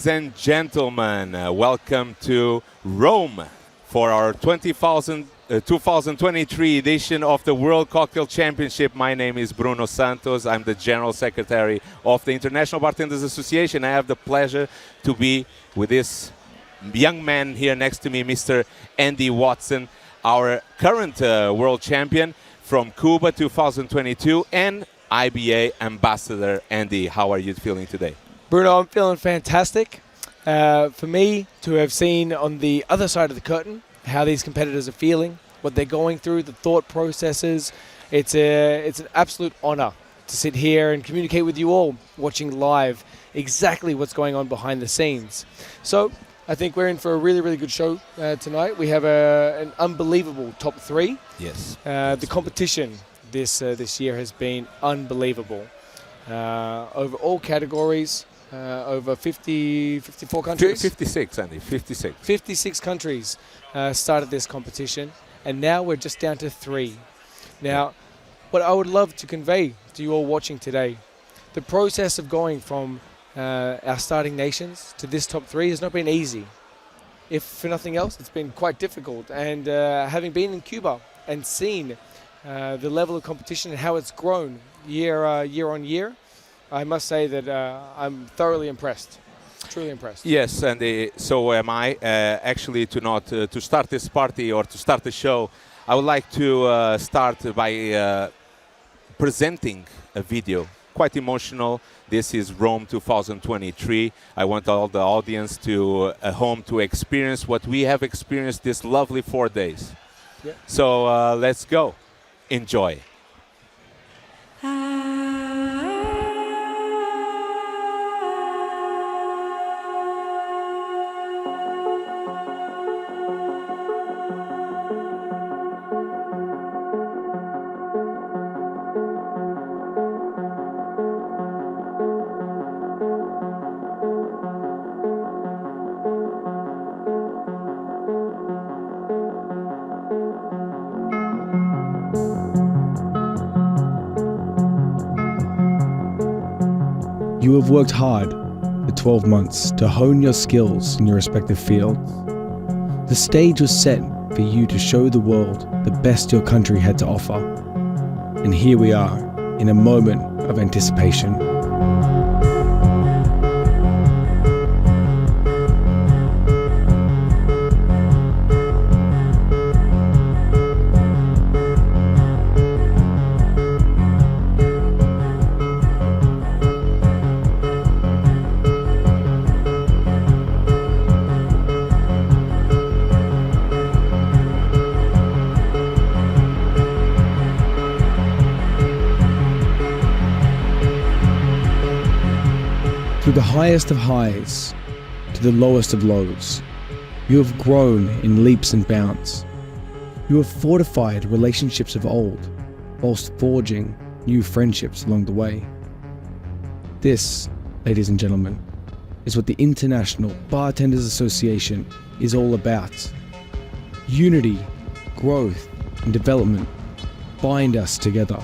Ladies and gentlemen, welcome to Rome for our 2023 edition of the World Cocktail Championship. My name is Bruno Santos. I'm the General Secretary of the International Bartenders Association. I have the pleasure to be with this young man here next to me, Mr. Andy Watson, our current world champion from Cuba 2022 and IBA ambassador. Andy, how are you feeling today? Bruno, I'm feeling fantastic. For me to have seen on the other side of the curtain how these competitors are feeling, what they're going through, the thought processes, it's an absolute honor to sit here and communicate with you all, watching live exactly what's going on behind the scenes. So I think we're in for a really, really good show tonight. We have an unbelievable top three. Yes. The competition this year has been unbelievable. Over all categories. Over 54 countries? 56, Andy, 56. 56 countries started this competition, and now we're just down to 3. Now, what I would love to convey to you all watching today, the process of going from our starting nations to this top 3 has not been easy. If for nothing else, it's been quite difficult. And having been in Cuba and seen the level of competition and how it's grown year on year, I must say that I'm thoroughly impressed, truly impressed. Yes, and so am I. Actually, to start this party or to start the show, I would like to start by presenting a video, quite emotional. This is Rome 2023. I want all the audience to home to experience what we have experienced this lovely 4 days. Yeah. So let's go. Enjoy. You have worked hard for 12 months to hone your skills in your respective fields. The stage was set for you to show the world the best your country had to offer. And here we are, in a moment of anticipation. Through the highest of highs to the lowest of lows, you have grown in leaps and bounds. You have fortified relationships of old, whilst forging new friendships along the way. This, ladies and gentlemen, is what the International Bartenders Association is all about. Unity, growth, and development bind us together.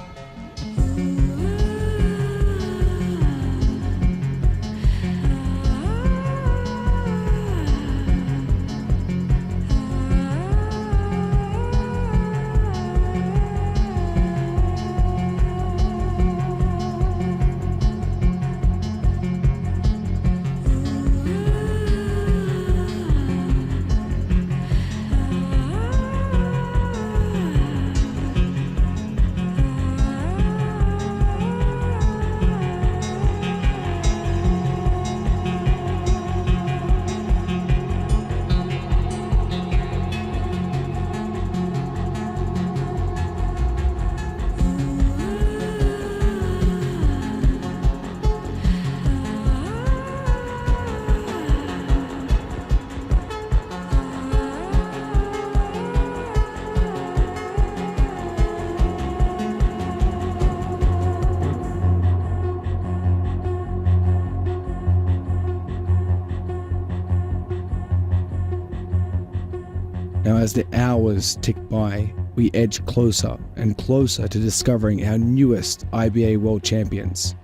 Now, as the hours tick by, we edge closer and closer to discovering our newest IBA World Champions.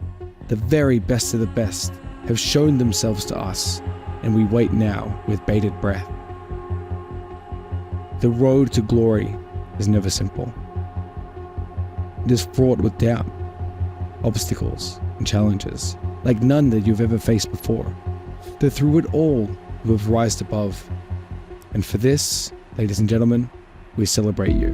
The very best of the best have shown themselves to us and we wait now with bated breath. The road to glory is never simple. It is fraught with doubt, obstacles, and challenges, like none that you've ever faced before. Though through it all, you have rised above. And for this, ladies and gentlemen, we celebrate you.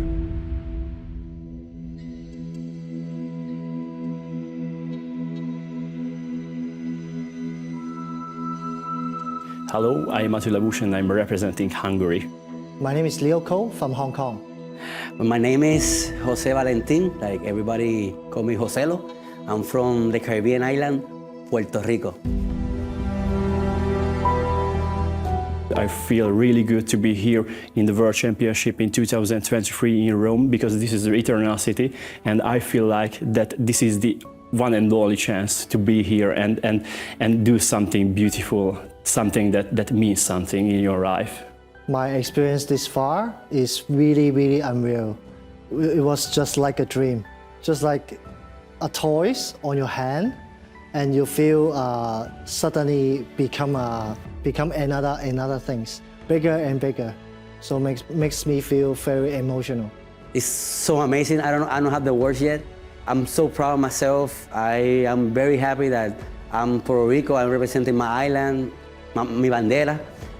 Hello, I'm Matthew Labush and I'm representing Hungary. My name is Leo Ko from Hong Kong. My name is Jose Valentin, like everybody call me Joselo. I'm from the Caribbean island, Puerto Rico. I feel really good to be here in the World Championship in 2023 in Rome because this is the eternal city and I feel like that this is the one and only chance to be here and do something beautiful, something that means something in your life. My experience this far is really, really unreal. It was just like a dream, just like a toys on your hand, and you feel suddenly become another things, bigger and bigger. So makes me feel very emotional. It's so amazing. I don't have the words yet. I'm so proud of myself. I am very happy that I'm Puerto Rico. I'm representing my island, mi bandera.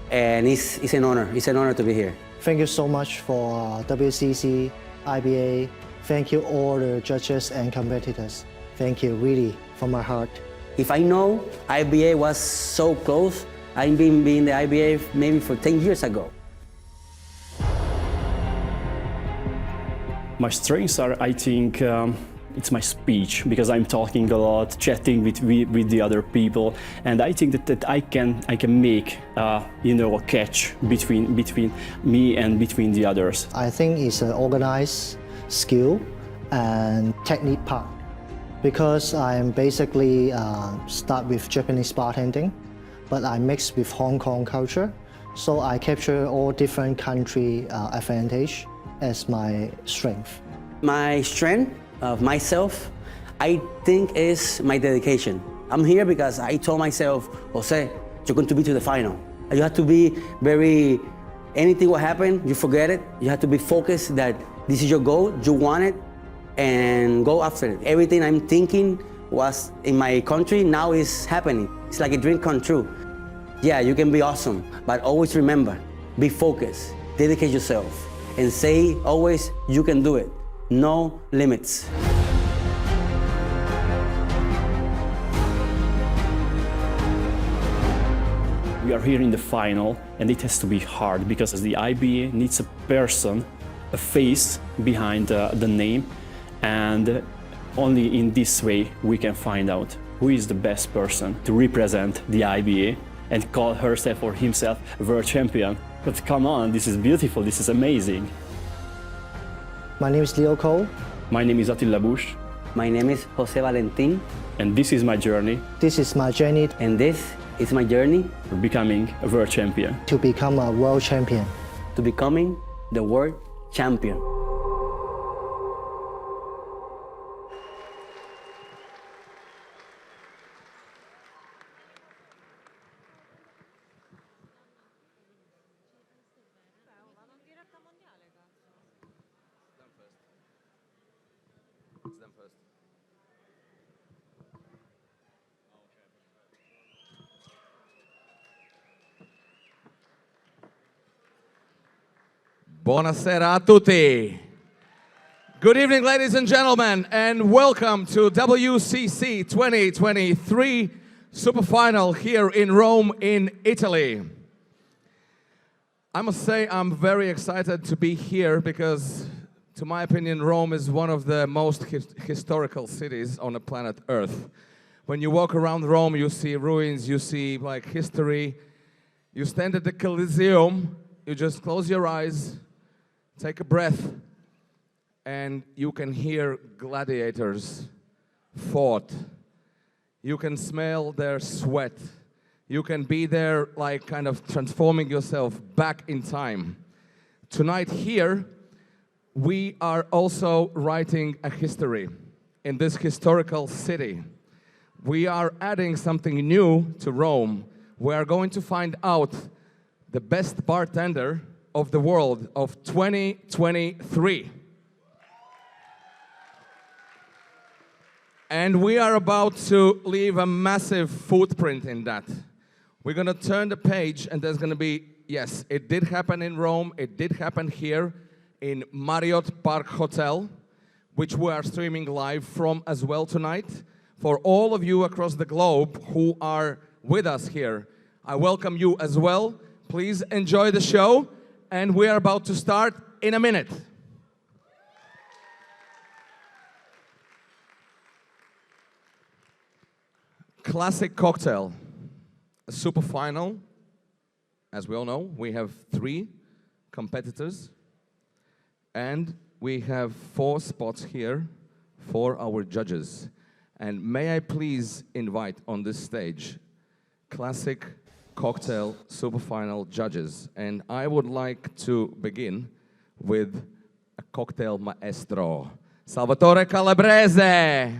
And it's an honor. It's an honor to be here. Thank you so much for WCC, IBA. Thank you all the judges and competitors. Thank you, really, from my heart. If I know IBA was so close, I've been in the IBA maybe for 10 years ago. My strengths are, I think, it's my speech because I'm talking a lot, chatting with the other people, and I think that I can make a catch between me and between the others. I think it's an organized skill and technique part because I'm basically start with Japanese bartending, but I mix with Hong Kong culture, so I capture all different country advantage as my strength. My strength of myself, I think, is my dedication. I'm here because I told myself, Jose, you're going to be to the final. You have to be anything will happen, you forget it. You have to be focused that this is your goal, you want it, and go after it. Everything I'm thinking was in my country, now is happening. It's like a dream come true. Yeah, you can be awesome, but always remember, be focused, dedicate yourself, and say always, you can do it. No limits. We are here in the final and it has to be hard because the IBA needs a person, a face behind the name, and only in this way we can find out who is the best person to represent the IBA and call herself or himself a world champion. But come on, this is beautiful, this is amazing. My name is Leo Ko. My name is Attila Bush. My name is Jose Valentin. And this is my journey. This is my journey And this is my journey for becoming a world champion. to become a world champion. to becoming the world champion. Buonasera a tutti. Good evening, ladies and gentlemen, and welcome to WCC 2023 Super Final here in Rome, in Italy. I must say I'm very excited to be here because, to my opinion, Rome is one of the most historical cities on the planet Earth. When you walk around Rome, you see ruins, you see like history. You stand at the Colosseum, you just close your eyes, take a breath, and you can hear gladiators fought. You can smell their sweat. You can be there like kind of transforming yourself back in time. Tonight here, we are also writing a history in this historical city. We are adding something new to Rome. we are going to find out the best bartender of the world of 2023. And we are about to leave a massive footprint in that. We're gonna turn the page and there's gonna be, yes, it did happen in Rome, it did happen here in Marriott Park Hotel, which we are streaming live from as well tonight. For all of you across the globe who are with us here, I welcome you as well. Please enjoy the show, and we are about to start in a minute. Classic cocktail, a super final. As we all know, we have 3 competitors, and we have 4 spots here for our judges. And may I please invite on this stage Classic Cocktail Super Final judges. And I would like to begin with a cocktail maestro, Salvatore Calabrese.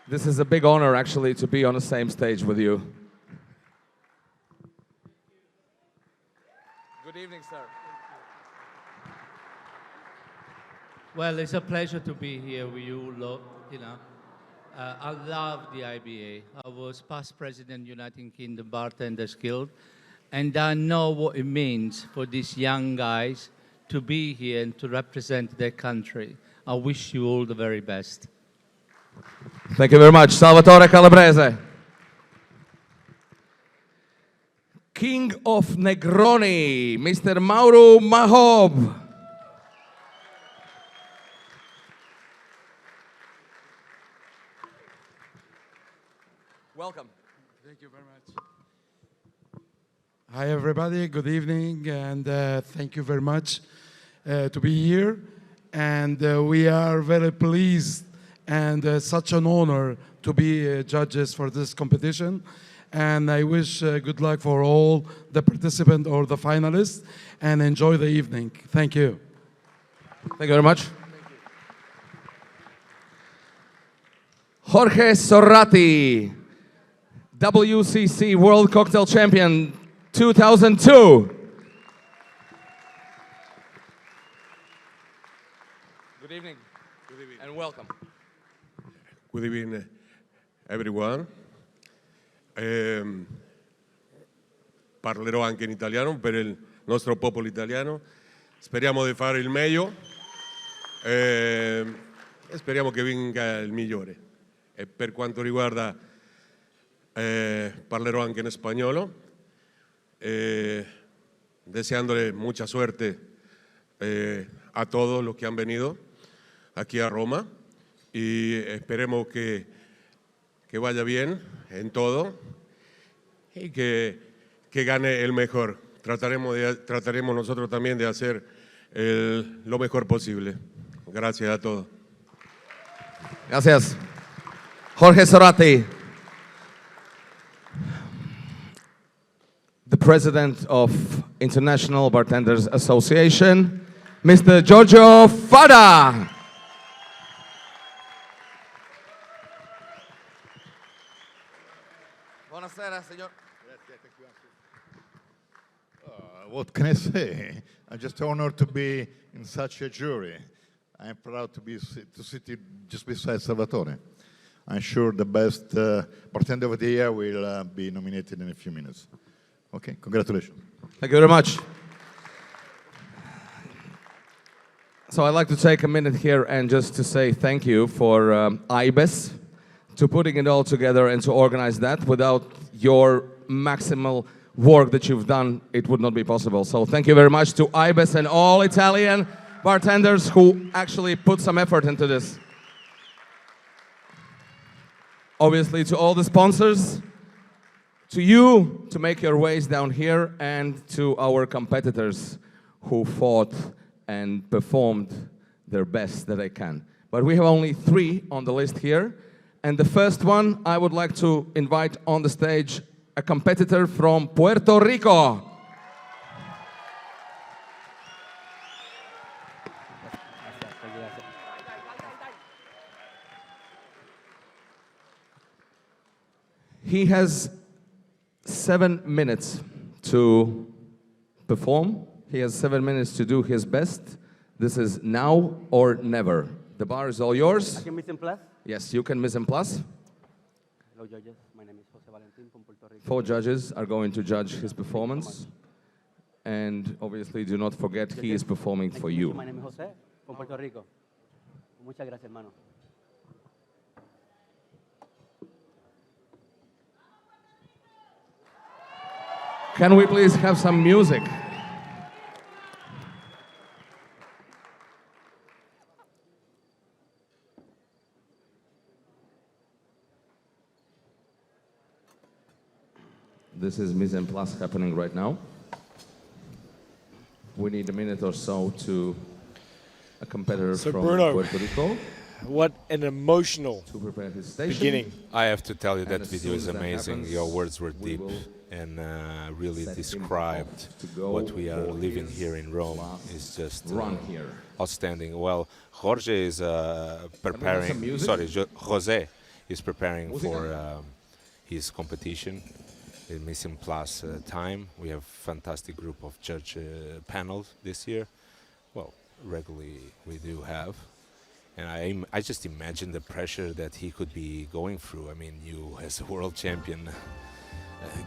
This is a big honor, actually, to be on the same stage with you. Good evening, sir. Well, it's a pleasure to be here with you. I love the IBA. I was past president United Kingdom Bartenders Guild, and I know what it means for these young guys to be here and to represent their country. I wish you all the very best. Thank you very much, Salvatore Calabrese. King of Negroni, Mr. Mauro Mahob. Welcome. Thank you very much. Hi, everybody. Good evening, and thank you very much to be here. And we are very pleased and such an honor to be judges for this competition. And I wish good luck for all the participants or the finalists, and enjoy the evening. Thank you. Thank you very much. Jorge Sorrati, WCC World Cocktail Champion 2002. Good evening. Good evening. And welcome. Good evening, everyone. Parlerò anche in italiano per il nostro popolo italiano. Speriamo di fare il meglio e speriamo che vinca il migliore. E per quanto riguarda, parlerò anche in spagnolo, deseándole mucha suerte a todos los que han venido aquí a Roma. Y esperemos que vaya bien en todo y que gane el mejor. Trataremos nosotros también de hacer lo mejor posible. Gracias a todos. Gracias. Jorge Sorrati, the president of International Bartenders Association, Mr. Giorgio Fada. Buonasera, signor. What can I say? I'm just honored to be in such a jury. I'm proud to sit just beside Salvatore. I'm sure the best bartender of the year will be nominated in a few minutes. Okay, congratulations. Thank you very much. So I'd like to take a minute here and just to say thank you for IBES, to putting it all together and to organize that. Without your maximal work that you've done, it would not be possible. So thank you very much to IBES and all Italian bartenders who actually put some effort into this. Obviously to all the sponsors, to you to make your ways down here, and to our competitors who fought and performed their best that they can. But we have only 3 on the list here. And the first one, I would like to invite on the stage a competitor from Puerto Rico. He has 7 minutes to perform. He has 7 minutes to do his best. This is now or never. The bar is all yours. I can miss in plus. Yes, you can mise en place. Hello, judges. My name is Jose Valentin from Puerto Rico. 4 judges are going to judge his performance. And obviously, do not forget, he is performing for you. My name is Jose from Puerto Rico. Muchas gracias, hermano. Can we please have some music? This is mise en place happening right now. We need a minute or so to a competitor So from Bruno, Puerto Rico what an emotional to prepare his station. beginning. I have to tell you And that as video soon is as that amazing. happens, Your words were we deep will and really set him described off to go what we are for living his here in Rome. last Is just run here. outstanding. Well, Jorge is some preparing. music? Sorry, Jose is preparing Música? for his competition in mise en place time. We have fantastic group of judge panels this year. Well, regularly we do have. And I just imagine the pressure that he could be going through. I mean, you as a world champion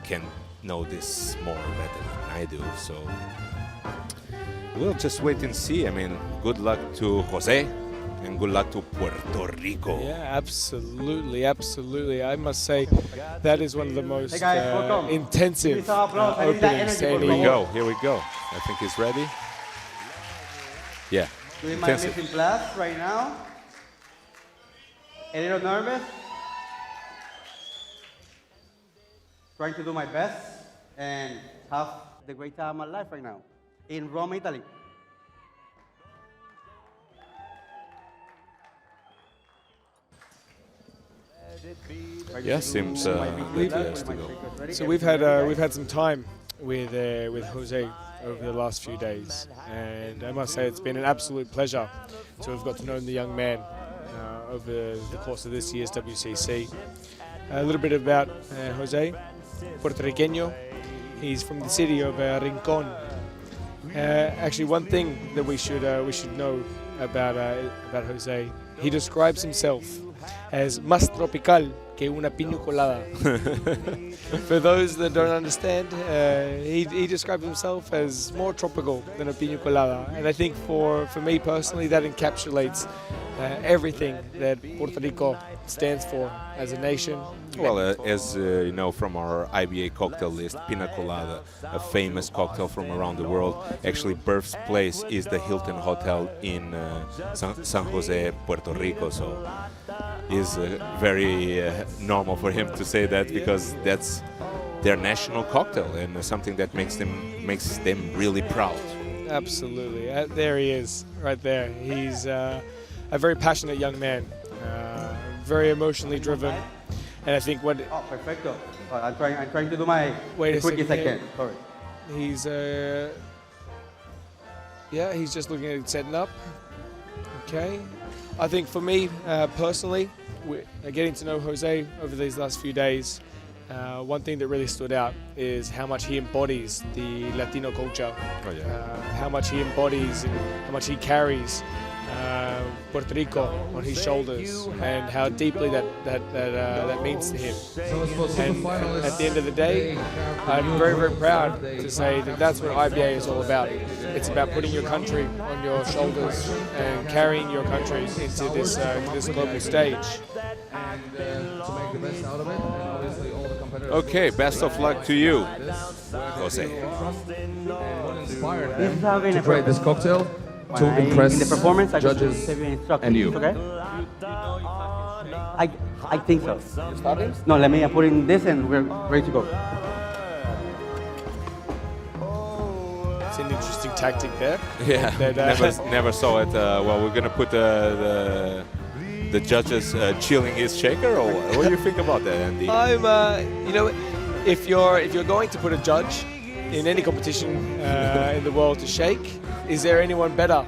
can know this more better than I do. So we'll just wait and see. I mean, good luck to Jose and good luck to Puerto Rico. Yeah, absolutely, absolutely. I must say that is one of the most Hey guys, welcome. intensive Give me some applause. I need that openings to energy, any Here we go. Here we go. I think he's ready. Yeah. Doing my Intensive. missing class right now. A little nervous. Trying to do my best and have the great time of my life right now in Rome, Italy. Yeah, seems We've- he has to go. So we've had some time with Jose over the last few days, and I must say it's been an absolute pleasure to have got to know the young man over the course of this year's WCC. A little bit about Jose, Puertorriqueño. He's from the city of Rincon. Actually, one thing that we should know about Jose, he describes himself as más tropical que una piña colada. For those that don't understand, he describes himself as more tropical than a piña colada. And I think for me personally, that encapsulates everything that Puerto Rico stands for as a nation. Well, as you know from our IBA cocktail list, Pina Colada, a famous cocktail from around the world. Actually, birthplace is the Hilton Hotel in San Jose, Puerto Rico. So it's very normal for him to say that because that's their national cocktail and something that makes them really proud. Absolutely. There he is, right there. He's a very passionate young man, very emotionally driven. And I think what... Oh, perfecto. I'm trying to do my Wait a quick as I second. can. Sorry. He's he's just looking at setting up. Okay. I think for me personally, getting to know Jose over these last few days, one thing that really stood out is how much he embodies the Latino culture. Oh, yeah. How much he embodies and how much he carries Puerto Rico on his shoulders, and how deeply that means to him. And at the end of the day, I'm very, very proud to say that that's what IBA is all about. It's about putting your country on your shoulders and carrying your country into this global stage. Okay, best of luck to you, Jose. What inspired This is them having to a create this cocktail? When To I- impress in the performance, I just judges give you instructions, and you. Okay? I think so. No, let me put in this and we're ready to go. It's an interesting tactic there. Yeah, That, never saw it. Well, we're gonna put the judges chilling his shaker, or what do you think about that, Andy? I'm, if you're going to put a judge in any competition in the world to shake, is there anyone better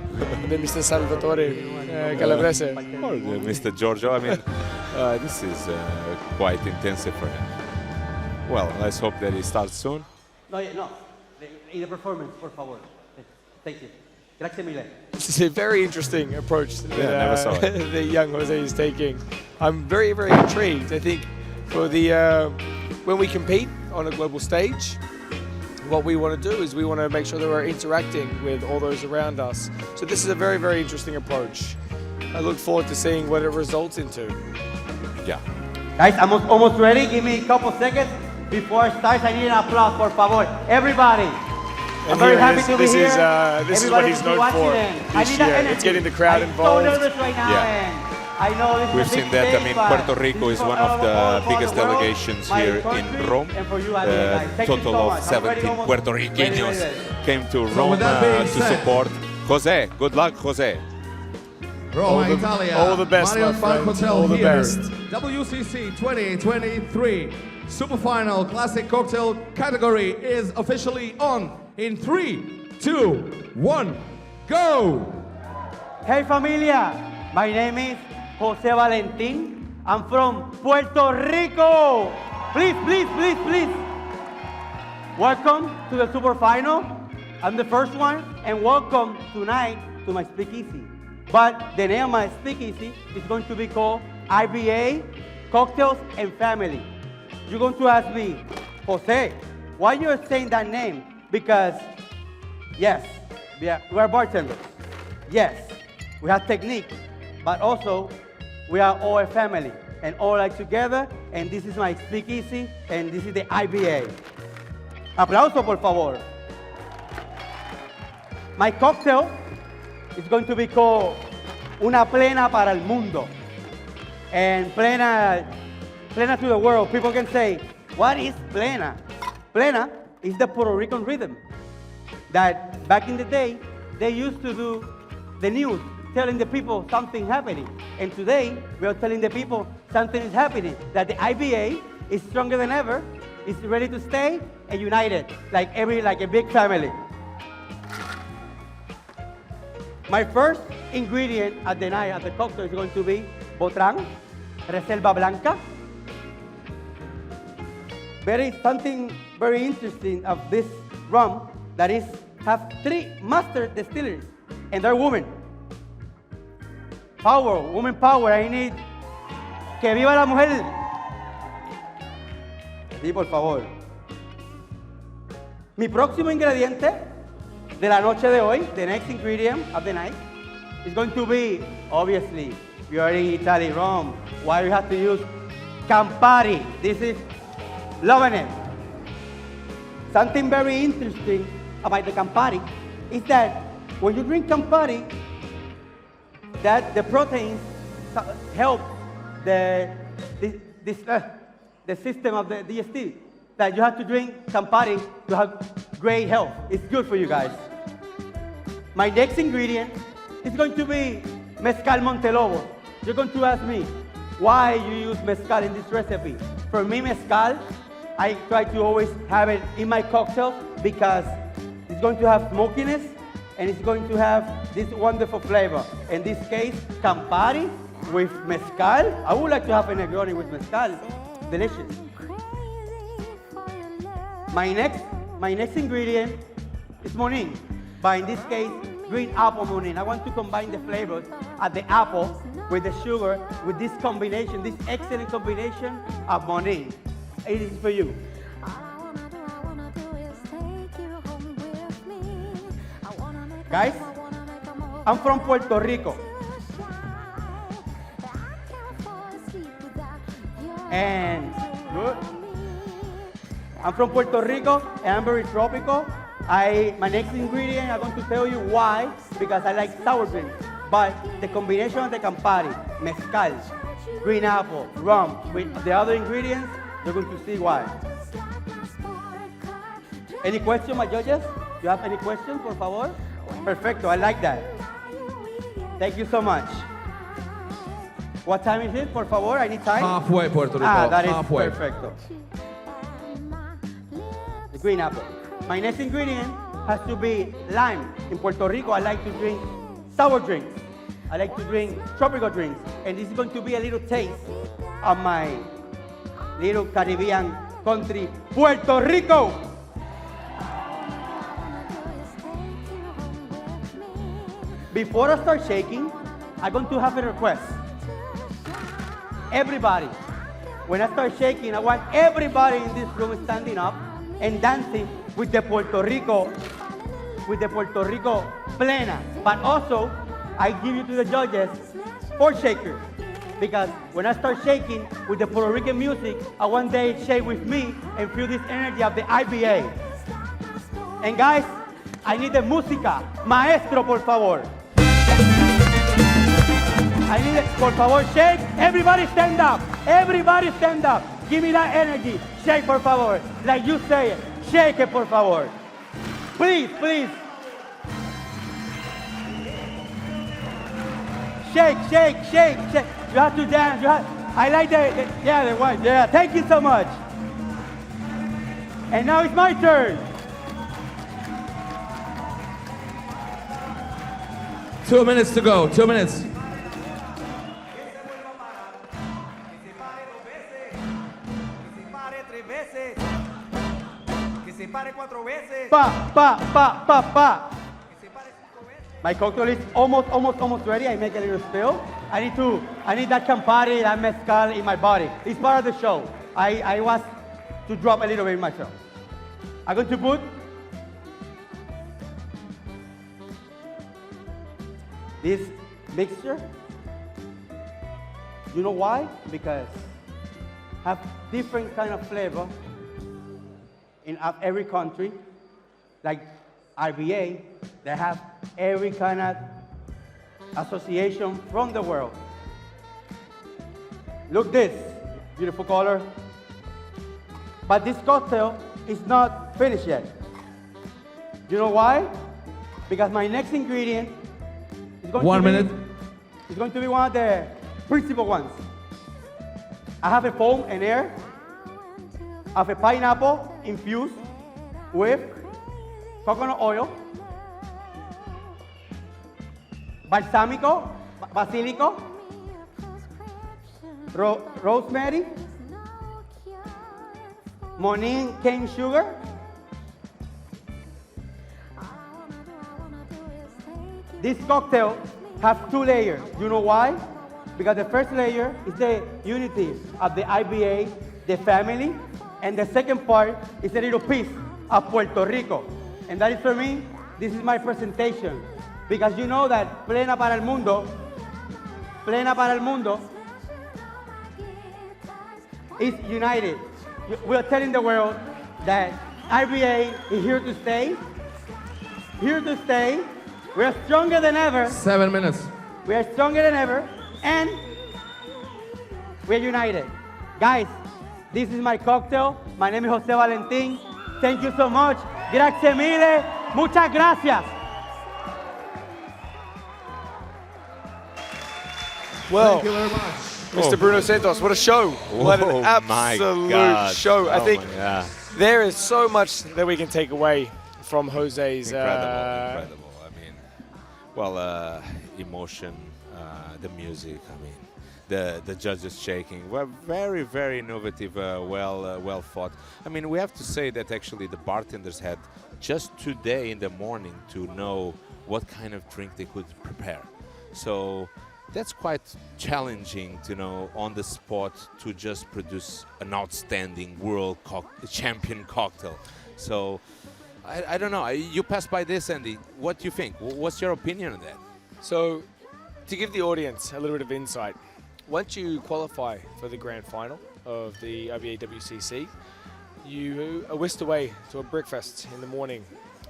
than Mr. Salvatore Calabrese? Or Mr. Giorgio? I mean, this is quite intensive for him. Well, let's hope that it starts soon. No, no. In the performance, por favor. Thank you. Grazie mille. This is a very interesting approach that, never saw it. that young Jose is taking. I'm very, very intrigued. I think for the when we compete on a global stage, what we want to do is we want to make sure that we're interacting with all those around us. So this is a very, very interesting approach. I look forward to seeing what it results into. Yeah. Guys, I'm almost ready. Give me a couple seconds before it starts. I need an applause, por favor. Everybody. I'm very happy to be here. This is what he's known for this year. It's getting the crowd involved. I'm so nervous right now, and I know this We've is a big seen that. I stage, mean, but Puerto Rico this is one of the biggest world, delegations my here country, in Rome. and for you, guys. Thank you Total so of much. I'm ready 17 almost. Puerto Ready. Ricanos came to Rome with that being to said- support Jose. Good luck, Jose. Roma, Italia. all the best, Marriott my Park friend. Hotel All the here. best. WCC 2023 Super Final Classic Cocktail category is officially on in 3, 2, 1, go! Hey familia, my name is Jose Valentin. I'm from Puerto Rico. Please, please, please, please. Welcome to the Super Final. I'm the first one, and welcome tonight to my speakeasy. But the name of my speakeasy is going to be called IBA, Cocktails and Family. You're going to ask me, Jose, why you're saying that name? Because, yes, we're bartenders. Yes, we have technique, but also we are all a family and all like together, and this is my speakeasy, and this is the IBA. Aplauso, por favor. My cocktail is going to be called Una Plena para el Mundo. And plena to the world. People can say, what is plena? Plena is the Puerto Rican rhythm that back in the day, they used to do the news, telling the people something happening. And today, we are telling the people something is happening, that the IBA is stronger than ever, is ready to stay and united, like a big family. My first ingredient at the night, at the cocktail, is going to be Botran, Reserva Blanca. Something very interesting of this rum that is have 3 master distilleries, and they're women. Power, woman power. I need que viva la mujer. Sí, por favor. Mi próximo ingrediente de la noche de hoy, the next ingredient of the night, is going to be, obviously, we are in Italy, Rome. Why we have to use Campari? This is loving it. Something very interesting about the Campari is that when you drink Campari, that the proteins help the system of the digestive. That you have to drink Campari to have great health. It's good for you guys. My next ingredient is going to be Mezcal Montelobo. You're going to ask me, why you use Mezcal in this recipe? For me, Mezcal, I try to always have it in my cocktails because it's going to have smokiness and it's going to have this wonderful flavor. In this case, Campari with Mezcal. I would like to have a Negroni with Mezcal. Delicious. My next ingredient is Monin, but in this case, green apple Monin. I want to combine the flavors of the apple with the sugar, with this combination, this excellent combination of Monin. It is for you. Guys, I'm from Puerto Rico. And good. I'm from Puerto Rico and I'm very tropical. My next ingredient, I'm going to tell you why, because I like sour drinks. But the combination of the Campari, Mezcal, green apple, rum, with the other ingredients, you're going to see why. Any question, my judges? You have any questions, por favor? Perfecto, I like that. Thank you so much. What time is it, por favor? I need time. Halfway, Puerto Rico. That is halfway. perfecto. The green apple. My next ingredient has to be lime. In Puerto Rico, I like to drink sour drinks. I like to drink tropical drinks. And this is going to be a little taste of my little Caribbean country, Puerto Rico. Before I start shaking, I'm going to have a request. Everybody, when I start shaking, I want everybody in this room standing up and dancing with the Puerto Rico plena. But also, I give you to the judges 4 shakers. Because when I start shaking with the Puerto Rican music, I want they shake with me and feel this energy of the IBA. And guys, I need the música. Maestro, por favor. I need it. Por favor, shake. Everybody stand up. Everybody stand up. Give me that energy. Shake, por favor. Like you say it. Shake it, por favor. Please, please. Shake, shake, shake, shake. You have to dance. I like the one. Yeah, thank you so much. And now it's my turn. 2 minutes to go. 2 minutes. Pa, pa, pa, pa, pa. My cocktail is almost ready. I make a little spill. I need that Campari, that mezcal in my body. It's part of the show. I was to drop a little bit myself. I'm going to put this mixture. You know why? Because have different kind of flavor in every country. Like RBA, they have every kind of association from the world. Look this, beautiful color. But this cocktail is not finished yet. You know why? Because my next ingredient is going It's going to be one of the principal ones. I have a foam and air. I have a pineapple infused with coconut oil, balsamico, basilico, rosemary, Monin cane sugar, this cocktail has 2 layers. You know why? Because the first layer is the unity of the IBA, the family, and the second part is a little piece of Puerto Rico. And that is for me, this is my presentation. Because you know that Plena para el Mundo is united. We are telling the world that IBA is here to stay. Here to stay. We are stronger than ever. 7 minutes. We are stronger than ever. And we're united. Guys, this is my cocktail. My name is Jose Valentin. Thank you so much. Grazie mille. Muchas gracias. Well, Thank you very much. Mr. Bruno Santos, what a show. What an absolute show. I think there is so much that we can take away from Jose's. Incredible. I mean, well, emotion, the music, I mean, the judges shaking were very, very innovative, well thought. I mean, we have to say that actually the bartenders had just today in the morning to know what kind of drink they could prepare. So that's quite challenging to know on the spot to just produce an outstanding world champion cocktail. So I don't know. You passed by this, Andy. What do you think? What's your opinion on that? So to give the audience a little bit of insight, once you qualify for the grand final of the IBA WCC, you are whisked away to a breakfast in the morning,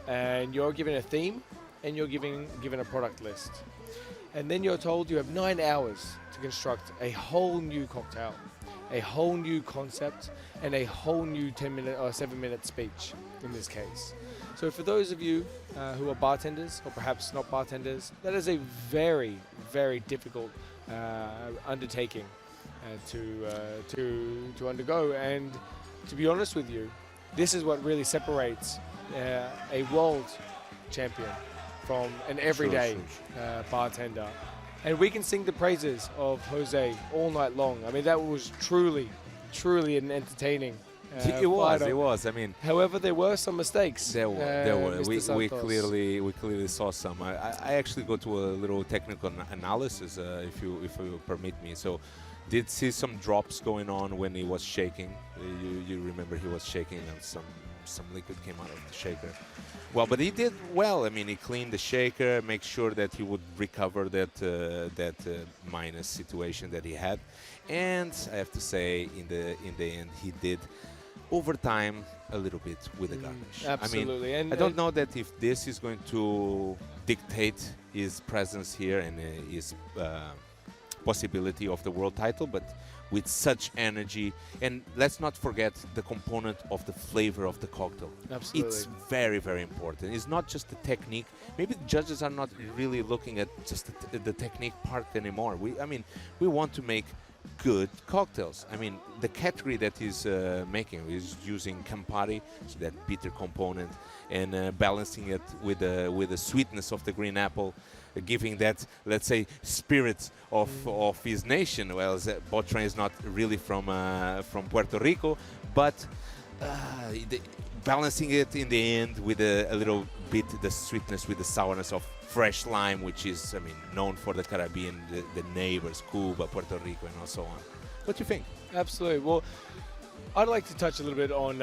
and you're given a theme, and you're given a product list. And then you're told you have 9 hours to construct a whole new cocktail, a whole new concept, and a whole new 10-minute or 7-minute speech in this case. So for those of you who are bartenders, or perhaps not bartenders, that is a very, very difficult undertaking to undergo. And to be honest with you, this is what really separates a world champion from an everyday bartender. And we can sing the praises of Jose all night long. I mean, that was truly, truly an entertaining It was. fighter. It was. I mean, However, there were some mistakes. there were. There were. Mr. We Santos. clearly saw some. I actually go to a little technical analysis, if you permit me. So, did see some drops going on when he was shaking. You remember he was shaking and some liquid came out of the shaker. Well, but he did well. I mean, he cleaned the shaker, make sure that he would recover that minus situation that he had, and I have to say, in the end, he did overtime a little bit with the garbage. Absolutely. I mean, I don't know that if this is going to dictate his presence here and his possibility of the world title, but with such energy, and let's not forget the component of the flavor of the cocktail. Absolutely. It's very, very important. It's not just the technique. Maybe the judges are not really looking at just the technique part anymore. We want to make good cocktails. I mean, the category that he's making is using Campari, so that bitter component, and balancing it with the sweetness of the green apple, giving that, let's say, spirit of his nation. Well, Botran is not really from Puerto Rico, but balancing it in the end with a little bit the sweetness with the sourness of fresh lime, which is, I mean, known for the Caribbean, the neighbors, Cuba, Puerto Rico, and so on. What do you think? Absolutely. Well, I'd like to touch a little bit on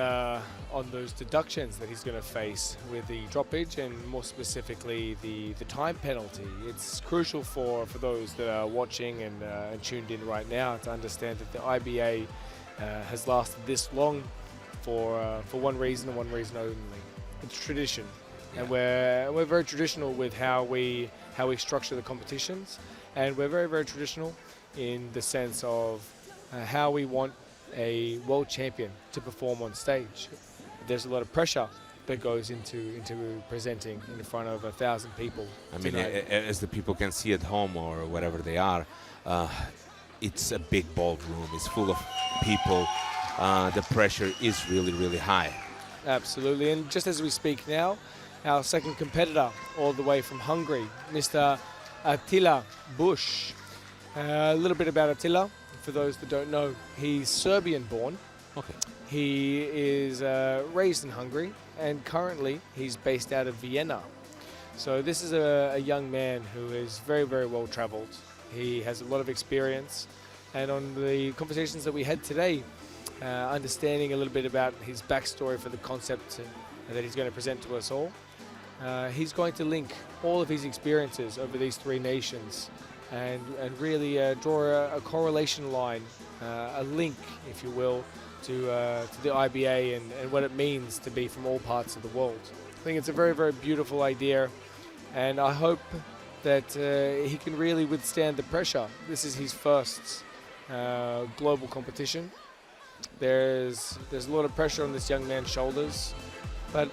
those deductions that he's going to face with the droppage, and more specifically the time penalty. It's crucial for those that are watching and tuned in right now to understand that the IBA has lasted this long for one reason and one reason only. It's tradition. Yeah. And we're very traditional with how we structure the competitions, and we're very, very traditional in the sense of how we want a world champion to perform on stage. There's a lot of pressure that goes into presenting in front of 1,000 people. I mean, as the people can see at home or wherever they are, it's a big ballroom. It's full of people. The pressure is really, really high. Absolutely. And just as we speak now, our second competitor, all the way from Hungary, Mr. Attila Bush. A little bit about Attila. For those that don't know, he's Serbian-born. Okay. He is raised in Hungary, and currently he's based out of Vienna. So this is a young man who is very, very well traveled. He has a lot of experience, and on the conversations that we had today, understanding a little bit about his backstory for the concept that he's going to present to us all, he's going to link all of his experiences over these three nations and really draw a correlation line, a link, if you will, to the IBA and what it means to be from all parts of the world. I think it's a very, very beautiful idea, and I hope that he can really withstand the pressure. This is his first global competition. There's a lot of pressure on this young man's shoulders, but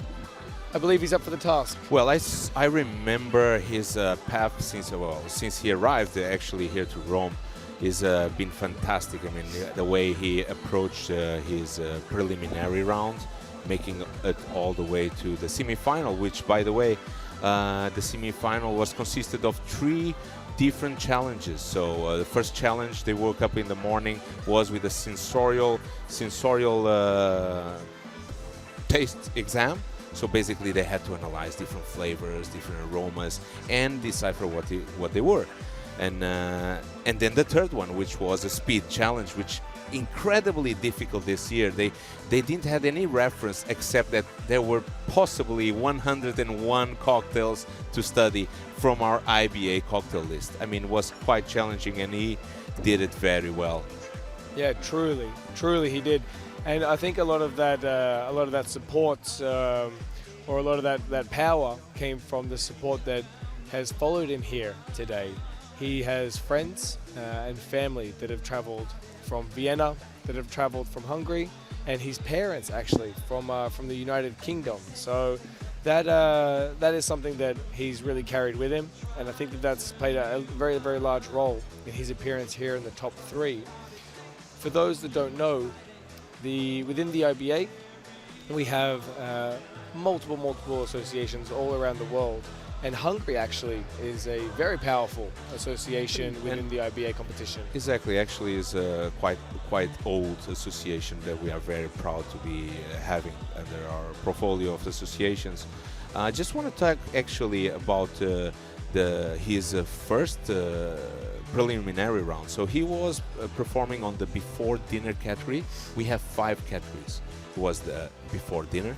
I believe he's up for the task. Well, I remember his path since he arrived actually here to Rome. He's been fantastic. I mean, the way he approached his preliminary round, making it all the way to the semi-final, which, by the way, the semi-final was consisted of 3 different challenges. So the first challenge, they woke up in the morning, was with a sensorial taste exam. So basically, they had to analyze different flavors, different aromas, and decipher what they were. And then the third one, which was a speed challenge, which incredibly difficult this year. They didn't have any reference except that there were possibly 101 cocktails to study from our IBA cocktail list. I mean, it was quite challenging, and he did it very well. Yeah, truly he did. And I think a lot of that support or a lot of that power came from the support that has followed him here today. He has friends and family that have traveled from Vienna, that have traveled from Hungary, and his parents actually from the United Kingdom. So that is something that he's really carried with him, and I think that's played a very, very large role in his appearance here in the top 3. For those that don't know, within the IBA, we have multiple associations all around the world, And Hungary actually is a very powerful association within the IBA competition. Exactly, actually is a quite old association that we are very proud to be having under our portfolio of associations. I just want to talk actually about his first preliminary round. So he was performing on the before dinner category. We have 5 categories. It was the before dinner,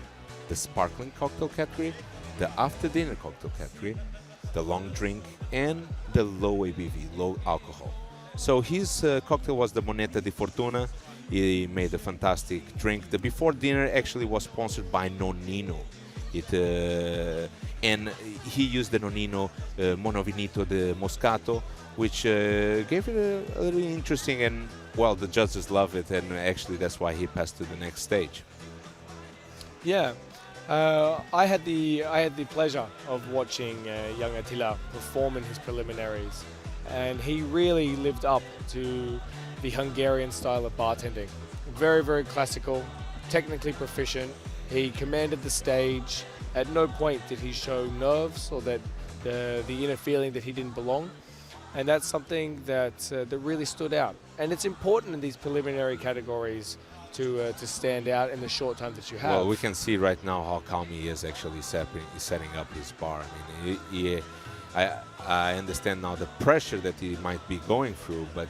the sparkling cocktail category, the after dinner cocktail category, the long drink, and the low ABV, low alcohol. So his cocktail was the Moneta di Fortuna. He made a fantastic drink. The before dinner actually was sponsored by Nonino. And he used the Nonino Monovinito de Moscato, which gave it a really interesting, and well, the judges love it, and actually that's why he passed to the next stage. Yeah, I had the pleasure of watching young Attila perform in his preliminaries, and he really lived up to the Hungarian style of bartending. Very, very classical, technically proficient. He commanded the stage. At no point did he show nerves or that the inner feeling that he didn't belong, and that's something that that really stood out. And it's important in these preliminary categories to stand out in the short time that you have. Well, we can see right now how calm he is actually setting up his bar. I mean, I understand now the pressure that he might be going through, but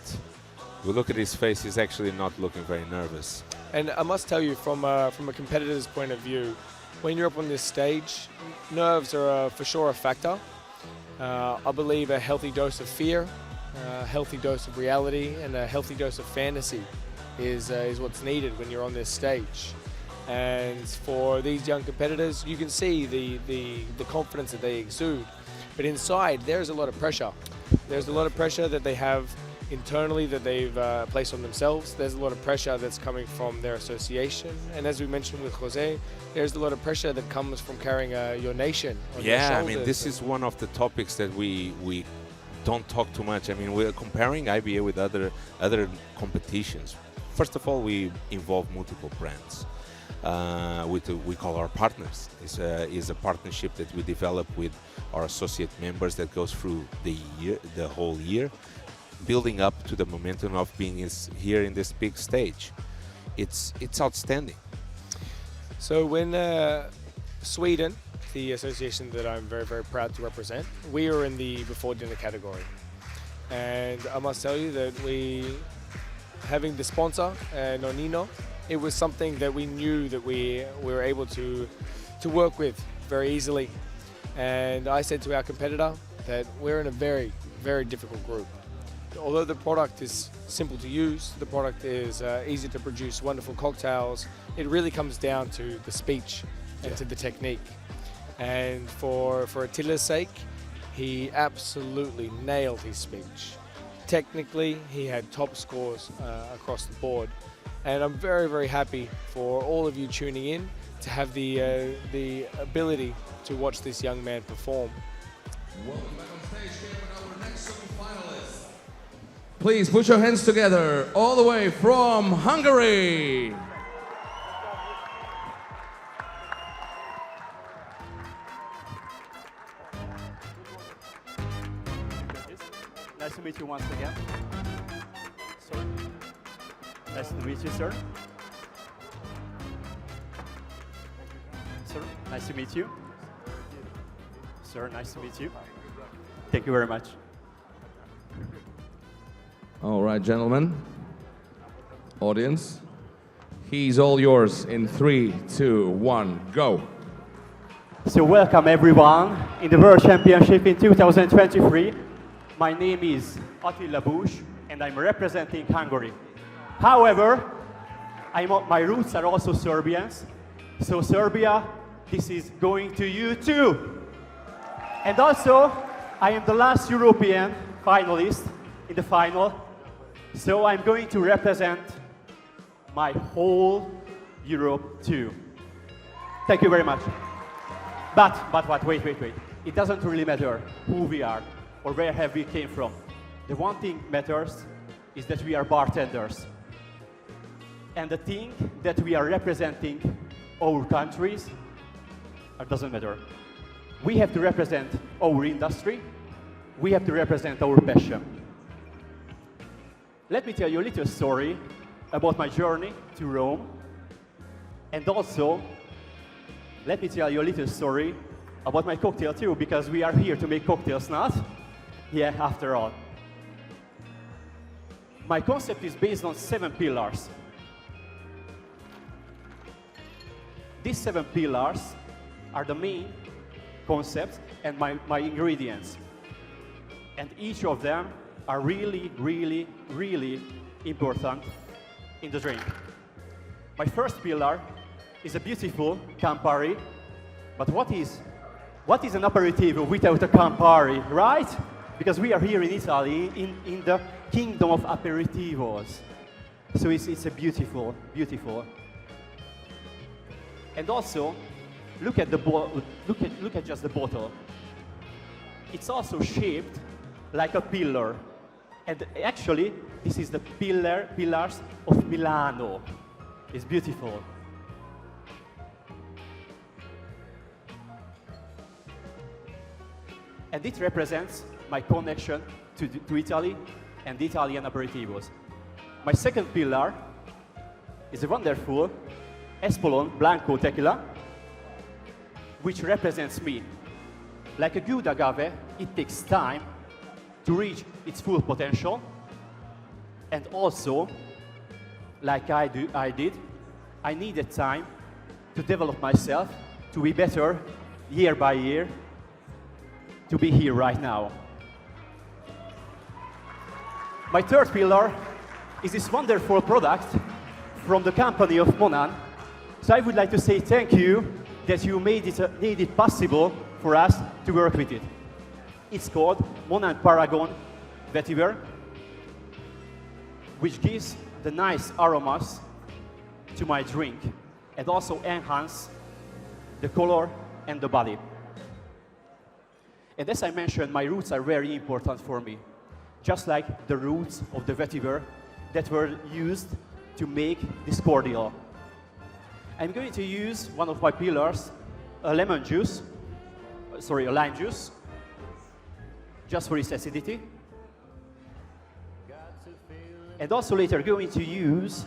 we look at his face, he's actually not looking very nervous. And I must tell you, from a competitor's point of view, when you're up on this stage, nerves are for sure a factor. I believe a healthy dose of fear, a healthy dose of reality, and a healthy dose of fantasy is what's needed when you're on this stage. And for these young competitors, you can see the confidence that they exude. But inside, there's a lot of pressure. There's a lot of pressure that they have internally that they've placed on themselves. There's a lot of pressure that's coming from their association. And as we mentioned with Jose, there's a lot of pressure that comes from carrying your nation on your shoulders. I mean, this is one of the topics that we don't talk too much. I mean, we're comparing IBA with other competitions. First of all, we involve multiple brands. We call our partners. It's a partnership that we develop with our associate members that goes through the whole year, building up to the momentum of being here in this big stage. It's outstanding. So when Sweden, the association that I'm very, very proud to represent, we are in the before dinner category. And I must tell you that having the sponsor, Nonino, it was something that we knew that we were able to work with very easily. And I said to our competitor that we're in a very, very difficult group. Although the product is simple to use, the product is easy to produce wonderful cocktails, it really comes down to the speech and to the technique. And for Attila's sake, he absolutely nailed his speech. Technically, he had top scores across the board. And I'm very, very happy for all of you tuning in to have the ability to watch this young man perform. Welcome back on stage here with our next semi-finalist. Please put your hands together all the way from Hungary. Nice to meet you once again. Sir. Nice to meet you, sir. Sir, nice to meet you. Sir, nice to meet you. Thank you very much. All right, gentlemen, audience, he's all yours in 3, 2, 1, go. So welcome everyone in the World Championship in 2023. My name is Attila Bush and I'm representing Hungary. However, my roots are also Serbians. So Serbia, this is going to you too. And also, I am the last European finalist in the final. So I'm going to represent my whole Europe too. Thank you very much. But wait. It doesn't really matter who we are or where have we came from. The one thing matters is that we are bartenders. And the thing that we are representing our countries, it doesn't matter. We have to represent our industry. We have to represent our passion. Let me tell you a little story about my journey to Rome. And also, let me tell you a little story about my cocktail too, because we are here to make cocktails, not? Yeah, after all. My concept is based on 7 pillars. These 7 pillars are the main concepts and my ingredients. And each of them are really, really, really important in the drink. My first pillar is a beautiful Campari. But what is an aperitivo without a Campari, right? Because we are here in Italy, in the kingdom of aperitivos. So it's a beautiful, beautiful. And also, look at just the bottle. It's also shaped like a pillar. And actually, this is the pillars of Milano. It's beautiful. And it represents my connection to Italy and the Italian aperitivos. My second pillar is a wonderful Espolon Blanco tequila, which represents me. Like a good agave, it takes time to reach its full potential. And also, like I did, I needed time to develop myself, to be better year by year, to be here right now. My third pillar is this wonderful product from the company of Monan. So I would like to say thank you that you made it possible for us to work with it. It's called Monan Paragon Vetiver, which gives the nice aromas to my drink and also enhance the color and the body. And as I mentioned, my roots are very important for me, just like the roots of the vetiver that were used to make this cordial. I'm going to use one of my pillars, a lime juice, just for its acidity. And also later going to use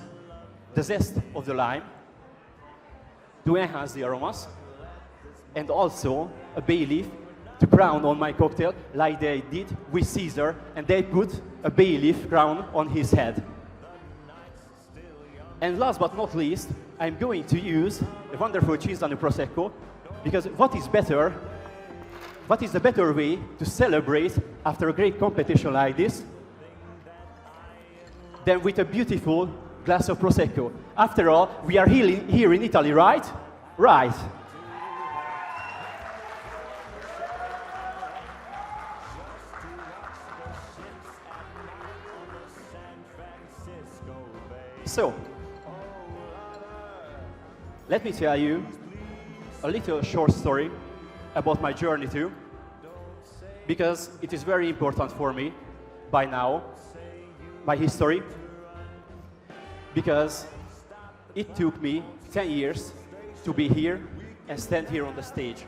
the zest of the lime to enhance the aromas, and also a bay leaf to crown on my cocktail, like they did with Caesar, and they put a bay leaf crown on his head. And last but not least, I'm going to use a wonderful Cinzano Prosecco, because what is the better way to celebrate after a great competition like this than with a beautiful glass of Prosecco? After all, we are here in Italy, right? Right. So, let me tell you a little short story about my journey too, because it is very important for me by now, my history, because it took me 10 years to be here and stand here on the stage.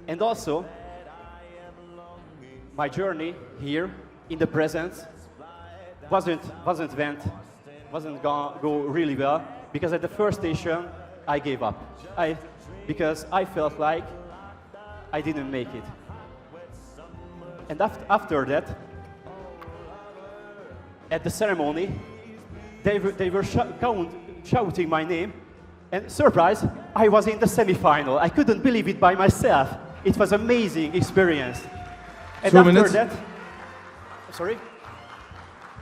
And also, my journey here in the present wasn't gonna go really well, because at the first station I gave up. Because I felt like I didn't make it. And after that, at the ceremony, they were shouting my name, and surprise, I was in the semi-final. I couldn't believe it by myself. It was an amazing experience. And 2 after minutes. that, sorry?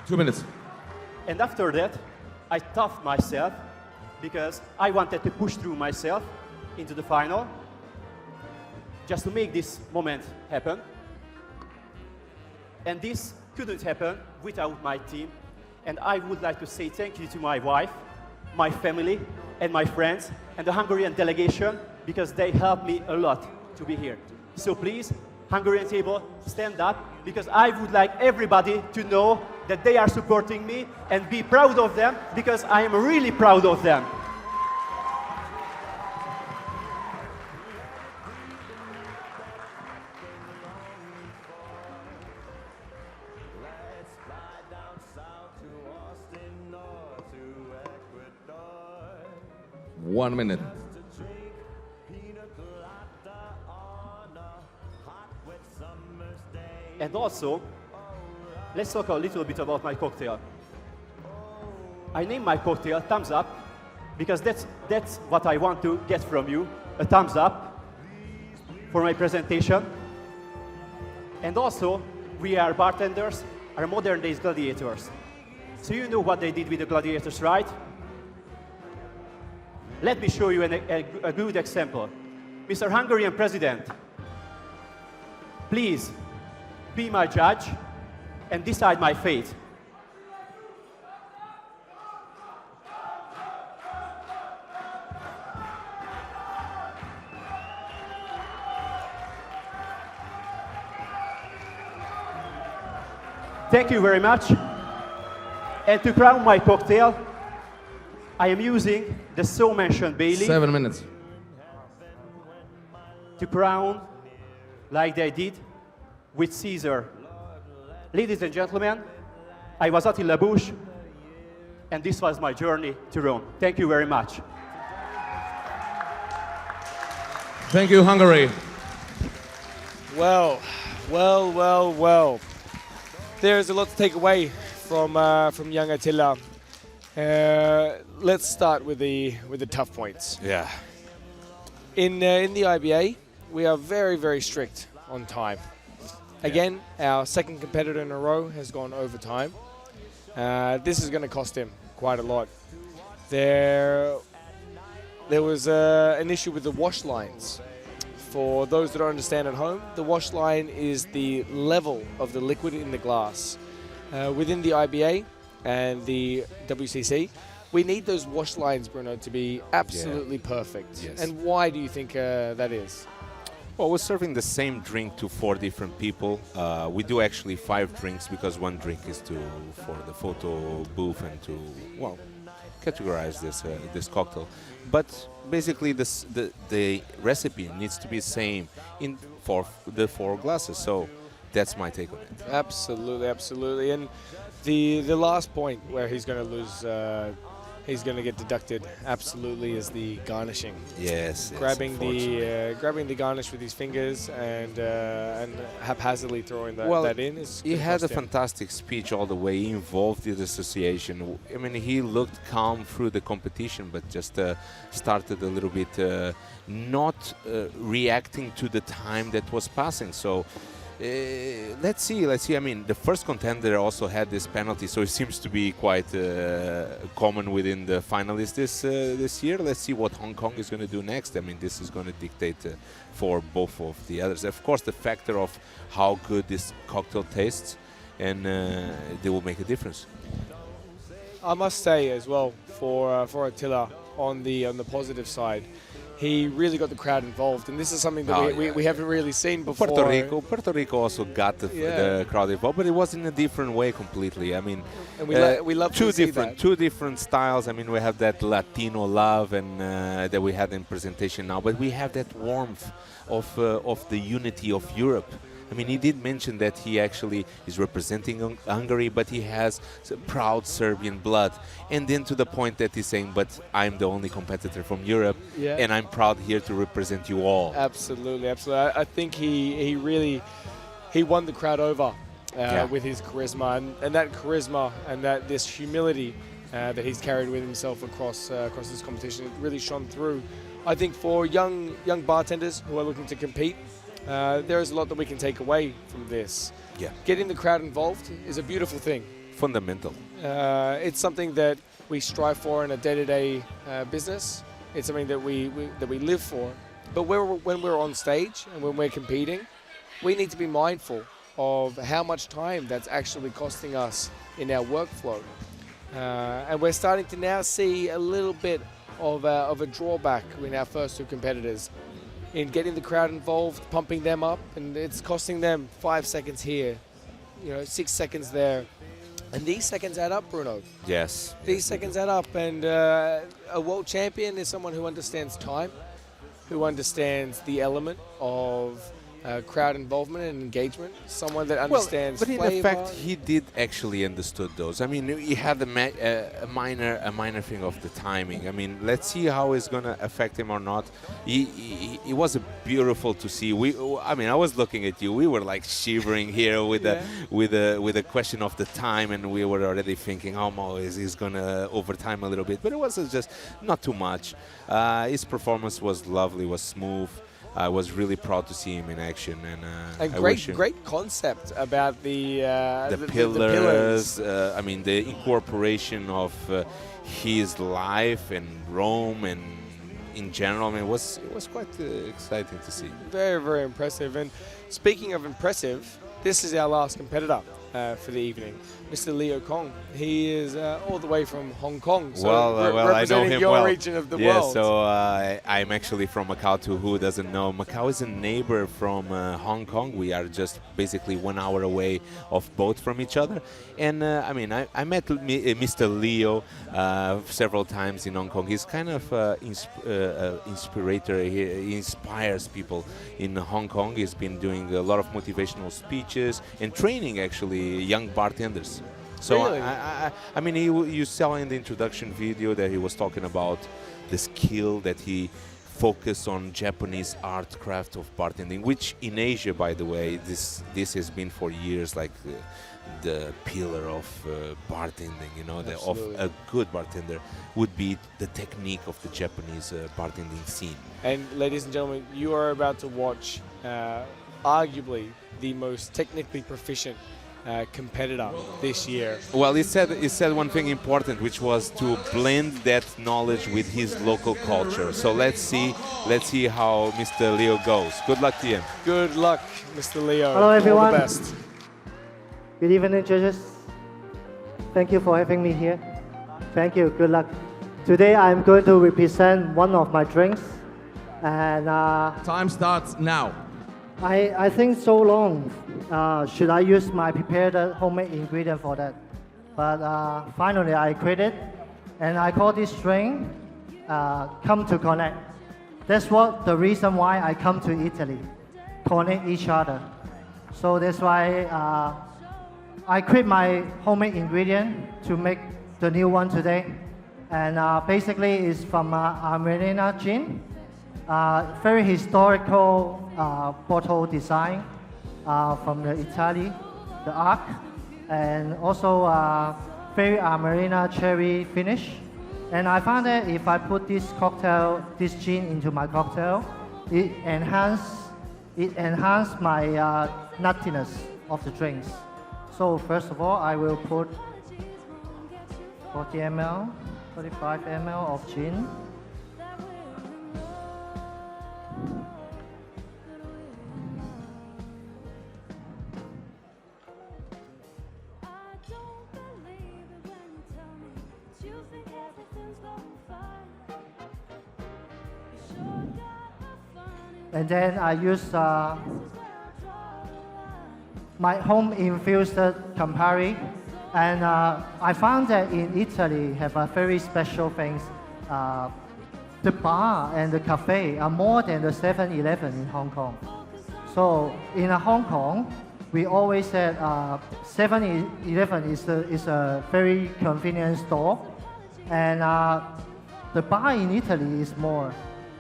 2 minutes. And after that, I toughed myself, because I wanted to push through myself into the final, just to make this moment happen. And this couldn't happen without my team. And I would like to say thank you to my wife, my family, and my friends, and the Hungarian delegation, because they helped me a lot to be here. So please, Hungarian table, stand up, because I would like everybody to know that they are supporting me, and be proud of them, because I am really proud of them. 1 minute. And also, let's talk a little bit about my cocktail. I named my cocktail Thumbs Up because that's what I want to get from you, a thumbs up for my presentation. And also, we are bartenders, are modern days gladiators. So you know what they did with the gladiators, right? Let me show you a good example. Mr. Hungarian President, please be my judge and decide my fate. Thank you very much. And to crown my cocktail, I am using the so-mentioned Bailey. 7 minutes. To crown, like they did with Caesar. Ladies and gentlemen, I was Attila Bush, and this was my journey to Rome. Thank you very much. Thank you, Hungary. Well. There's a lot to take away from young Attila. Let's start with the tough points. Yeah. In the IBA, we are very, very strict on time. Again, our second competitor in a row has gone over time. This is going to cost him quite a lot. There was an issue with the wash lines. For those that don't understand at home, the wash line is the level of the liquid in the glass. Within the IBA and the WCC, we need those wash lines, Bruno, to be absolutely perfect. Yes. And why do you think that is? Well, we're serving the same drink to 4 different people. We do actually 5 drinks because 1 drink is for the photo booth and to, well, categorize this cocktail. But basically, the recipe needs to be the same for the 4 glasses. So that's my take on it. Absolutely. And the last point where he's going to lose, he's going to get deducted absolutely is the garnishing. Yes. Grabbing the garnish with his fingers and haphazardly throwing that in is. He had a fantastic speech all the way. He involved the association. I mean, he looked calm through the competition, but just started a little bit not reacting to the time that was passing. So. Let's see. I mean, the first contender also had this penalty, so it seems to be quite common within the finalists this year. Let's see what Hong Kong is going to do next. I mean, this is going to dictate for both of the others. Of course, the factor of how good this cocktail tastes, and they will make a difference. I must say as well for Attila on the positive side. He really got the crowd involved, and this is something that we haven't really seen before. Puerto Rico also got the crowd involved, but it was in a different way completely. I mean, and we love two different styles. I mean, we have that Latino love and that we had in presentation now, but we have that warmth of the unity of Europe. I mean, he did mention that he actually is representing Hungary, but he has proud Serbian blood. And then to the point that he's saying, but I'm the only competitor from Europe, and I'm proud here to represent you all. Absolutely. I think he really won the crowd over with his charisma, and that charisma and this humility that he's carried with himself across this competition, it really shone through. I think for young bartenders who are looking to compete, there is a lot that we can take away from this. Yeah. Getting the crowd involved is a beautiful thing. Fundamental. It's something that we strive for in a day-to-day business. It's something that we live for. But when we're on stage and when we're competing, we need to be mindful of how much time that's actually costing us in our workflow. And we're starting to now see a little bit of a drawback in our first 2 competitors in getting the crowd involved, pumping them up, and it's costing them 5 seconds here, 6 seconds there. And these seconds add up, Bruno. Yes. These seconds add up, and a world champion is someone who understands time, who understands the element of crowd involvement and engagement. Someone that understands but in flavor. fact, he did actually understood those. I mean, he had a minor thing of the timing. I mean, let's see how it's gonna affect him or not. It was beautiful to see. I mean, I was looking at you. We were like shivering here with the question of the time, and we were already thinking, oh, Mo is gonna overtime a little bit. But it was just not too much. His performance was lovely, was smooth. I was really proud to see him in action, and great concept about the pillars. I mean, the incorporation of his life and Rome and in general. I mean, it was quite exciting to see. Very, very impressive. And speaking of impressive, this is our last competitor for the evening, Mr. Leo Kong. He is all the way from Hong Kong, so well, I know him your well. region of the yeah, world. so I'm actually from Macau too. Who doesn't know? Macau is a neighbor from Hong Kong. We are just basically 1 hour away of boat from each other. And I mean, I met Mr. Leo several times in Hong Kong. He's kind of inspirator. He inspires people in Hong Kong. He's been doing a lot of motivational speeches and training actually young bartenders. So Really? I mean, you saw in the introduction video that he was talking about the skill that he focused on Japanese art craft of bartending, which in Asia, by the way, this has been for years like the pillar of bartending. You know, of a good bartender would be the technique of the Japanese bartending scene. And ladies and gentlemen, you are about to watch arguably the most technically proficient competitor this year. Well, he said one thing important, which was to blend that knowledge with his local culture. So let's see how Mr. Leo goes. Good luck to him. Good luck, Mr. Leo. Hello, everyone. All the best. Good evening, judges. Thank you for having me here. Thank you. Good luck. Today I'm going to represent one of my drinks, and time starts now. I think so long. Should I use my prepared homemade ingredient for that? But finally I quit it, and I call this drink "Come to Connect." That's what the reason why I come to Italy, connect each other. So that's why I quit my homemade ingredient to make the new one today, and basically it's from Amarena gin. Very historical bottle design from the Italy, the arc, and also very Amarena cherry finish. And I found that if I put this gin into my cocktail, it enhance my nuttiness of the drinks. So first of all, I will put 40 ml, 35 ml of gin. And then I use my home infused Campari, and I found that in Italy have a very special things. The bar and the cafe are more than the 7-Eleven in Hong Kong. So in Hong Kong, we always said 7-Eleven is a very convenient store, and the bar in Italy is more.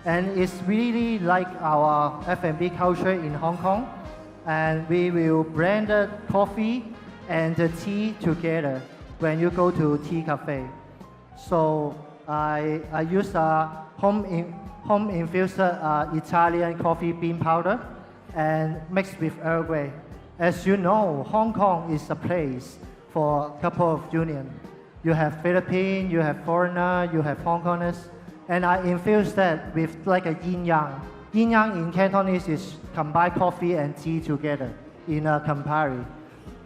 And it's really like our F&B culture in Hong Kong. And we will blend the coffee and the tea together when you go to tea cafe. So I use home infused Italian coffee bean powder and mixed with Earl Grey. As you know, Hong Kong is a place for a couple of union. You have Philippines, you have foreigner, you have Hong Kongers. And I infuse that with like a yin-yang. Yin-yang in Cantonese is combine coffee and tea together in a Campari.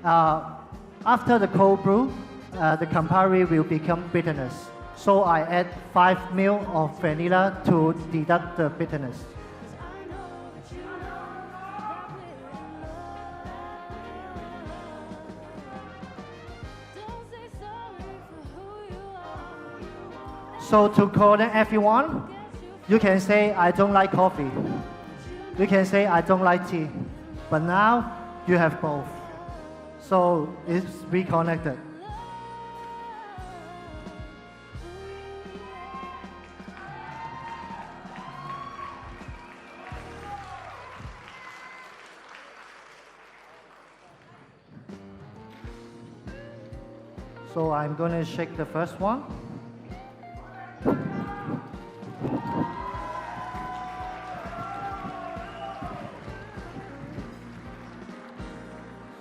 After the cold brew, the Campari will become bitterness. So I add 5 ml of vanilla to deduct the bitterness. So to connect everyone, you can say, I don't like coffee. You can say, I don't like tea. But now, you have both. So it's reconnected. So I'm going to shake the first one.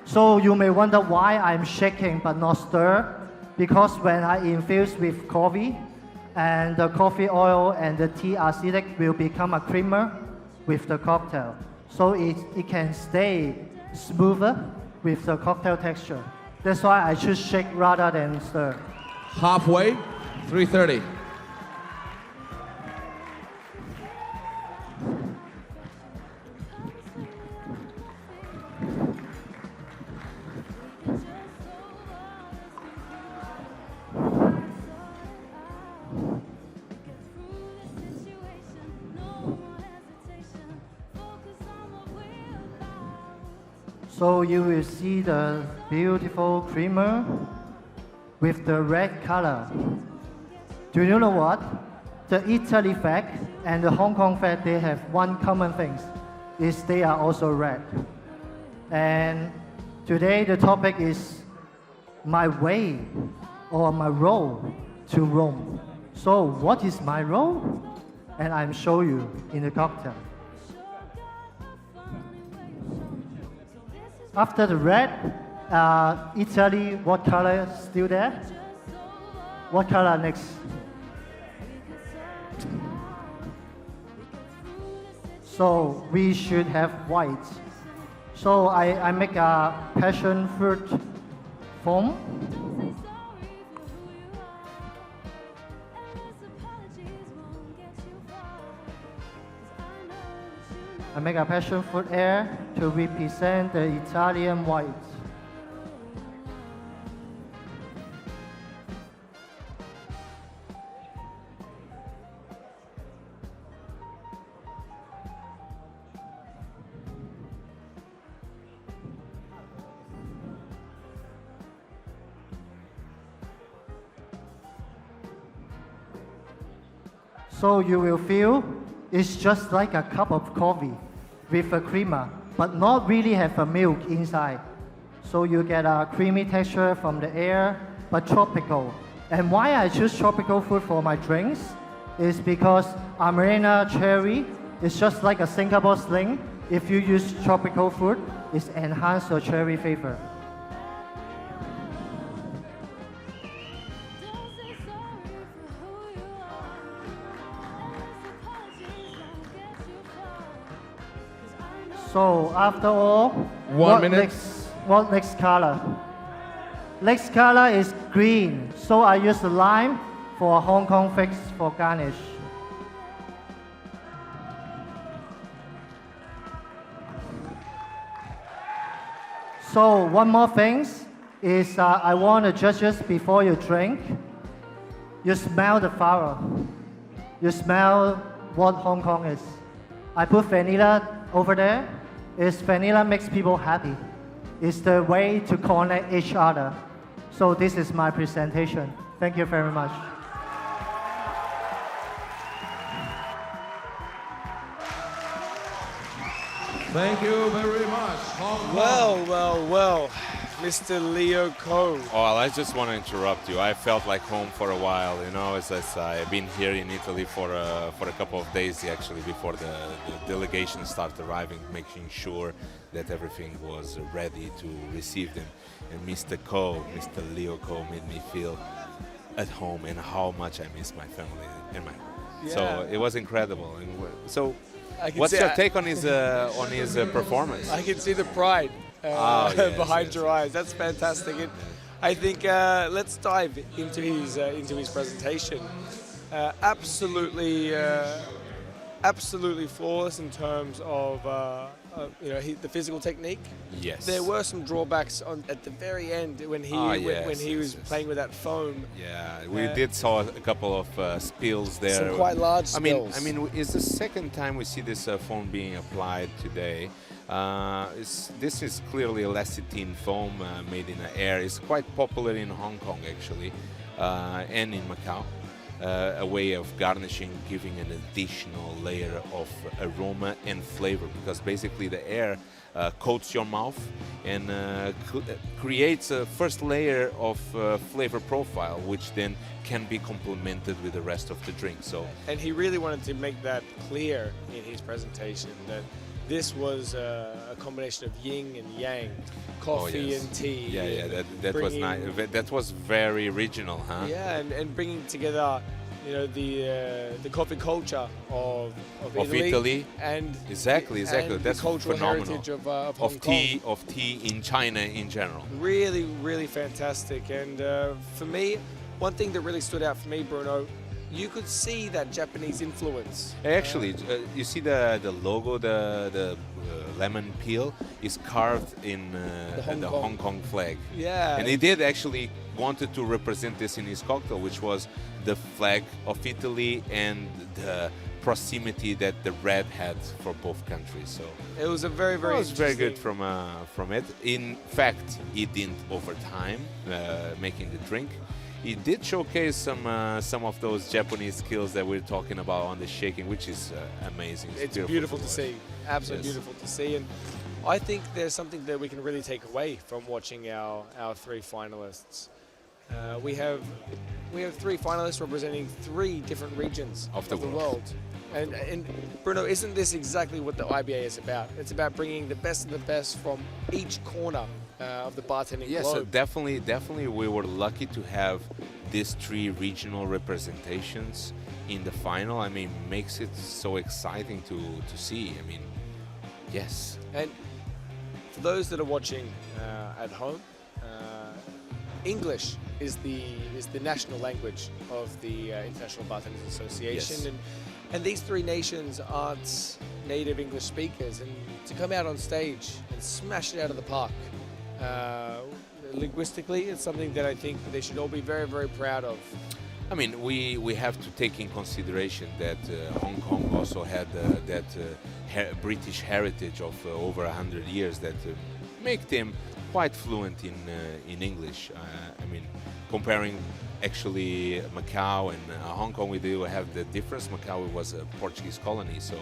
So you may wonder why I'm shaking but not stir, because when I infuse with coffee, and the coffee oil and the tea acidic will become a creamer with the cocktail. So it can stay smoother with the cocktail texture. That's why I choose shake rather than stir. Halfway, 3:30. So you will see the beautiful creamer with the red color. Do you know what? The Italy flag and the Hong Kong flag, they have one common thing, is they are also red. And today the topic is my way or my role to Rome. So what is my role? And I'm show you in the cocktail. After the red, Italy, what color is still there? What color next? So we should have white. So I make a passion fruit foam. I make a passion fruit air to represent the Italian white. So you will feel it's just like a cup of coffee with a creamer, but not really have a milk inside. So you get a creamy texture from the air, but tropical. And why I choose tropical fruit for my drinks is because Amarena cherry is just like a Singapore sling. If you use tropical fruit, it enhances your cherry flavor. So after all, One minute. What next color? Next color is green. So I use the lime for a Hong Kong fix for garnish. So one more thing is I want the judges before you drink, you smell the flower. You smell what Hong Kong is. I put vanilla over there. Vanilla makes people happy. It's the way to connect each other. So this is my presentation. Thank you very much. Thank you very much, Hong Kong. Well, Mr. Leo Ko. Oh, well, I just want to interrupt you. I felt like home for a while, you know, as I've been here in Italy for a couple of days actually before the delegation started arriving, making sure that everything was ready to receive them. And Mr. Leo Ko made me feel at home and how much I miss my family and my home. Yeah. So it was incredible. And so what's see- your take on his performance? I can see the pride Yes, behind yes, your eyes. That's fantastic. And I think let's dive into his presentation. Absolutely flawless in terms of the physical technique. Yes. There were some drawbacks at the very end when he was playing with that foam. Yeah, we did saw a couple of spills there. Some quite large spills. I mean, it's the second time we see this foam being applied today. This is clearly a lecithin foam made in the air. It's quite popular in Hong Kong actually, and in Macau. A way of garnishing, giving an additional layer of aroma and flavor, because basically the air coats your mouth and creates a first layer of flavor profile, which then can be complemented with the rest of the drink. So, and he really wanted to make that clear in his presentation that this was a combination of yin and yang, coffee and tea. Yeah, that was nice. That was very original, huh? Yeah, and bringing together, the coffee culture of Italy and exactly. And that's the cultural phenomenal. heritage of Hong Kong. Of tea in China in general. Really, really fantastic. And for me, one thing that really stood out for me, Bruno, you could see that Japanese influence. Actually, you see the logo, the lemon peel is carved in the Hong Kong flag. Yeah. And he did actually wanted to represent this in his cocktail, which was the flag of Italy and the proximity that the red had for both countries. So it was a very, very. It was very good from it. In fact, he didn't over time making the drink. He did showcase some of those Japanese skills that we're talking about on the shaking, which is amazing. It's beautiful to see. Absolutely beautiful to see. And I think there's something that we can really take away from watching our three finalists. We have three finalists representing three different regions of the world. And Bruno, isn't this exactly what the IBA is about? It's about bringing the best of the best from each corner of the bartending globe. So definitely we were lucky to have these three regional representations in the final. I mean, makes it so exciting to see. I mean, yes. And for those that are watching at home, English is the national language of the International Bartenders Association. Yes. And these three nations aren't native English speakers, and to come out on stage and smash it out of the park, linguistically, it's something that I think they should all be very, very proud of. I mean, we have to take in consideration that Hong Kong also had that British heritage of over 100 years that make them quite fluent in English. I mean, comparing actually Macau and Hong Kong, we do have the difference. Macau was a Portuguese colony, so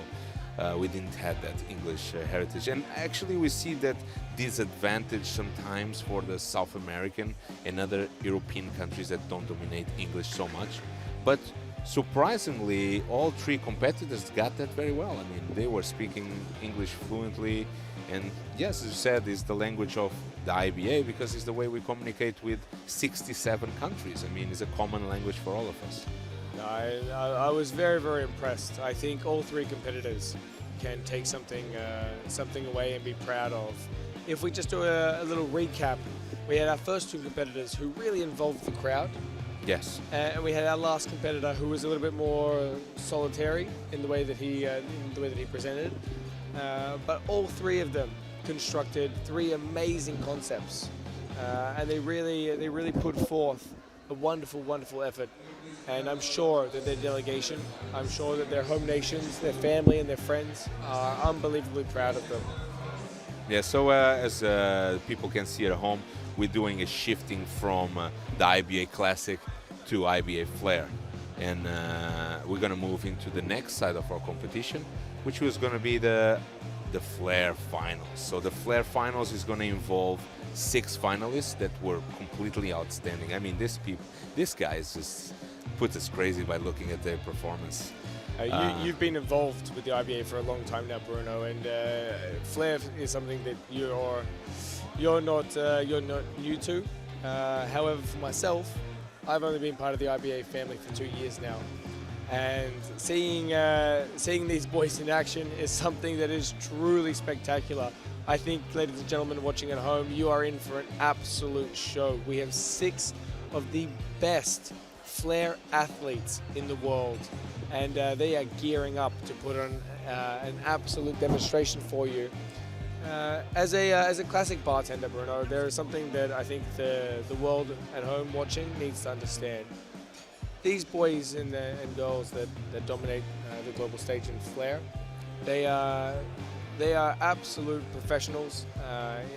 we didn't have that English heritage. And actually we see that disadvantage sometimes for the South American and other European countries that don't dominate English so much. But surprisingly, all three competitors got that very well. I mean, they were speaking English fluently. And yes, as you said, it's the language of the IBA because it's the way we communicate with 67 countries. I mean, it's a common language for all of us. I was very, very impressed. I think all three competitors can take something away and be proud of. If we just do a little recap, we had our first two competitors who really involved the crowd. Yes. And we had our last competitor who was a little bit more solitary in the way that he presented. But all three of them constructed three amazing concepts, and they really put forth a wonderful, wonderful effort. And I'm sure that their delegation, I'm sure that their home nations, their family and their friends are unbelievably proud of them. Yeah, so as people can see at home, we're doing a shifting from the IBA Classic to IBA Flair. And we're going to move into the next side of our competition, which was going to be the Flair Finals. So the Flair Finals is going to involve 6 finalists that were completely outstanding. I mean, these guys just put us crazy by looking at their performance. You've been involved with the IBA for a long time now, Bruno, and Flair is something that you're not new to. However, for myself, I've only been part of the IBA family for 2 years now, and seeing these boys in action is something that is truly spectacular. I think, ladies and gentlemen watching at home, you are in for an absolute show. We have 6 of the best Flair athletes in the world, and they are gearing up to put on an absolute demonstration for you. As a classic bartender, Bruno, there is something that I think the world at home watching needs to understand. These boys and girls that dominate the global stage in flair, they are absolute professionals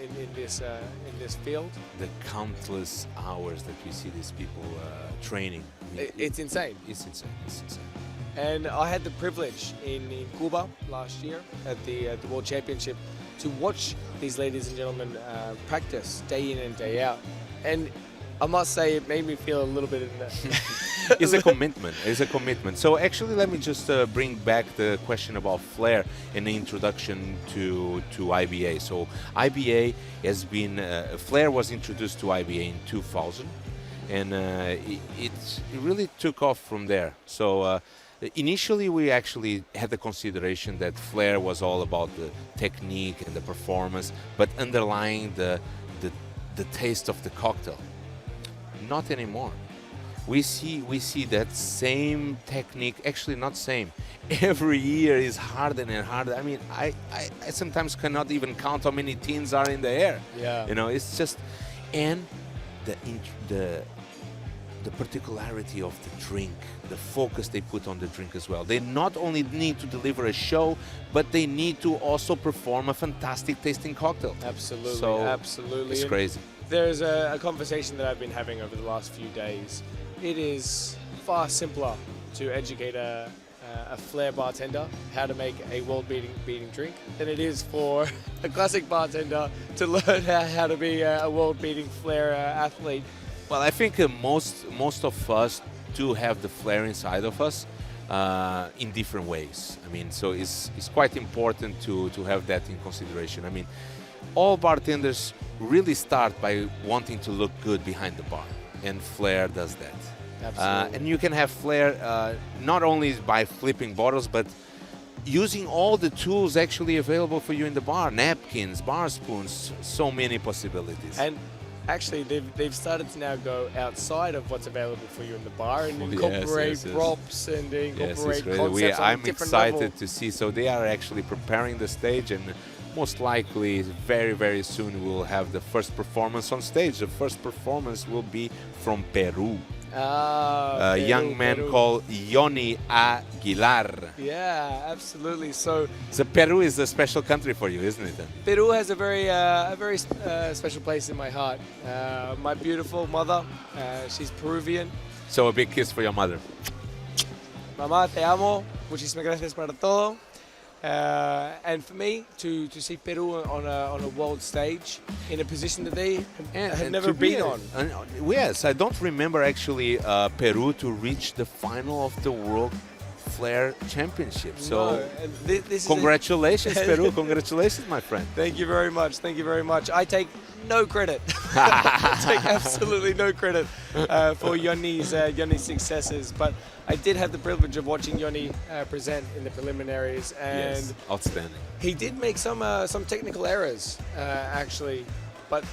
in this field. The countless hours that we see these people training. I mean, It's insane. It's insane. It's insane. And I had the privilege in Cuba last year at the World Championship to watch these ladies and gentlemen practice day in and day out. And I must say it made me feel a little bit It's a commitment. It's a commitment. So actually, let me just bring back the question about flair in the introduction to IBA. So IBA has been flair was introduced to IBA in 2000, and it really took off from there. So initially, we actually had the consideration that flair was all about the technique and the performance, but underlying the taste of the cocktail. Not anymore. We see that same technique, actually not same. Every year is harder and harder. I mean, I sometimes cannot even count how many tins are in the air. Yeah. You know, it's just, and the particularity of the drink, the focus they put on the drink as well. They not only need to deliver a show, but they need to also perform a fantastic tasting cocktail. Absolutely, So absolutely. it's And crazy. There's a conversation that I've been having over the last few days. It is far simpler to educate a flair bartender how to make a world-beating drink than it is for a classic bartender to learn how to be a world-beating flair athlete. Well, I think most of us do have the flair inside of us in different ways. I mean, so it's quite important to have that in consideration. I mean, all bartenders really start by wanting to look good behind the bar, and flair does that. Absolutely. And you can have flair not only by flipping bottles, but using all the tools actually available for you in the bar, napkins, bar spoons, so many possibilities. And actually, they've started to now go outside of what's available for you in the bar and Yes, incorporate yes, yes. props and incorporate Yes, concepts on a I'm different excited level. to see. So they are actually preparing the stage, and most likely very, very soon we'll have the first performance on stage. The first performance will be from Peru. Ah, A young man Peru. called Yoni Aguilar. Yeah, absolutely. So So Peru is a special country for you, isn't it? Peru has a very special place in my heart. My beautiful mother, she's Peruvian. So a big kiss for your mother. Mamá, te amo. Muchísimas gracias para todo. And for me to see Peru on a world stage in a position that they have never to be been on. Yes, I don't remember actually Peru to reach the final of the World Flair Championship. So No, and this is congratulations, Peru. Congratulations, my friend. Thank you very much. Thank you very much. I take no credit. I take absolutely no credit for Yoni's successes, but I did have the privilege of watching Yoni present in the preliminaries, and Yes, outstanding. he did make some technical errors actually, but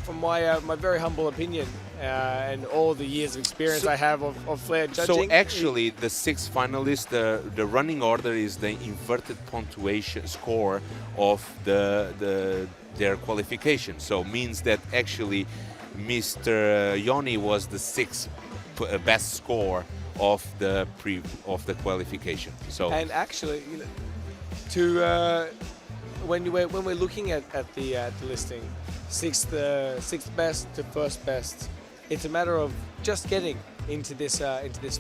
from my very humble opinion and all the years of experience I have of flair judging. So actually, the 6 finalists, the running order is the inverted punctuation score of their qualification. So means that actually, Mr. Yoni was the 6th best score of the qualification. So And actually, you know, when we're looking at the listing, sixth best to first best, it's a matter of just getting into this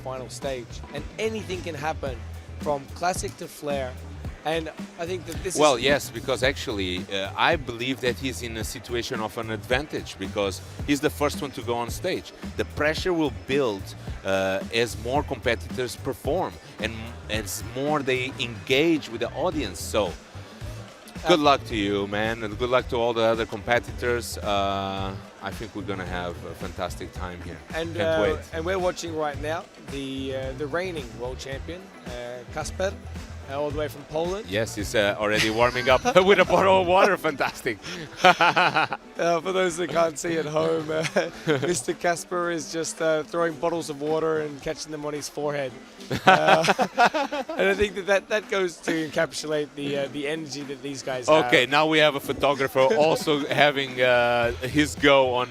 final stage, and anything can happen from classic to flair. And I think that this well, is yes, because actually I believe that he's in a situation of an advantage because he's the first one to go on stage. The pressure will build as more competitors perform and as more they engage with the audience. So good luck to you, man, and good luck to all the other competitors. I think we're gonna have a fantastic time here. And Can't wait. and we're watching right now the reigning world champion, Kasper. all the way from Poland. Yes, he's already warming up with a bottle of water. Fantastic. For those that can't see at home, Mr. Casper is just throwing bottles of water and catching them on his forehead. And I think that goes to encapsulate the energy that these guys have. Okay, now we have a photographer also having his go on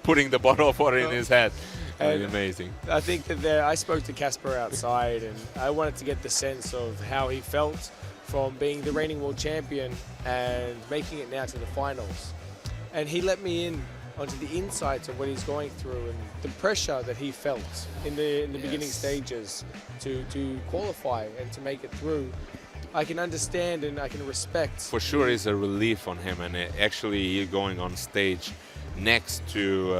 putting the bottle of water in his head. Amazing. I think that I spoke to Casper outside, and I wanted to get the sense of how he felt from being the reigning world champion and making it now to the finals. And he let me in onto the insights of what he's going through and the pressure that he felt in the beginning stages to qualify and to make it through. I can understand and I can respect. For sure, it's a relief on him, and actually going on stage next to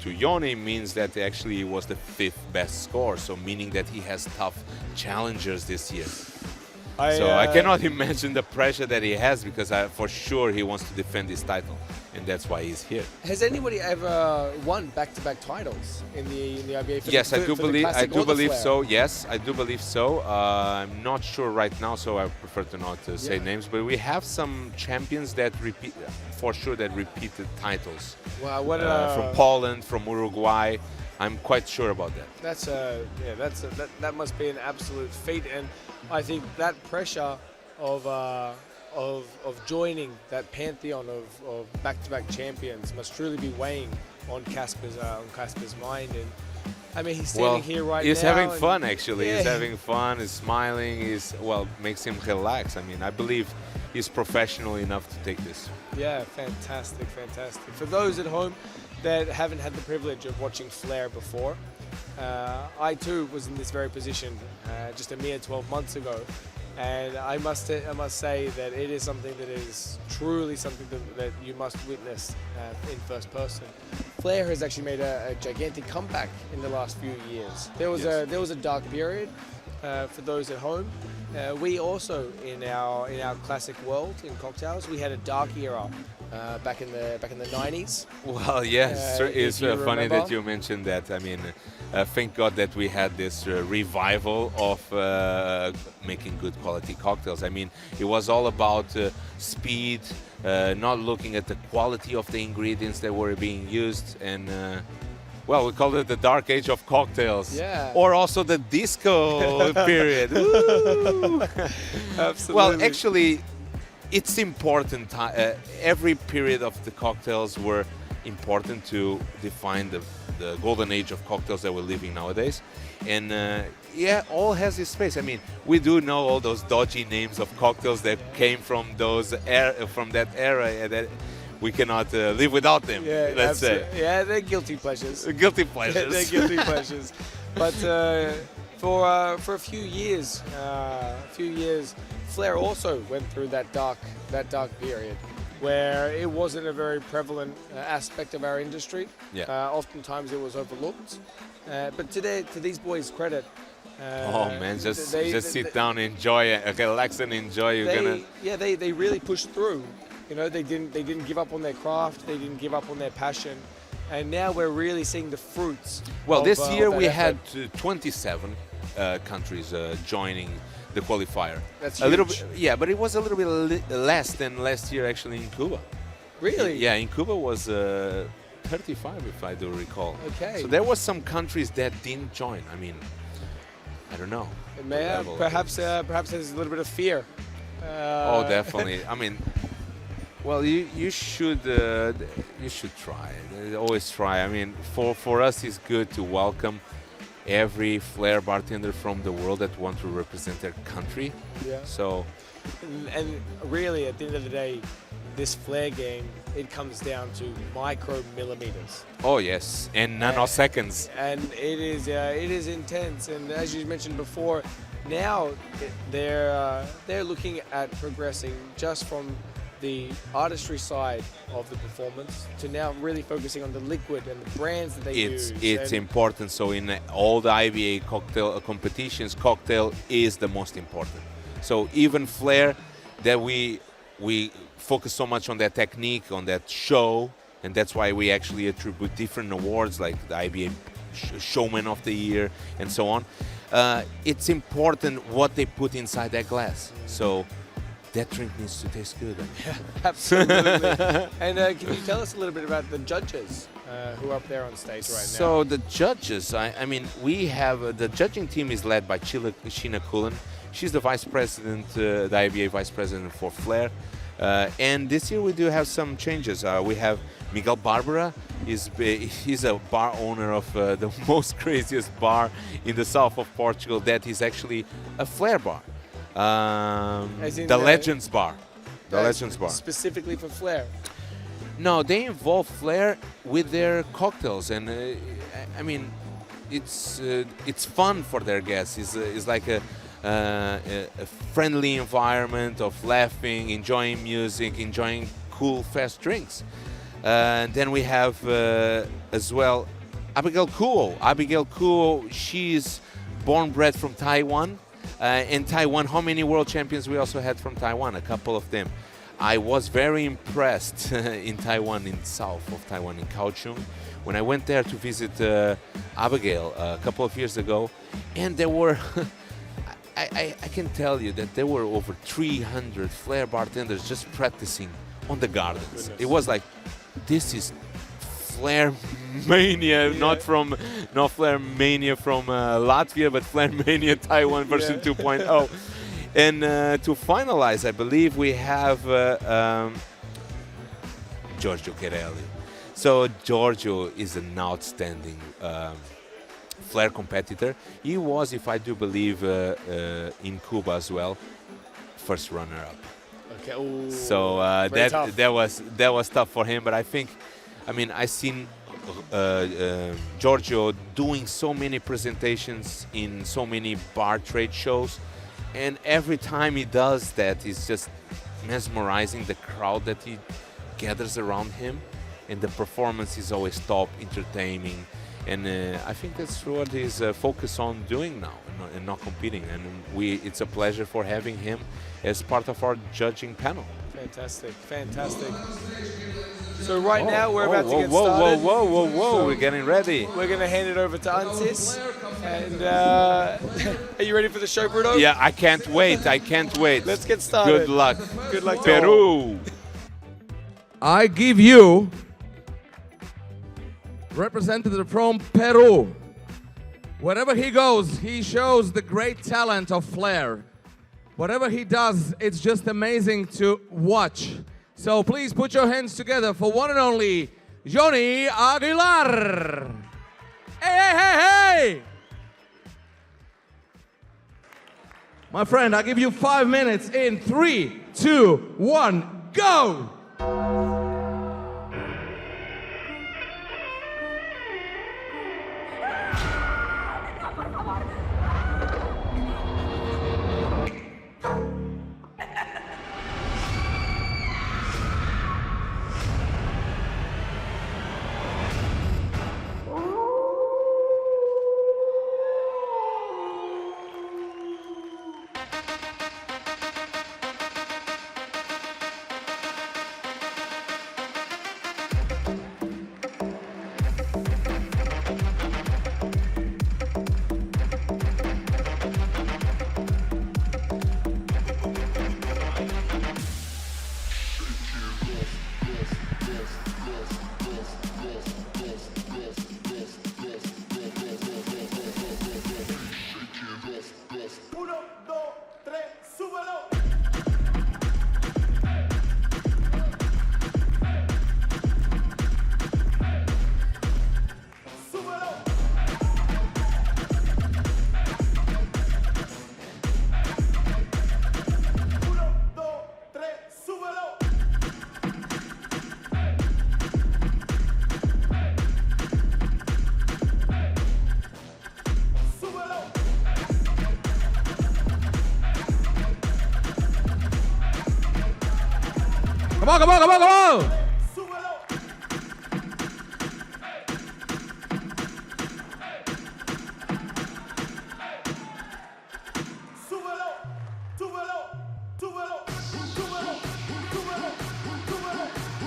Yoni means that actually he was the 5th best score, so meaning that he has tough challengers this year. I cannot imagine the pressure that he has, because for sure he wants to defend his title, and that's why he's here. Has anybody ever won back-to-back titles in the IBA? Yes, I do believe so. Yes, I do believe so. I'm not sure right now, so I prefer to not say names. But we have some champions that repeat, for sure, that repeated titles. Wow, from Poland, from Uruguay. I'm quite sure about that. That must be an absolute feat, and I think that pressure of joining that pantheon of back-to-back champions must truly be weighing on Casper's mind. And I mean, he's standing here right now. He's having fun, actually. He's having fun. He's smiling. Makes him relax. I mean, I believe he's professional enough to take this. Yeah, fantastic. For those at home that haven't had the privilege of watching Flair before, I too was in this very position just a mere 12 months ago, and I must say that it is something that is truly something that you must witness in first person. Flair has actually made a gigantic comeback in the last few years. There was a dark period for those at home. We also in our classic world in cocktails, we had a dark era back in the 90s. Well, yes, it's funny that you mentioned that. I mean, thank God that we had this revival of making good quality cocktails. I mean, it was all about speed, not looking at the quality of the ingredients that were being used, and well, we called it the dark age of cocktails. Yeah. Or also the disco period. Woo! Absolutely. Well, actually, it's important. Every period of the cocktails were important to define the golden age of cocktails that we're living nowadays. And all has its space. I mean, we do know all those dodgy names of cocktails that came from from that era that we cannot live without them, let's say. Yeah, they're guilty pleasures. Guilty pleasures. They're guilty pleasures. But for a few years, Flair also went through that dark period where it wasn't a very prevalent aspect of our industry. Yeah. Oftentimes it was overlooked. But today, to these boys' credit, oh man, just sit down, enjoy, relax and enjoy. They really pushed through. You know, they didn't give up on their craft. They didn't give up on their passion, and now we're really seeing the fruits. Well, this year we had 27 countries joining the qualifier. That's a huge. little bit, yeah, but it was a little bit less than last year actually in Cuba. Really? Yeah, in Cuba was 35, if I do recall. Okay. So there was some countries that didn't join. I mean, I don't know. Perhaps there's a little bit of fear. Oh, definitely. I mean. Well, you should try. Always try. I mean, for us, it's good to welcome every Flair bartender from the world that want to represent their country. Yeah. So, and really, at the end of the day, this Flair game, it comes down to micromillimeters. Oh yes, and nanoseconds. And it is intense. And as you mentioned before, now they're looking at progressing just from the artistry side of the performance to now really focusing on the liquid and the brands that they use. It's important. So in all the IBA cocktail competitions, cocktail is the most important. So even Flair, that we focus so much on that technique, on that show, and that's why we actually attribute different awards like the IBA Showman of the Year and so on. it's important what they put inside that glass. So that drink needs to taste good. Absolutely. And can you tell us a little bit about the judges who are up there on stage right now? So the judges, I mean, we have the judging team is led by Sheena Cullen. She's the vice president, the IBA vice president for Flair. And this year we do have some changes. We have Miguel Barbara. He's a bar owner of the most craziest bar in the south of Portugal. That is actually a Flair bar. The Legends Bar. The Legends Bar. Specifically for Flair? No, they involve Flair with their cocktails. And I mean, it's fun for their guests. It's like a friendly environment of laughing, enjoying music, enjoying cool, fast drinks. Then we have as well Abigail Kuo. Abigail Kuo, she's born bred from Taiwan. In Taiwan, how many world champions we also had from Taiwan? A couple of them. I was very impressed in Taiwan, in south of Taiwan, in Kaohsiung, when I went there to visit Abigail a couple of years ago, and there were I can tell you that there were over 300 Flair bartenders just practicing on the gardens. Goodness. It was like, this is Flair Mania, not Flair Mania from Latvia, but Flair Mania Taiwan version 2.0. And to finalize, I believe we have Giorgio Cherelli. So Giorgio is an outstanding Flair competitor. He was, if I do believe, in Cuba as well, first runner-up. Okay. Ooh, so that was tough for him. But I mean, I seen Giorgio doing so many presentations in so many bar trade shows, and every time he does that, it's just mesmerizing the crowd that he gathers around him, and the performance is always top, entertaining. And I think that's what he's focused on doing now, and not competing. And it's a pleasure for having him as part of our judging panel. Fantastic, fantastic. So now we're about to get started. Whoa, So we're getting ready. We're going to hand it over to Ansis. And are you ready for the show, Bruno? Yeah, I can't wait. Let's get started. Good luck. Good luck to all. Peru. I give you representative from Peru. Wherever he goes, he shows the great talent of Flair. Whatever he does, it's just amazing to watch. So please put your hands together for one and only Johnny Aguilar. Hey! My friend, I give you 5 minutes in 3, 2, 1, go! Come on!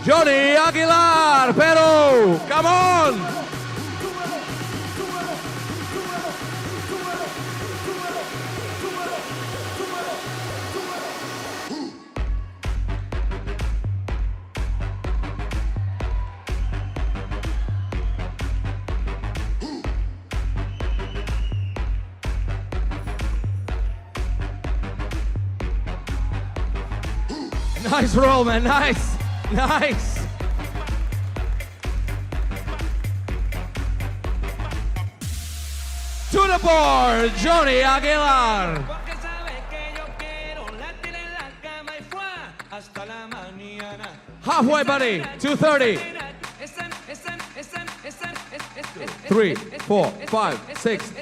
Johnny Aguilar, Peru, come on! Nice roll, man. Nice. Nice. To the board, Johnny Aguilar. Halfway, buddy. 230. 3, 4, 5, 6.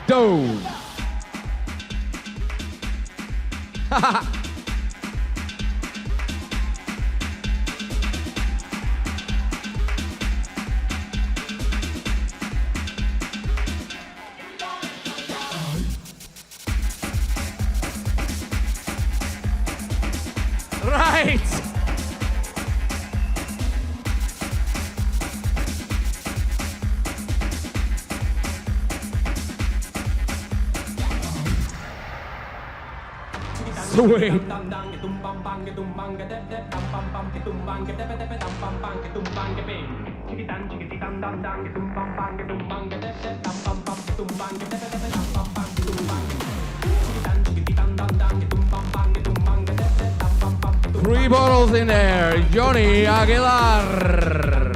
Go. Right. Sweet. Three bottles in there, Johnny Aguilar.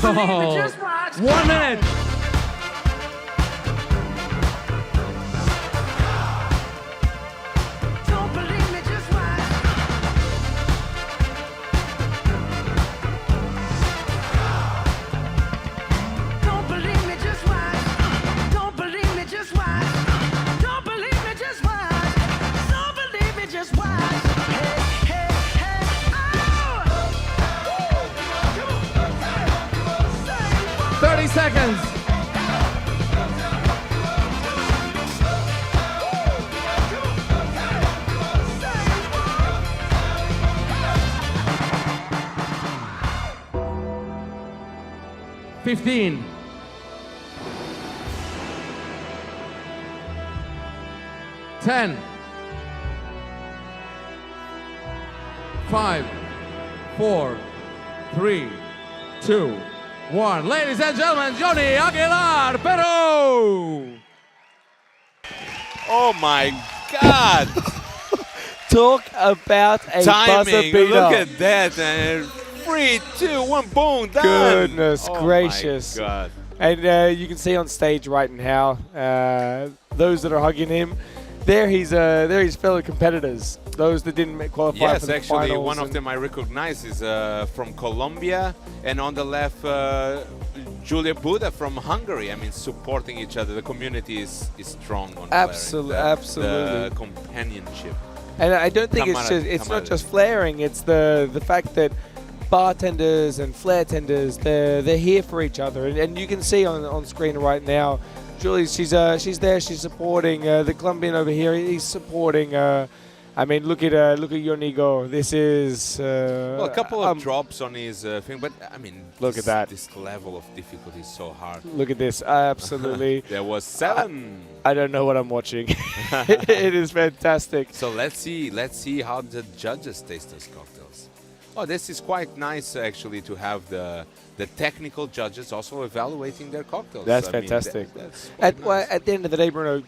Oh, 1 minute. Don't believe me, just watch. Don't believe me, just watch. Don't believe me, just watch. Don't believe me, just watch. Don't believe me, just watch. Hey, hey, hey, oh! 30 seconds. $15. 10. 5, 4, 3, 2, 1. Ladies and gentlemen, Johnny Aguilar, Peru. Oh my God! Talk about a buzzer Timing. beater. Look at that. And 3, 2, 1, boom, done. Goodness Oh gracious. My God. And you can see on stage right now, those that are hugging him, they're his fellow competitors. Those that didn't qualify Yes, for the actually, finals. one of them I recognize is from Colombia, and on the left, Julia Buda from Hungary. I mean, supporting each other. The community is strong on Absolutely. The companionship. And I don't think it's not just flaring. It's the fact that bartenders and flair tenders, they're here for each other, and you can see on screen right now, Julie, she's there, she's supporting the Colombian over here. He's supporting. I mean, look at Yoni go. This is Well, a couple of drops on his thing, but I mean, look at that. This level of difficulty is so hard. Look at this, absolutely. There was 7. I don't know what I'm watching. It is fantastic. So let's see how the judges taste those cocktails. Oh, this is quite nice actually to have the technical judges also evaluating their cocktails. That's I mean, fantastic. that's quite nice. At the end of the day, Bruno,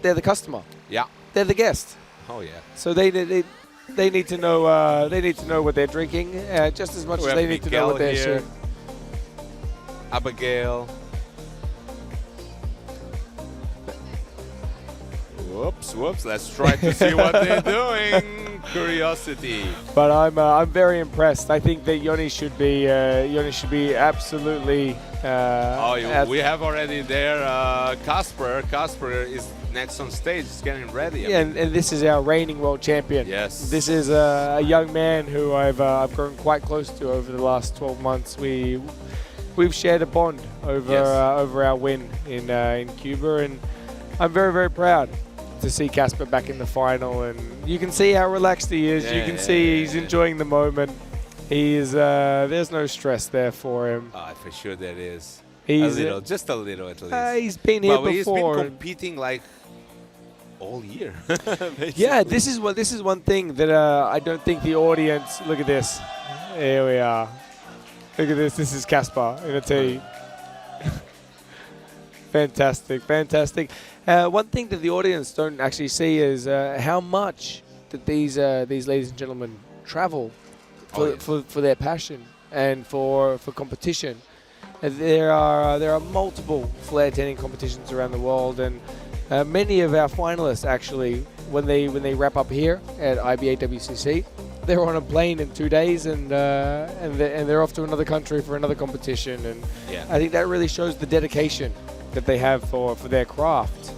they're the customer. Yeah. They're the guest. Oh yeah. So they need to know what they're drinking just as much as they need to know what they're sharing. Abigail. Whoops. Let's try to see what they're doing. Curiosity. But I'm very impressed. I think that Yoni should be absolutely. We have already there Casper. Casper is next on stage. He's getting ready. Yeah, and this is our reigning world champion. Yes. This is a young man who I've grown quite close to over the last 12 months. We've shared a bond over our win in Cuba, and I'm very, very proud to see Casper back in the final, and you can see how relaxed he is. You can see he's enjoying the moment. He's there's no stress there for him. For sure there is. He's a little, just a little at least. He's been here before. He's been competing like all year. Yeah, this is one thing that I don't think the audience. Look at this. Here we are. Look at this. This is Caspar in a tee. Fantastic, fantastic. One thing that the audience don't actually see is how much that these ladies and gentlemen travel for their passion and for competition. There are multiple flare tennis competitions around the world, and many of our finalists actually, when they wrap up here at IBA WCC, they're on a plane in 2 days and they're off to another country for another competition. And I think that really shows the dedication that they have for their craft.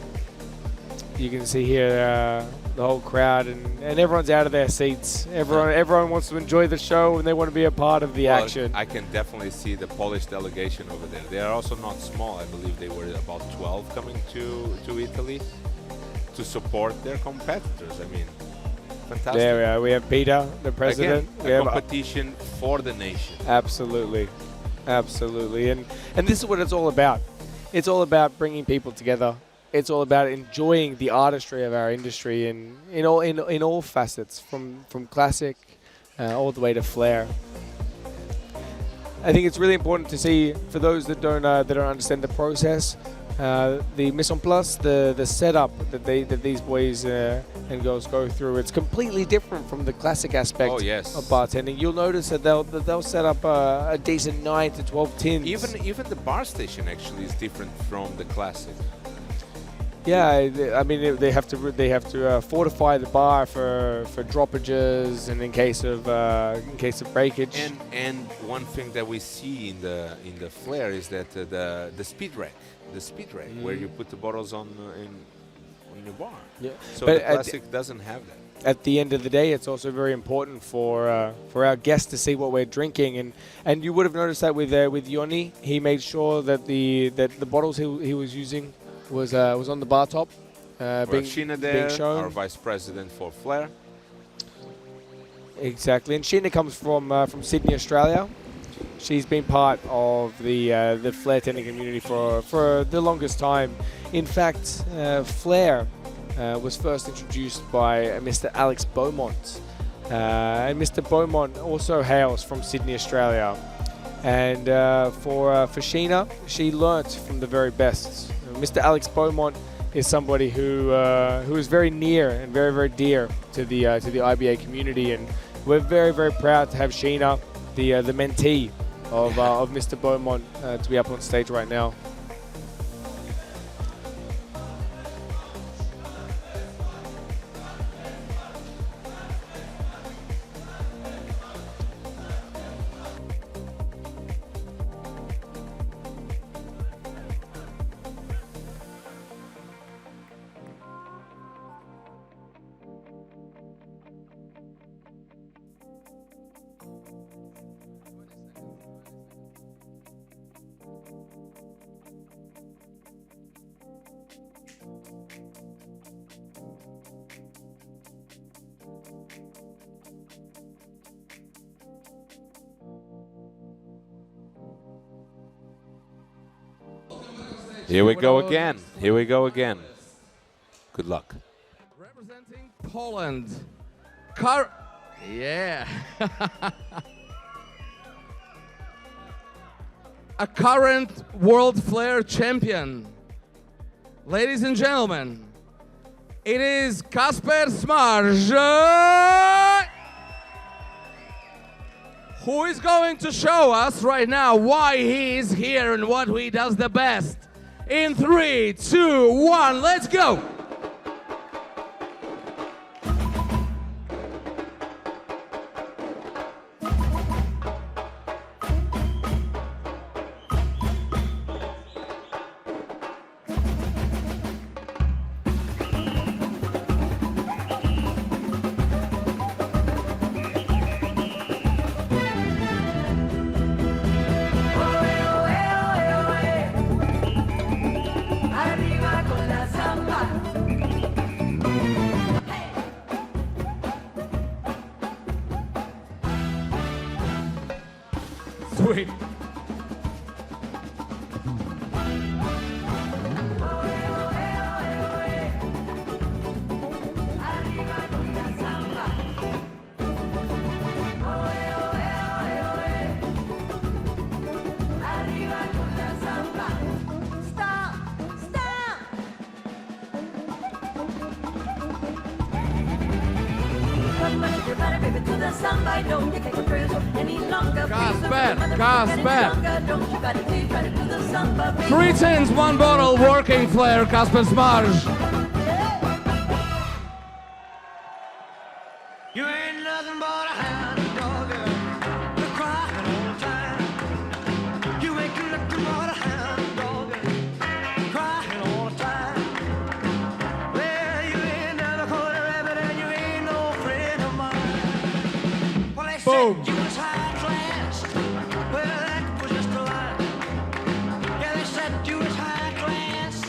You can see here the whole crowd and everyone's out of their seats. Everyone wants to enjoy the show and they want to be a part of the action. I can definitely see the Polish delegation over there. They are also not small. I believe they were about 12 coming to Italy to support their competitors. I mean, fantastic. There we are. We have Peter, the president. Again, a competition for the nation. Absolutely. Absolutely. And this is what it's all about. It's all about bringing people together. It's all about enjoying the artistry of our industry in all facets, from classic all the way to flair. I think it's really important to see, for those that don't understand the process, the mise en place, the setup that these boys and girls go through. It's completely different from the classic aspect of bartending. You'll notice that they'll set up a decent 9 to 12 tins. Even the bar station actually is different from the classic. Yeah, I mean they have to fortify the bar for droppages and in case of breakage. And one thing that we see in the flare is that the speed rack, where you put the bottles on your bar. Yeah. So but the classic doesn't have that. At the end of the day, it's also very important for our guests to see what we're drinking, and you would have noticed that with Yoni, he made sure that the bottles he was using was on the bar top, being shown. Our vice president for flair. Exactly, and Sheena comes from Sydney, Australia. She's been part of the flair tennis community for the longest time. In fact, flair was first introduced by Mr. Alex Beaumont, and Mr. Beaumont also hails from Sydney, Australia. And for Sheena, she learnt from the very best. Mr. Alex Beaumont is somebody who is very near and very, very dear to the IBA community, and we're very, very proud to have Sheena, the mentee of Mr. Beaumont, to be up on stage right now. Here we go again. Here we go again. Good luck. Representing Poland, a current World Flair champion. Ladies and gentlemen, it is Kasper Smarz, who is going to show us right now why he is here and what he does the best. In 3, 2, 1, let's go! Arriba con la samba. Wait. Casper! 3 tins, 1 bottle, working flair, Casper Smarge. You ain't nothing but a hound dog, you're crying all the time. You ain't nothing but a hound dog, crying all the time. Well, you ain't never caught a rabbit and you ain't no friend of mine. Well, they said you was high class. Well, that was just a lie. Yeah, they said you was high class.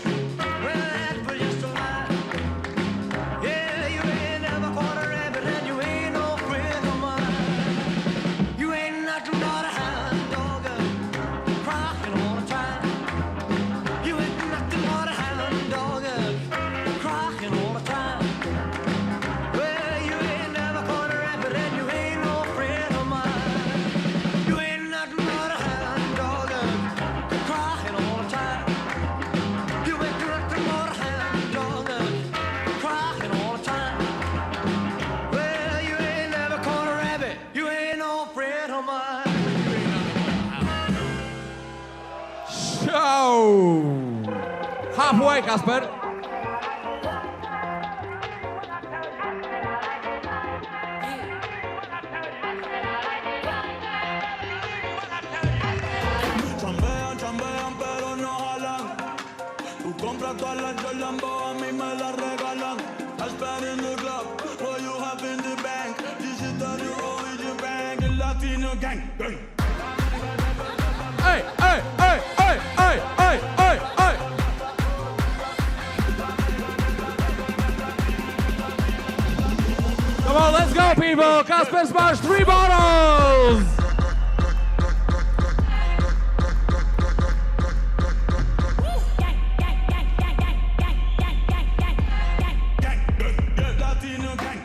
Well, that was just a lie. Yeah, you ain't never caught a rabbit and you ain't no friend of mine. You ain't nothing but a hound dog, crying all the time. You ain't nothing but a hound dog, crying all the time. Well, you ain't never caught a rabbit and you ain't no friend of mine. You ain't nothing but a hound dog, crying all the time. You ain't nothing but a hound dog, crying all the time. Well, you ain't never caught a rabbit. You ain't no friend of mine. Show! Halfway, Casper. Chambean, chambean, pero no jalan. Tú compras todas las Jordan, a mí me las regalan. I spend in the club, what you have in the bank. This is the new origin bank, el Latino gang. Hey, hey, hey, hey, hey, hey, hey, hey. Come on, let's go, people. Casper Smarge, 3 bottles. Latino gang.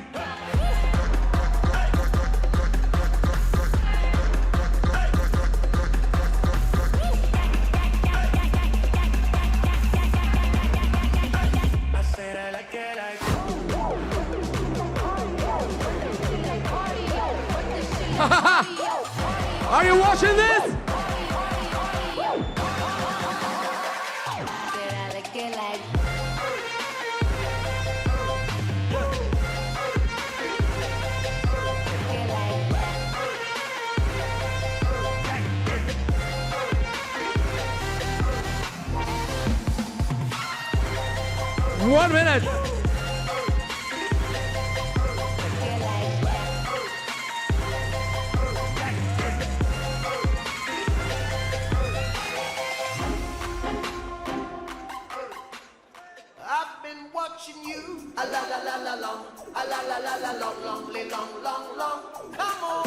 1 minute. I've been watching you. A la la la la long. A la la la la long, long, long, long, long. Come on.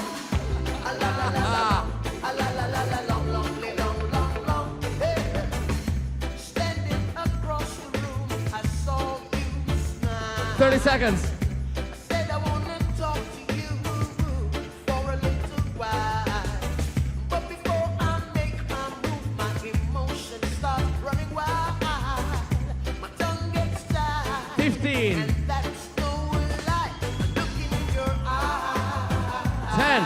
A la la la la. A la la la la long, long, long, long, long. Hey. Standing across the room, I saw you smile. 30 seconds. Said I wanna talk to you for a little while. But before I make my move, my emotions start running wild. My tongue gets tied. 15. And that's no lie. Looking in your eyes. 10.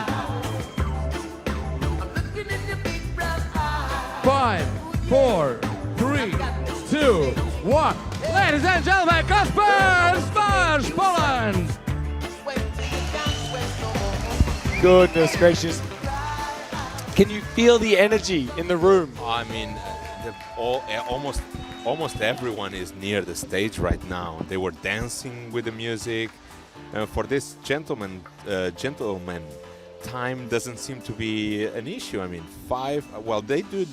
I'm looking in your big brown eyes. 5, 4, 3, 2, 1. Ladies and gentlemen, Kasper Smarge, Poland. Goodness gracious. Can you feel the energy in the room? I mean, almost everyone is near the stage right now. They were dancing with the music. For this gentleman, time doesn't seem to be an issue. I mean, 5. Well, they do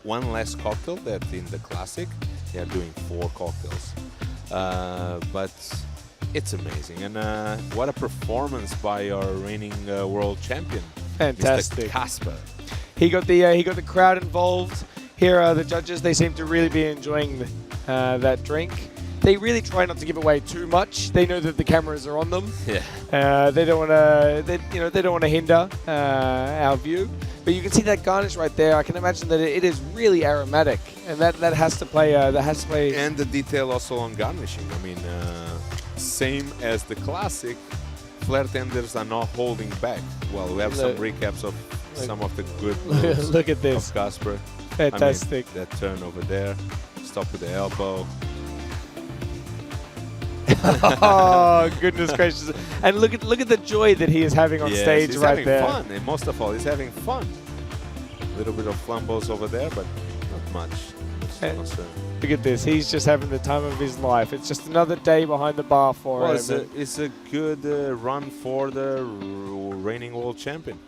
one less cocktail that in the classic. They are doing 4 cocktails, but it's amazing. And what a performance by our reigning world champion, Fantastic. Mr. Kasper. he got the crowd involved. Here are the judges. They seem to really be enjoying that drink. They really try not to give away too much. They know that the cameras are on them. Yeah. They don't want to. They don't want to hinder our view. But you can see that garnish right there. I can imagine that it is really aromatic, and that has to play. And the detail also on garnishing. I mean, same as the classic, flair tenders are not holding back. Well, we have some recaps of some of the good moves. Look at this. Of Casper. Fantastic. I mean, that turn over there, stop with the elbow. Oh goodness gracious! And look at the joy that he is having on stage he's right there. having fun, and most of all, he's having fun. A little bit of flambos over there, but not much. Look at this. He's just having the time of his life. It's just another day behind the bar for him. It's a good run for the reigning world champion.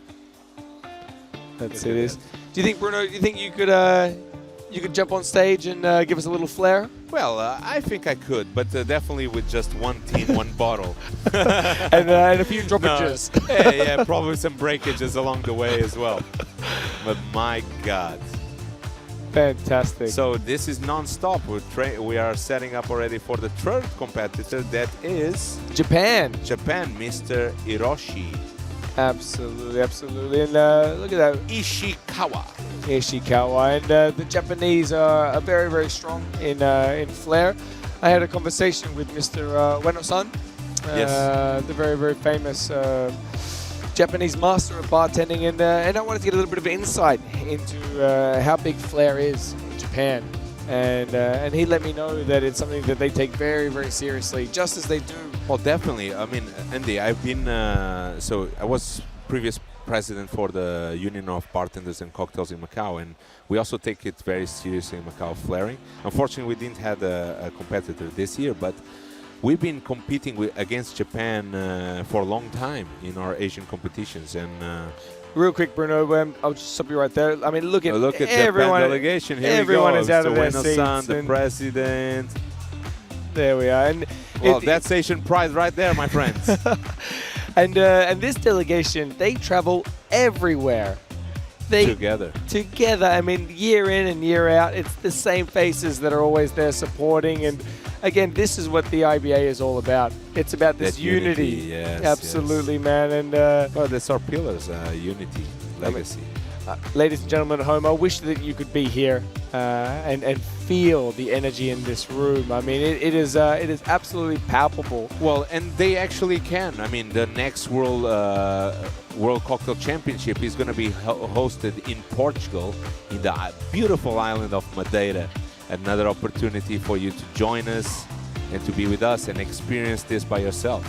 That's it. Is. Do you think, Bruno? Do you think you could jump on stage and give us a little flair? Well, I think I could, but definitely with just one team, one bottle. and a few droppages. Yeah, probably some breakages along the way as well. But my God. Fantastic. So this is non-stop. We are setting up already for the third competitor. That is Japan. Japan, Mr. Hiroshi. Absolutely, absolutely. And look at that. Ishikawa. And the Japanese are very, very strong in flair. I had a conversation with Mr. Ueno-san, the very, very famous Japanese master of bartending, and I wanted to get a little bit of insight into how big flair is in Japan. And he let me know that it's something that they take very, very seriously, just as they do. Well, definitely. I mean, Andy, I've been so I was previous president for the Union of Bartenders and Cocktails in Macau, and we also take it very seriously in Macau, flaring. Unfortunately, we didn't have a competitor this year, but we've been competing against Japan for a long time in our Asian competitions. And real quick, Bruno, I'll just stop you right there. I mean, look at everyone, Japan delegation. Here everyone we go. is out of their Ueno-san, seats. the president. There we are. And well, that's Asian pride right there, my friends. And this delegation, they travel everywhere. Together. I mean, year in and year out, it's the same faces that are always there supporting. And again, this is what the IBA is all about. It's about this unity. Yes, absolutely, man. And well, that's our pillars: unity, legacy. Ladies and gentlemen at home, I wish that you could be here and feel the energy in this room. I mean, it is absolutely palpable. Well, and they actually can. I mean, the next World Cocktail Championship is going to be hosted in Portugal, in the beautiful island of Madeira. Another opportunity for you to join us and to be with us and experience this by yourself.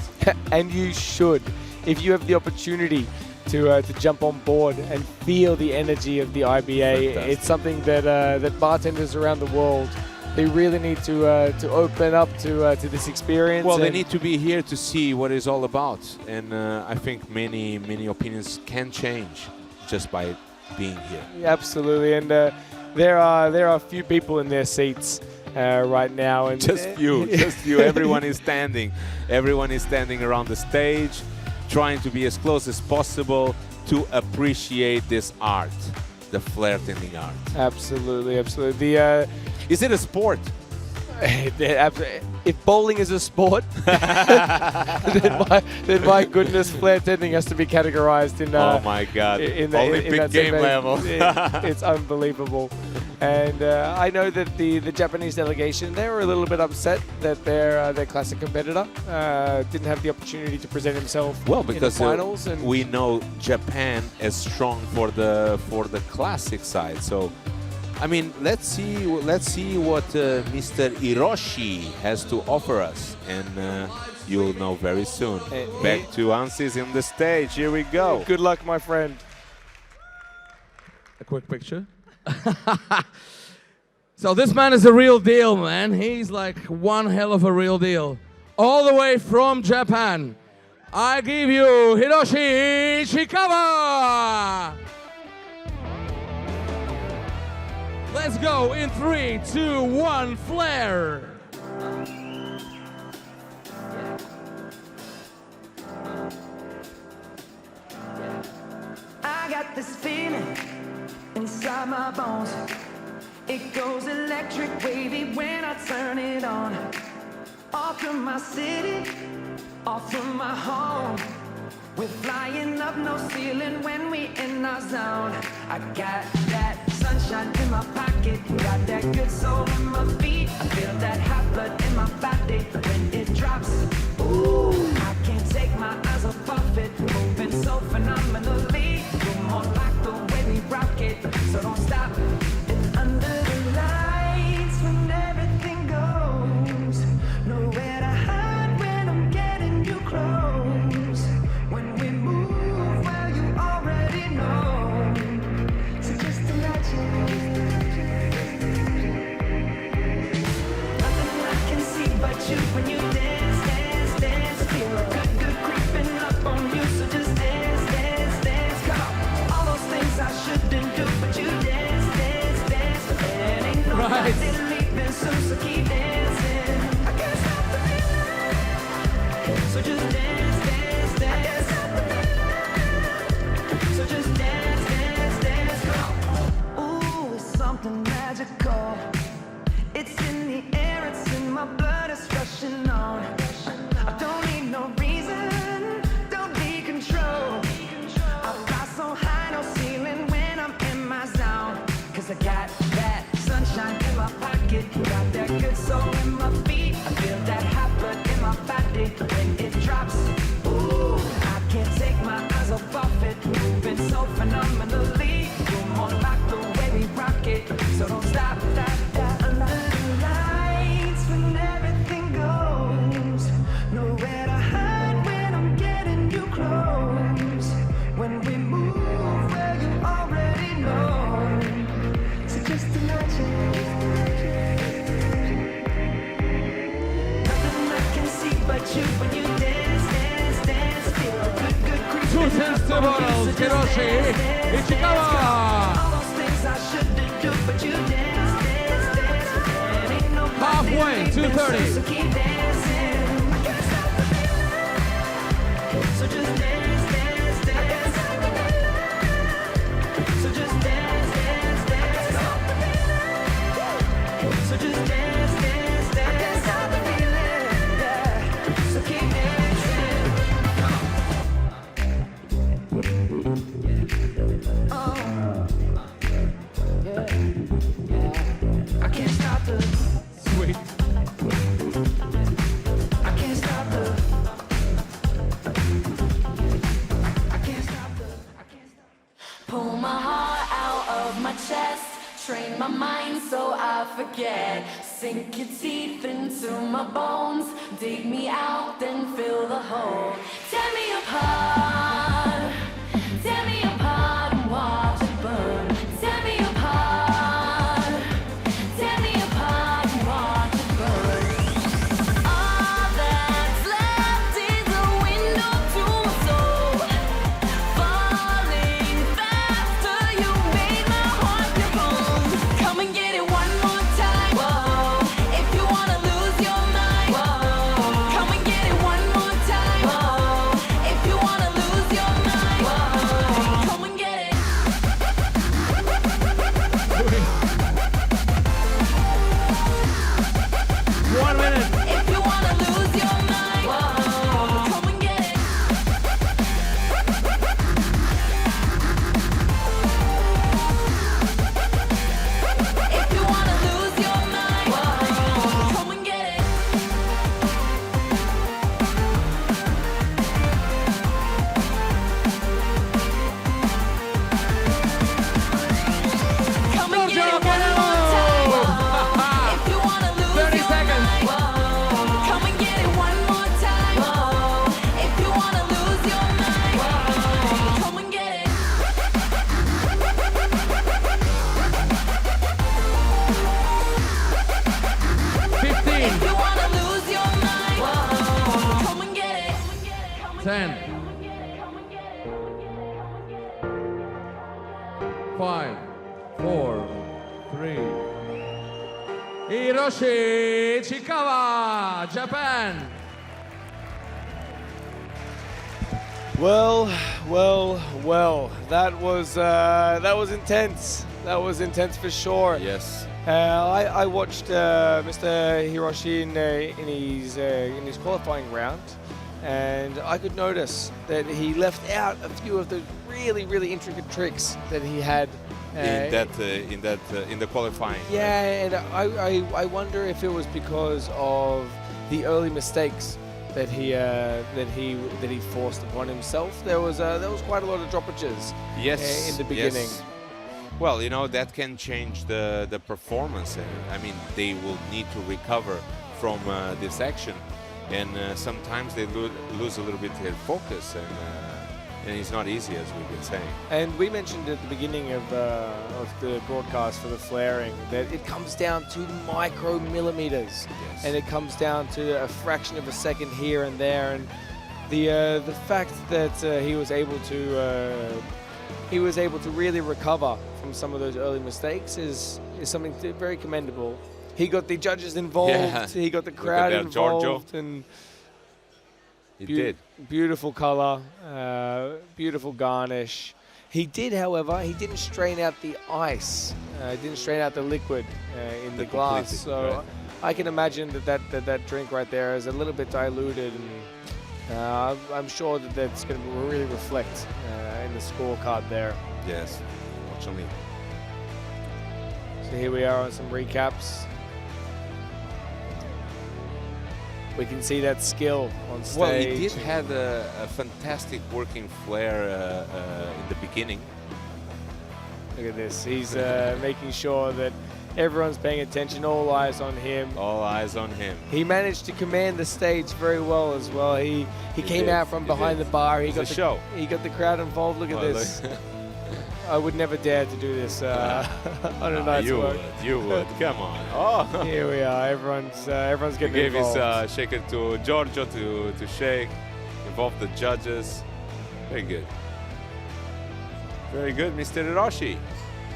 And you should, if you have the opportunity to jump on board and feel the energy of the IBA. Fantastic. It's something that bartenders around the world, they really need to open up to this experience. Well, they need to be here to see what it's all about, and I think many opinions can change just by being here. Absolutely, and there are few people in their seats right now, and just few. Everyone is standing. Everyone is standing around the stage, trying to be as close as possible to appreciate this art, the flair tending art. Absolutely. Is it a sport? If bowling is a sport, then my goodness, flair tending has to be categorized in. Oh my God! In Olympic game level. It's unbelievable, and I know that the Japanese delegation, they were a little bit upset that their classic competitor didn't have the opportunity to present himself. Well, because in the finals, and we know Japan is strong for the classic side, so. I mean, let's see what Mr. Hiroshi has to offer us, and you'll know very soon. Back to Ansis on the stage. Here we go. Good luck, my friend. A quick picture. So this man is a real deal, man. He's like one hell of a real deal. All the way from Japan. I give you Hiroshi Ishikawa. Let's go in 3, 2, 1, flair! I got this feeling inside my bones. It goes electric wavy when I turn it on. Off from my city, off from my home. We're flying up no ceiling when we in our zone. I got that sunshine in my pocket, got that good soul in my feet. I feel that hot blood in my body when it drops. Ooh, I can't take my eyes off it, moving so phenomenally. You're more like the way we rock it, so don't stop. And under the lights when everything goes, nowhere to hide when I'm getting you close. When we move, well, you already know. So just imagine. Nothing I can see but you when you dance, dance, dance. Feel good, good creeping up on you. So just dance, dance, dance. Come on. All those things I shouldn't do, but you dance, dance, dance. And ain't nobody leaving soon, so keep dancing. I can't stop the feeling. So just dance, dance, dance. So just dance, dance, dance, come on. Ooh, it's something magical. It's in the air, it's in my blood, it's rushing on. I don't need no reason, don't need control. I fly so high, no ceiling when I'm in my zone. Cause I got that sunshine in my pocket, got that good soul in my feet. I feel that hot blood in my body when it drops. Ooh, I can't take my eyes off it, moving so phenomenally. You're more like the way we rock it, so don't stop. Under the lights when everything goes, nowhere to hide when I'm getting you close. When we move, well, you already know. So just imagine. Nothing I can see but you when you dance, dance, dance. Feel good, good creeping Two up cents on you. tomorrow, So just Hiroshi dance, dance, Ichikawa. dance. All those things I shouldn't do, but you dance, dance, dance. And ain't nobody Halfway, leaving 2:30. soon, so keep dancing. I can't stop the feeling. So just dance, dance, dance. So just dance, dance, dance. So just dance, dance, dance. I can't stop the feeling. Yeah. So keep dancing. Oh. Yeah. Yeah. I can't stop the. Sweet. I can't stop the. I can't stop the. I can't stop. Pull my heart out of my chest, train my mind so I forget. Sink your teeth into my bones, dig me out, then fill the hole. Tear me apart and watch it burn. Tear me apart and watch it burn. All that's left is a window to my soul. Falling faster, you made my heart your home. Come and get it one more time. Whoa. If you wanna lose your mind. Whoa. Come and get it one more time. Whoa. If you wanna lose your mind. Whoa. Come and get it. 1 minute. If you wanna lose your mind. Whoa. Come and get it. If you wanna lose your mind. Whoa. Come and get it. Come and get it one more time. Whoa. If you wanna lose 30 your seconds. mind. Whoa. Come and get it one more time. Whoa. If you wanna lose your mind. Whoa. Come and get it. If you wanna lose your mind. Whoa. Come and get it. 10. 5, 4, 3. Hiroshi Ichikawa, Japan. Well. That was intense. That was intense for sure. Yes. I watched Mr. Hiroshi in his qualifying round, and I could notice that he left out a few of the really intricate tricks that he had in the qualifying. Yeah, and I wonder if it was because of the early mistakes that he forced upon himself. There was quite a lot of droppages. Yes. In the beginning. Yes. Well, you know, that can change the performance. I mean, they will need to recover from this action, and sometimes they lose a little bit their focus, and it's not easy, as we've been saying. And we mentioned at the beginning of the broadcast for the flaring that it comes down to micromillimeters, and it comes down to a fraction of a second here and there, and the fact that he was able to really recover from some of those early mistakes is something very commendable. He got the judges involved. Yeah. He got the crowd involved, Giorgio. and He did. Beautiful color, beautiful garnish. He did, however, he didn't strain out the ice. Didn't strain out the liquid in the glass. So right. I can imagine that drink right there is a little bit diluted, and I'm sure that's going to really reflect in the scorecard there. Yes, fortunately. So here we are on some recaps. We can see that skill on stage. Well, he did have a fantastic working flair in the beginning. Look at this. He's making sure that everyone's paying attention, all eyes on him. All eyes on him. He managed to command the stage very well as well. He came did. out from behind the bar. He got the show. He got the crowd involved. Look at this. I would never dare to do this on a night's work. You would. Come on. Oh. Here we are. Everyone's He getting gave involved. his shaker to Giorgio to shake, involve the judges. Very good. Very good, Mr. Hiroshi.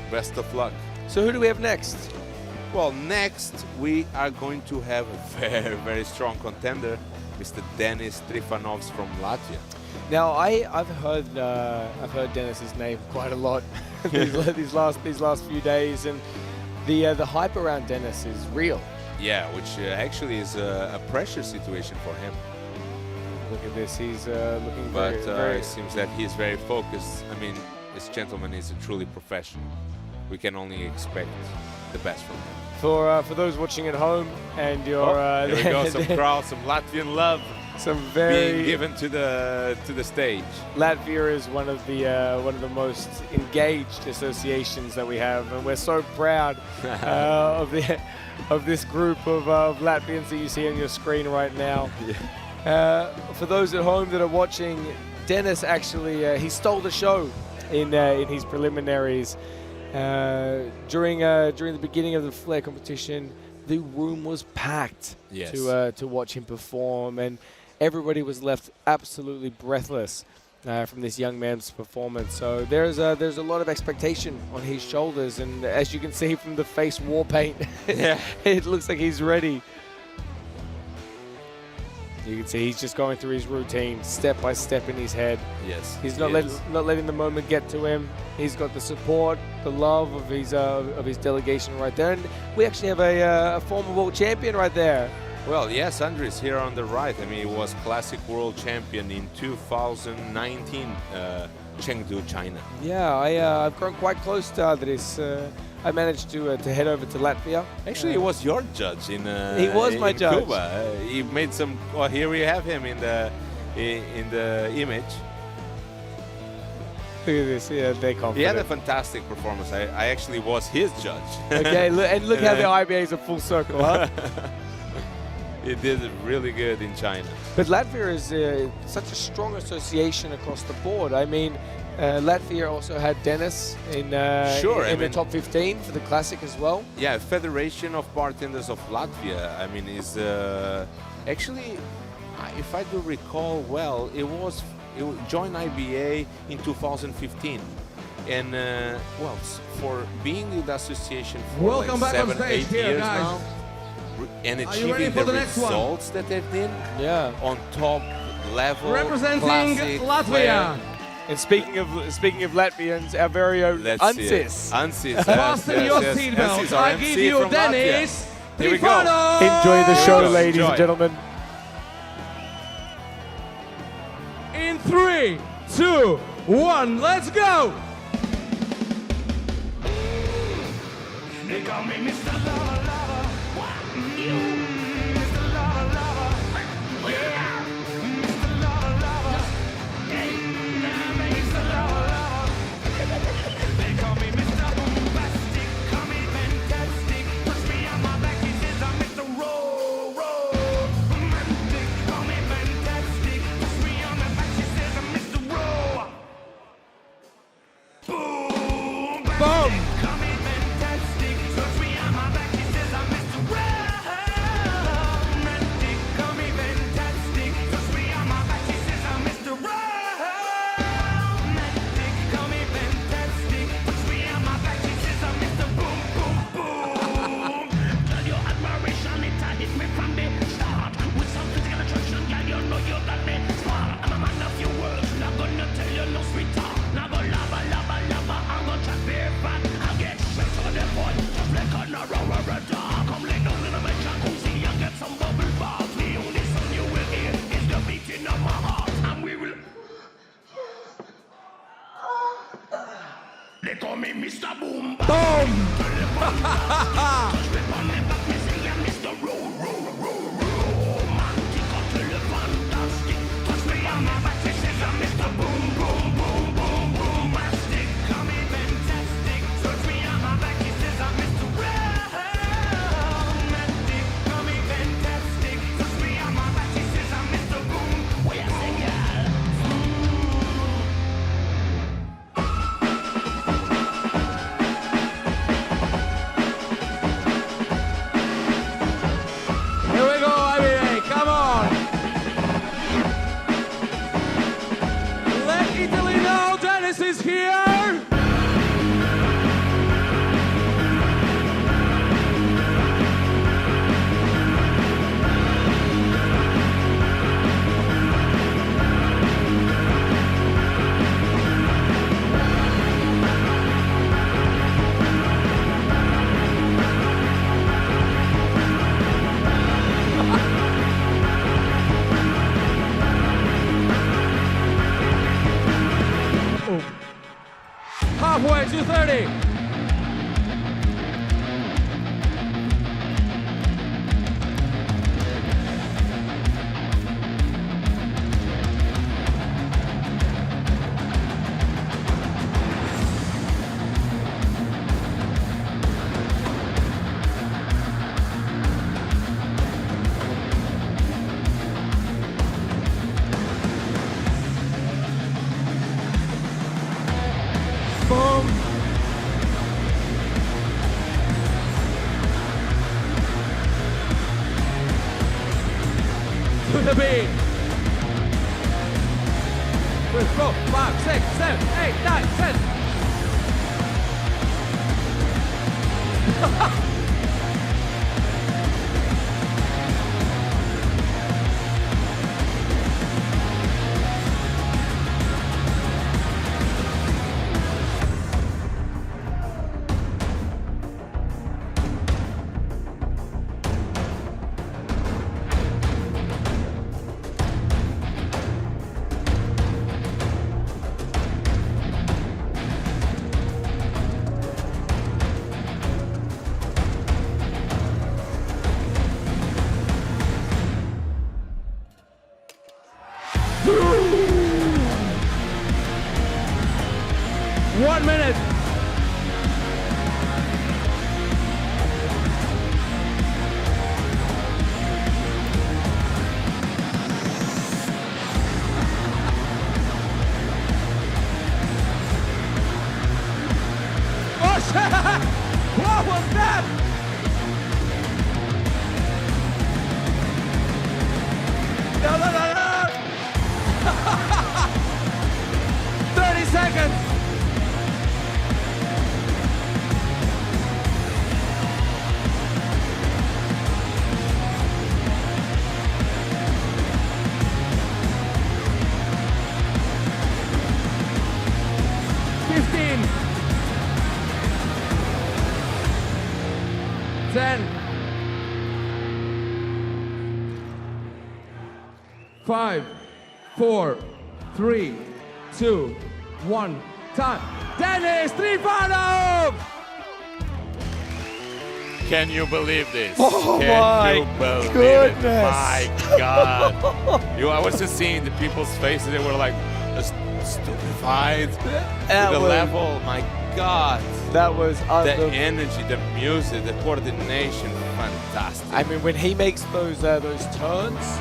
Best of luck. So who do we have next? Well, next we are going to have a very strong contender, Mr. Denis Trifanovs from Latvia. Now I've heard Denis's name quite a lot these last few days, and the hype around Denis is real. Yeah, which actually is a pressure situation for him. Look at this, he's looking very, But very it seems that he's very focused. I mean, this gentleman is a truly professional. We can only expect the best from him. For those watching at home, and you're here we go, some crowd, some Latvian love, some very being given to the stage. Latvia is one of the most engaged associations that we have, and we're so proud of this group of Latvians that you see on your screen right now. For those at home that are watching, Denis actually he stole the show in his preliminaries. During the beginning of the flare competition, the room was packed to watch him perform, and everybody was left absolutely breathless from this young man's performance. So there's a lot of expectation on his shoulders, and as you can see from the face war paint, it looks like he's ready. You can see he's just going through his routine step by step in his head. Yes. He's not letting the moment get to him. He's got the support, the love of his delegation right there. And we actually have a former world champion right there. Well, yes, Andres here on the right. I mean, he was classic world champion in 2019, Chengdu, China. Yeah, I've grown quite close to Andres. I managed to head over to Latvia. Actually, he was your judge in he was my judge. Cuba. He made some. Well, here we have him in the image. Look at this. Yeah, they're confident. He had a fantastic performance. I actually was his judge. Okay, and look how the IBA is a full circle, huh? He did really good in China. But Latvia is such a strong association across the board. I mean, Latvia also had Denis in the top 15 for the Classic as well. Yeah, Federation of Bartenders of Latvia, I mean, is actually, if I do recall well, it joined IBA in 2015. And, well, for being in the association for Welcome like back on 7-8 stage here, years guys. now, and Are you ready achieving for the the next one? results that they've been Yeah. on top level, Representing classic, Latvia. flair. And speaking of Latvians, our very own Let's see it. Ansis. Ansis, Fasten your seatbelts. Ansis, our I give MC you from Dennis Latvia. Here we go. Trifano. Enjoy the Here we show, go. ladies Enjoy. and gentlemen. In 3, 2, 1, let's go! They call me Mr. Lover Lover. Mr. Lover Lover. Yeah. Mr. Lover Lover. Hey, Mr. Lover Lover. They call me Mr. Bombastic. Call me fantastic. Push me on my back. He says I'm Mr. Romantic. Call me fantastic. Push me on my back. She says I'm Mr. Boom. Boom! Call me fantastic. Push me on my back. He says I'm Mr. Romantic. Call me fantastic. Push me on my back. He says I'm Mr. Romantic. Call me fantastic. Push me on my back. He says I'm Mr. Boom Boom Boom. Tell your admiration, it hit me from the start. With some physical attraction, girl, you know you got me smart. I'm a man of few words, not gonna tell you no sweet talk. Now go lava, lava, lava, I'm gonna try beer fat. I'll get straight to the point, just like a narrower dog. Come lay down in my jacuzzi and get some bubble bath. The only song you will hear is the beating of my heart. And we will... They call me Mr. Boom. Boom! Touch me on the back, me say I'm Mr. Romantic, until the fantastic. Touch me on my back, me say I'm Mr. Boom Boom Boom Boom Boomastic. Call me fantastic. Touch me on my back, he says I'm Mr. Romantic. Call me fantastic. Touch me on my back, he says I'm Mr. Boom. What you say, girl? Here we go, IBA, come on! Let Italy know Dennis is here! Halfway to 30. Boom. To the beat. 3, 4, 5, 6, 7, 8, 9, 10. One minute. Oh shit! What was that? No, no, no, no! 30 seconds! 10, 5, 4, 3, 2, 1, time. Dennis Trifonov! Can you believe this? Oh Can my you believe goodness. it? My God. I was just seeing the people's faces. They were like stupefied. That The was- level, my God. That was The energy, the music, the coordination, fantastic. I mean, when he makes those turns,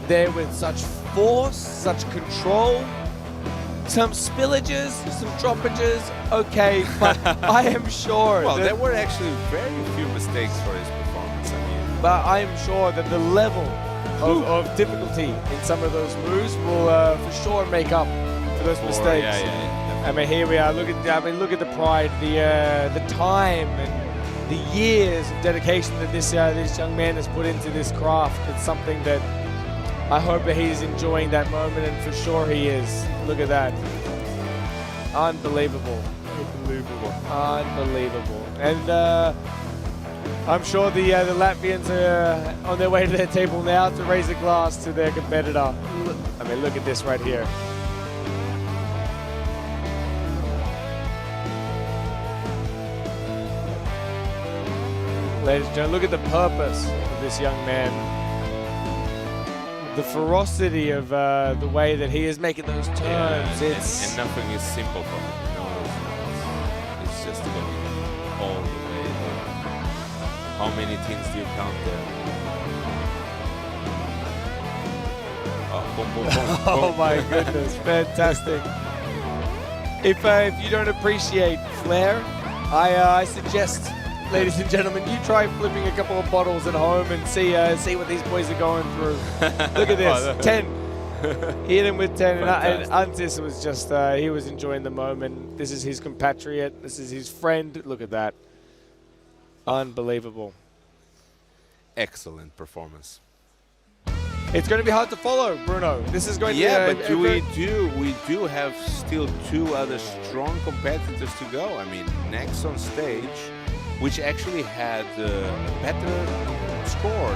there with such force, such control, some spillages, some droppages, okay, but I am sure. Well, that, there were actually very few mistakes for his performance. I mean, but I am sure that the level of difficulty in some of those moves will for sure make up for those mistakes. Yeah. I mean, here we are. Look at the pride, the time, and the years of dedication that this young man has put into this craft. It's something that I hope that he's enjoying that moment, and for sure he is. Look at that. Unbelievable. Unbelievable. And I'm sure the Latvians are on their way to their table now to raise a glass to their competitor. I mean, look at this right here. Ladies and gentlemen, look at the purpose of this young man. The ferocity of the way that he is making those turns. And nothing is simple for him. It's just going all the way. How many things do you count there? Oh, boom, boom, boom, Oh boom. my goodness, fantastic. If you don't appreciate flair, I suggest, ladies and gentlemen, you try flipping a couple of bottles at home and see what these boys are going through. Look at this, 10. He hit him with 10, and Antis was just, he was enjoying the moment. This is his compatriot, this is his friend. Look at that. Unbelievable. Excellent performance. It's going to be hard to follow, Bruno. This is going to be but we do have still two other strong competitors to go. I mean, next on stage, which actually had a better score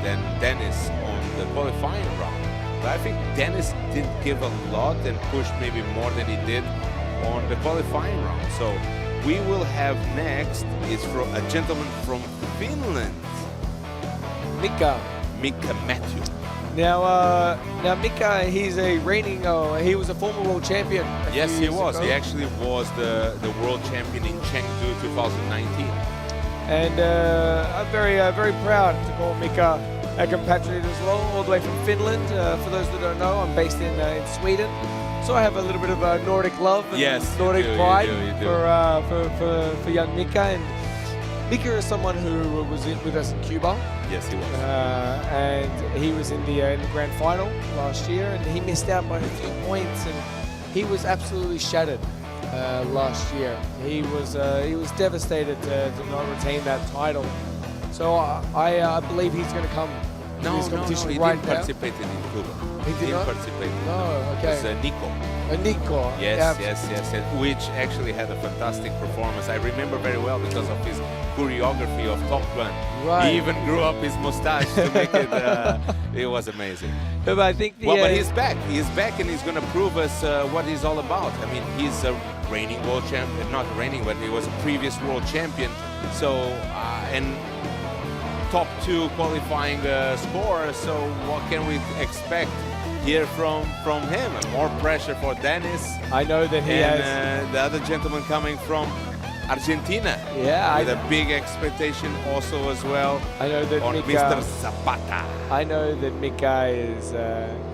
than Dennis on the qualifying round. But I think Dennis did give a lot and pushed maybe more than he did on the qualifying round. So we will have next is from a gentleman from Finland, Mika Matthew. Now Mika, he's a reigning, he was a former world champion. Yes, he was. He actually was the world champion in Chengdu 2019. And I'm very proud to call Mika a compatriot as well, all the way from Finland. For those that don't know, I'm based in Sweden, so I have a little bit of Nordic love and Nordic pride for young Mika. And Mika is someone who was with us in Cuba. Yes, he was. And he was in the grand final last year, and he missed out by a few points, and he was absolutely shattered last year. He was devastated to not retain that title. So I believe he's going to come to this competition he right didn't now. participate in Cuba. He did not participate. No, okay. It was Nico. Nico. Yes, which actually had a fantastic performance. I remember very well because of his choreography of Top Gun. Right. He even grew up his mustache to make it. It was amazing. But I think but he's back. He's back, and he's going to prove us what he's all about. I mean, he's a reigning world champion, not reigning, but he was a previous world champion. So and top 2 qualifying score. So what can we expect here from him? More pressure for Dennis. I know that he has the other gentleman coming from Argentina. Yeah, with a big expectation also as well. I know that on Mika, Mr. Zapata. I know that Mika is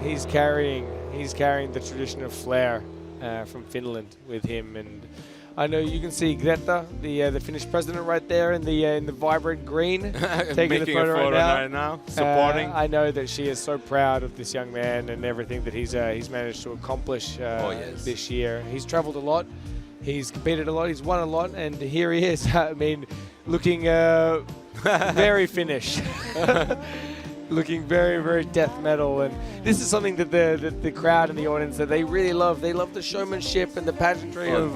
he's carrying the tradition of flair from Finland with him, and I know you can see Greta, the Finnish president, right there in the vibrant green, taking the photo right now, supporting. I know that she is so proud of this young man and everything that he's managed to accomplish this year. He's traveled a lot, he's competed a lot, he's won a lot, and here he is. I mean, looking very Finnish. looking very, very death metal. And this is something that the crowd and the audience, that they really love. They love the showmanship and the pageantry of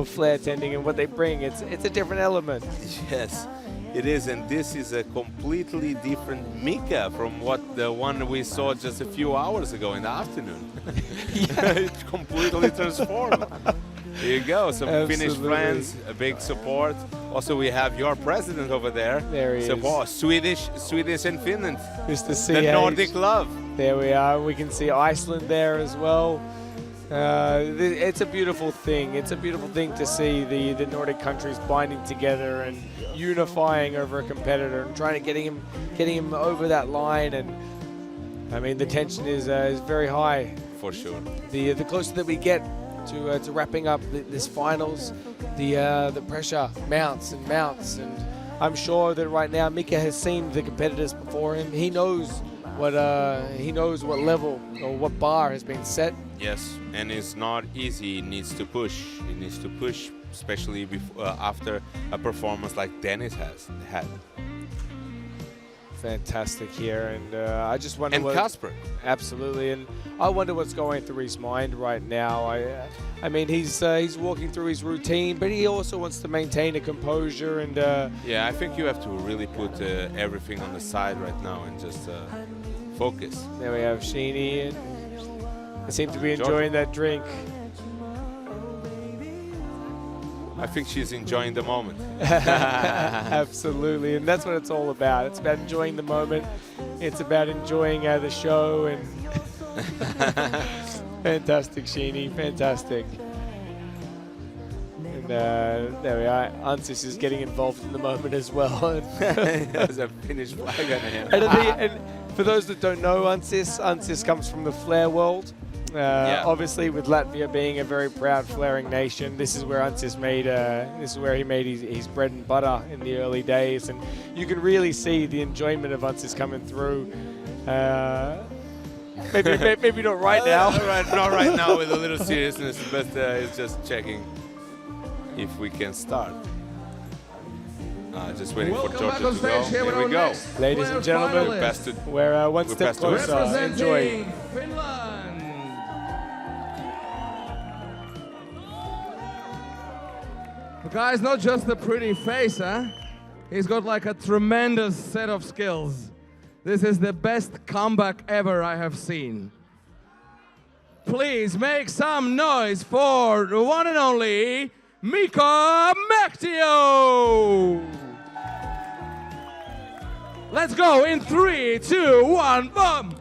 Flair tending and what they bring. It's a different element. Yes, it is, and this is a completely different Mika from what the one we saw just a few hours ago in the afternoon. It's completely transformed. Here you go, some Finnish friends, a big support. Also, we have your president over there. There he support. Swedish and Finland. Mr. CH. The Nordic love. There we are. We can see Iceland there as well. It's a beautiful thing. It's a beautiful thing to see the Nordic countries binding together and unifying over a competitor and trying to getting him over that line. And I mean, the tension is very high. For sure. The closer that we get to wrapping up this finals, the pressure mounts and mounts. And I'm sure that right now Mika has seen the competitors before him. He knows what level or what bar has been set. Yes, and it's not easy. He needs to push. He needs to push, especially after a performance like Dennis has had. Fantastic here, and I just wonder. And Casper. Absolutely, and I wonder what's going through his mind right now. I mean, he's walking through his routine, but he also wants to maintain a composure and. Yeah, I think you have to really put everything on the side right now and just focus. There we have Sheeny, and they seem to be enjoying that drink. I think she's enjoying the moment. Absolutely, and that's what it's all about. It's about enjoying the moment. It's about enjoying the show. And fantastic, Sheeny, fantastic. And there we are. Ansis is getting involved in the moment as well. There's a Finnish flag on him. And for those that don't know Ansis comes from the Flair world. Obviously, with Latvia being a very proud flaring nation, this is where Ansis made. This is where he made his bread and butter in the early days, and you can really see the enjoyment of Ansis coming through. Maybe not right now. Not right now with a little seriousness, but it's just checking if we can start. Just waiting for Georgia to go. Here we go. Ladies and gentlemen, we're one step closer. Enjoy. Finland. The guy's not just a pretty face, huh? He's got like a tremendous set of skills. This is the best comeback ever I have seen. Please make some noise for the one and only Mika Mektio! Let's go in 3, 2, 1, boom!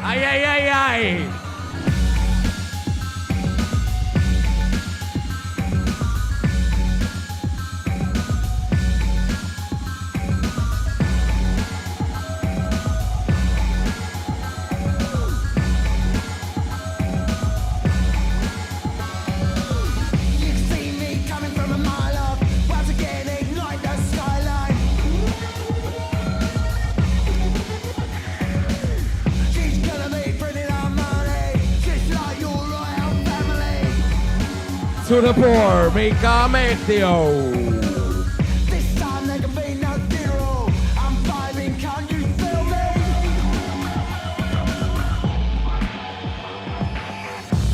Ay, ay, ay, ay! To the poor, Mika Mektio. This time there can be no funeral. I'm vibing, can't you feel me?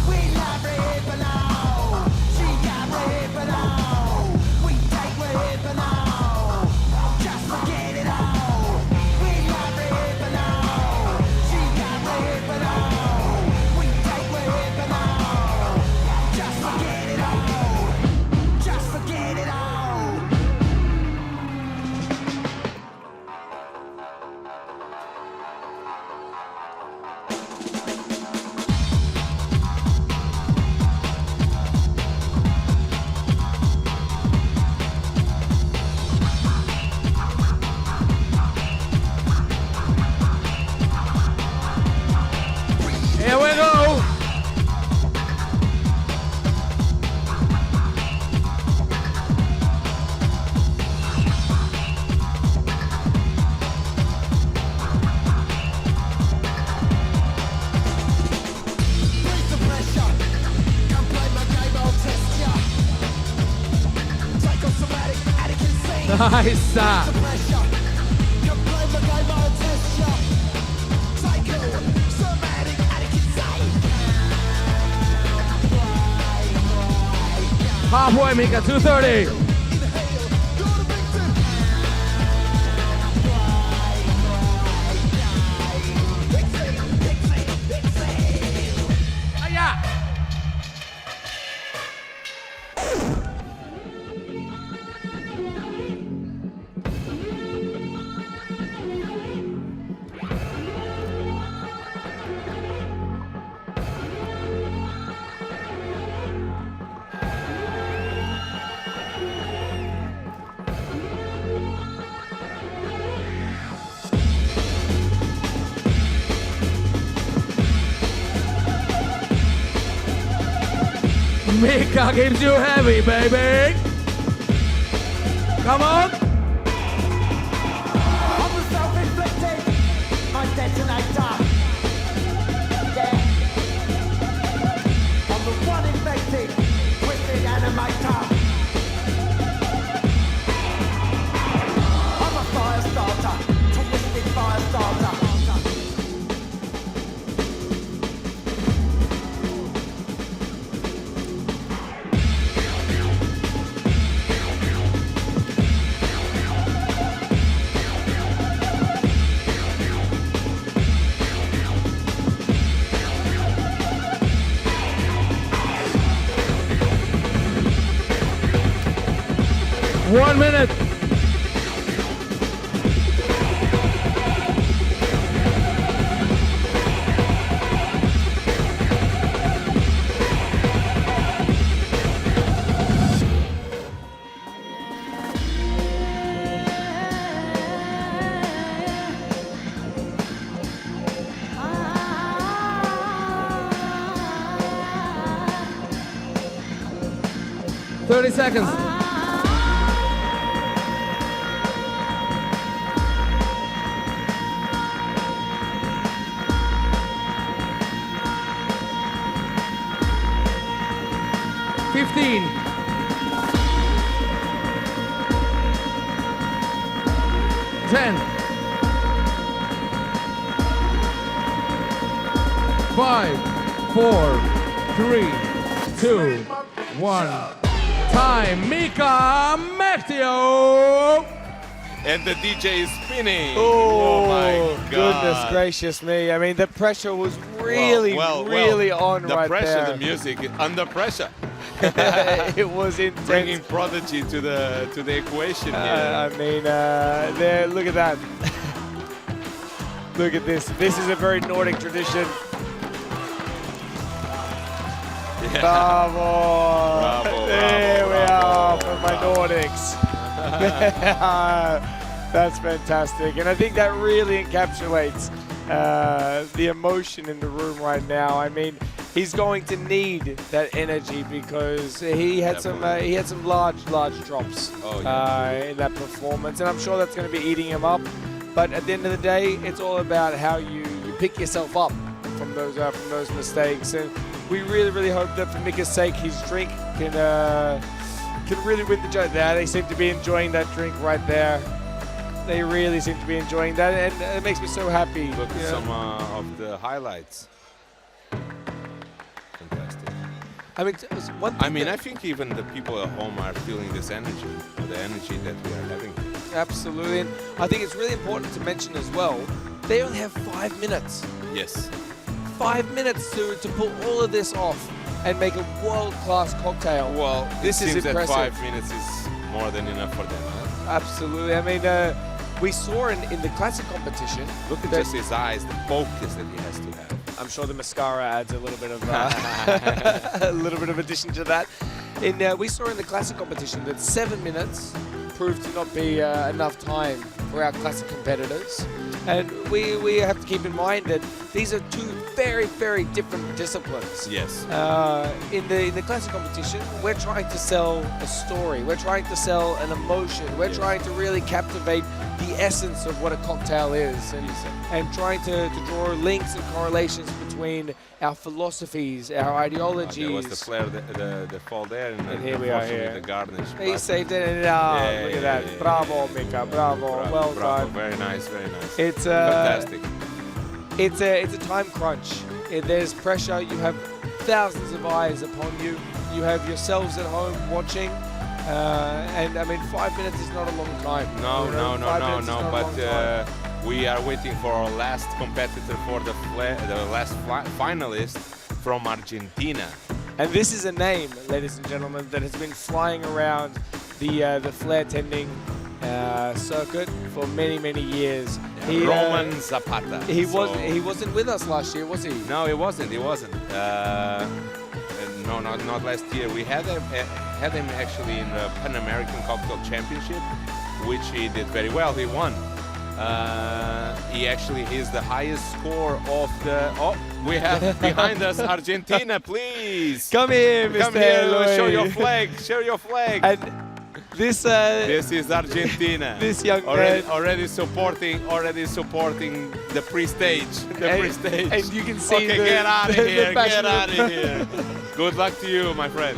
We love it, but now. She got it, but now. We take it, but now. Just forget it all. We love it, but now. She got it, but now. We take it, but now. Just forget it all. Just forget it all. Nice. Halfway, Mika, 230. Mika keeps you heavy, baby. Come on. I'm the self-inflicted, my detonator. Yeah. I'm the one infected with the animator. I'm a fire starter, twisted fire starter. 1 minute. Thirty seconds. Ten. 5, 4, 3, 2, 1. Time, Mika Mektio! And the DJ is spinning. Oh, my God. Goodness gracious me. I mean, the pressure was really, really on the right pressure, there. the music, under pressure. It was intense. Bringing Prodigy to the equation here. I mean, there. Look at that. Look at this. This is a very Nordic tradition. Yeah. Bravo. Bravo, There we are bravo, for my Nordics. That's fantastic. And I think that really encapsulates the emotion in the room right now. I mean, he's going to need that energy because he had some large drops in that performance, and I'm sure that's going to be eating him up. But at the end of the day, it's all about how you pick yourself up from those mistakes. And we really hope that for Mika's sake, his drink can really win the job. There, they seem to be enjoying that drink right there. They really seem to be enjoying that, and it makes me so happy. Look at some of the highlights. Fantastic. I mean, one thing I think even the people at home are feeling this energy, the energy that we are having. Absolutely, and I think it's really important to mention as well, they only have 5 minutes. Yes. 5 minutes to pull all of this off and make a world-class cocktail. Well, this is seems impressive. that 5 minutes is more than enough for them. Huh? Absolutely. I mean, we saw in the classic competition. Look at just his eyes, the focus that he has to have. I'm sure the mascara adds a little bit of addition to that. We saw in the classic competition that 7 minutes proved to not be enough time for our classic competitors. And we have to keep in mind that these are two very different disciplines. Yes. In the classic competition, we're trying to sell a story. We're trying to sell an emotion. We're trying to really captivate the essence of what a cocktail is, and trying to draw links and correlations between our philosophies, our ideologies. There was the flare, the fall there, and here we are unfortunately here. the garnish. He saved it, and look at that. yeah. Bravo, Mika, bravo, well bravo. done. Very nice, very nice. It's fantastic. It's a time crunch. There's pressure. You have thousands of eyes upon you. You have yourselves at home watching. And I mean, 5 minutes is not a long time. No, you know? no. But we are waiting for our last competitor for the last finalist from Argentina. And this is a name, ladies and gentlemen, that has been flying around the flare tending circuit for many years. Roman Zapata. He wasn't with us last year, was he? No, he wasn't. No, not last year. We had him actually in the Pan American Cocktail Championship, which he did very well. He won. He actually is the highest score of the. Oh, we have behind us Argentina, please. Come here, Mr. Come here. Eloy. Show your flag. Show your flag. And this is Argentina. This young already, man already supporting the pre-stage. Pre-stage. And you can see okay, the, get out of here. Get passion out of here. Good luck to you, my friend.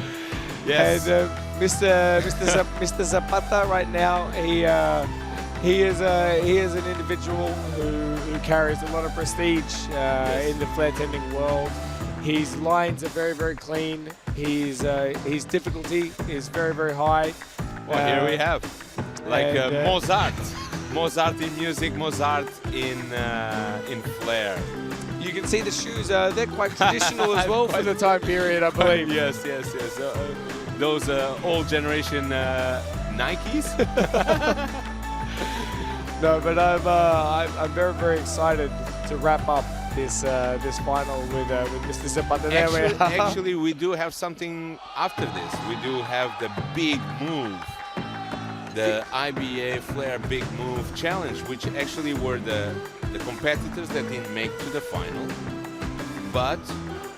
Yes. And Mr. Zapata right now, he is an individual who carries a lot of prestige in the flare tending world. His lines are very clean. His difficulty is very high. Well, here we have, like Mozart in music, Mozart in flare. You can see the shoes; they're quite traditional as well for the time period, I believe. Yes. Those old generation Nikes. No, but I'm very excited to wrap up this final with Mr. Zapata. Actually, we do have something after this. We do have the big move, the IBA Flare Big Move Challenge, which actually were the competitors that didn't make to the final, but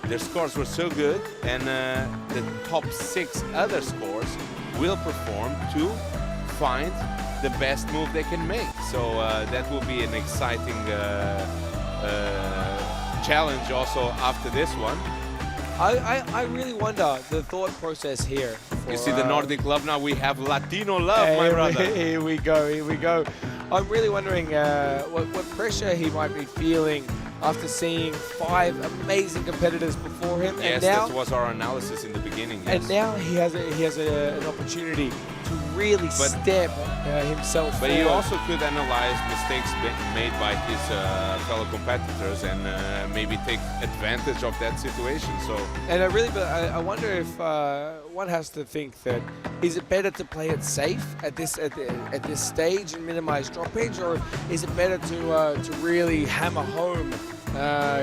their scores were so good, and the top 6 other scores will perform to find the best move they can make. So that will be an exciting challenge also after this one. I really wonder the thought process here. You see the Nordic love now, we have Latino love, my brother. Here we go. I'm really wondering what pressure he might be feeling after seeing 5 amazing competitors before him. Yes, and now, that was our analysis in the beginning. Yes. And now he has an opportunity to really step himself But forward. he also could analyze mistakes made by his fellow competitors and maybe take advantage of that situation. So. And I wonder if one has to think that is it better to play it safe at this stage and minimize droppage, or is it better to really hammer home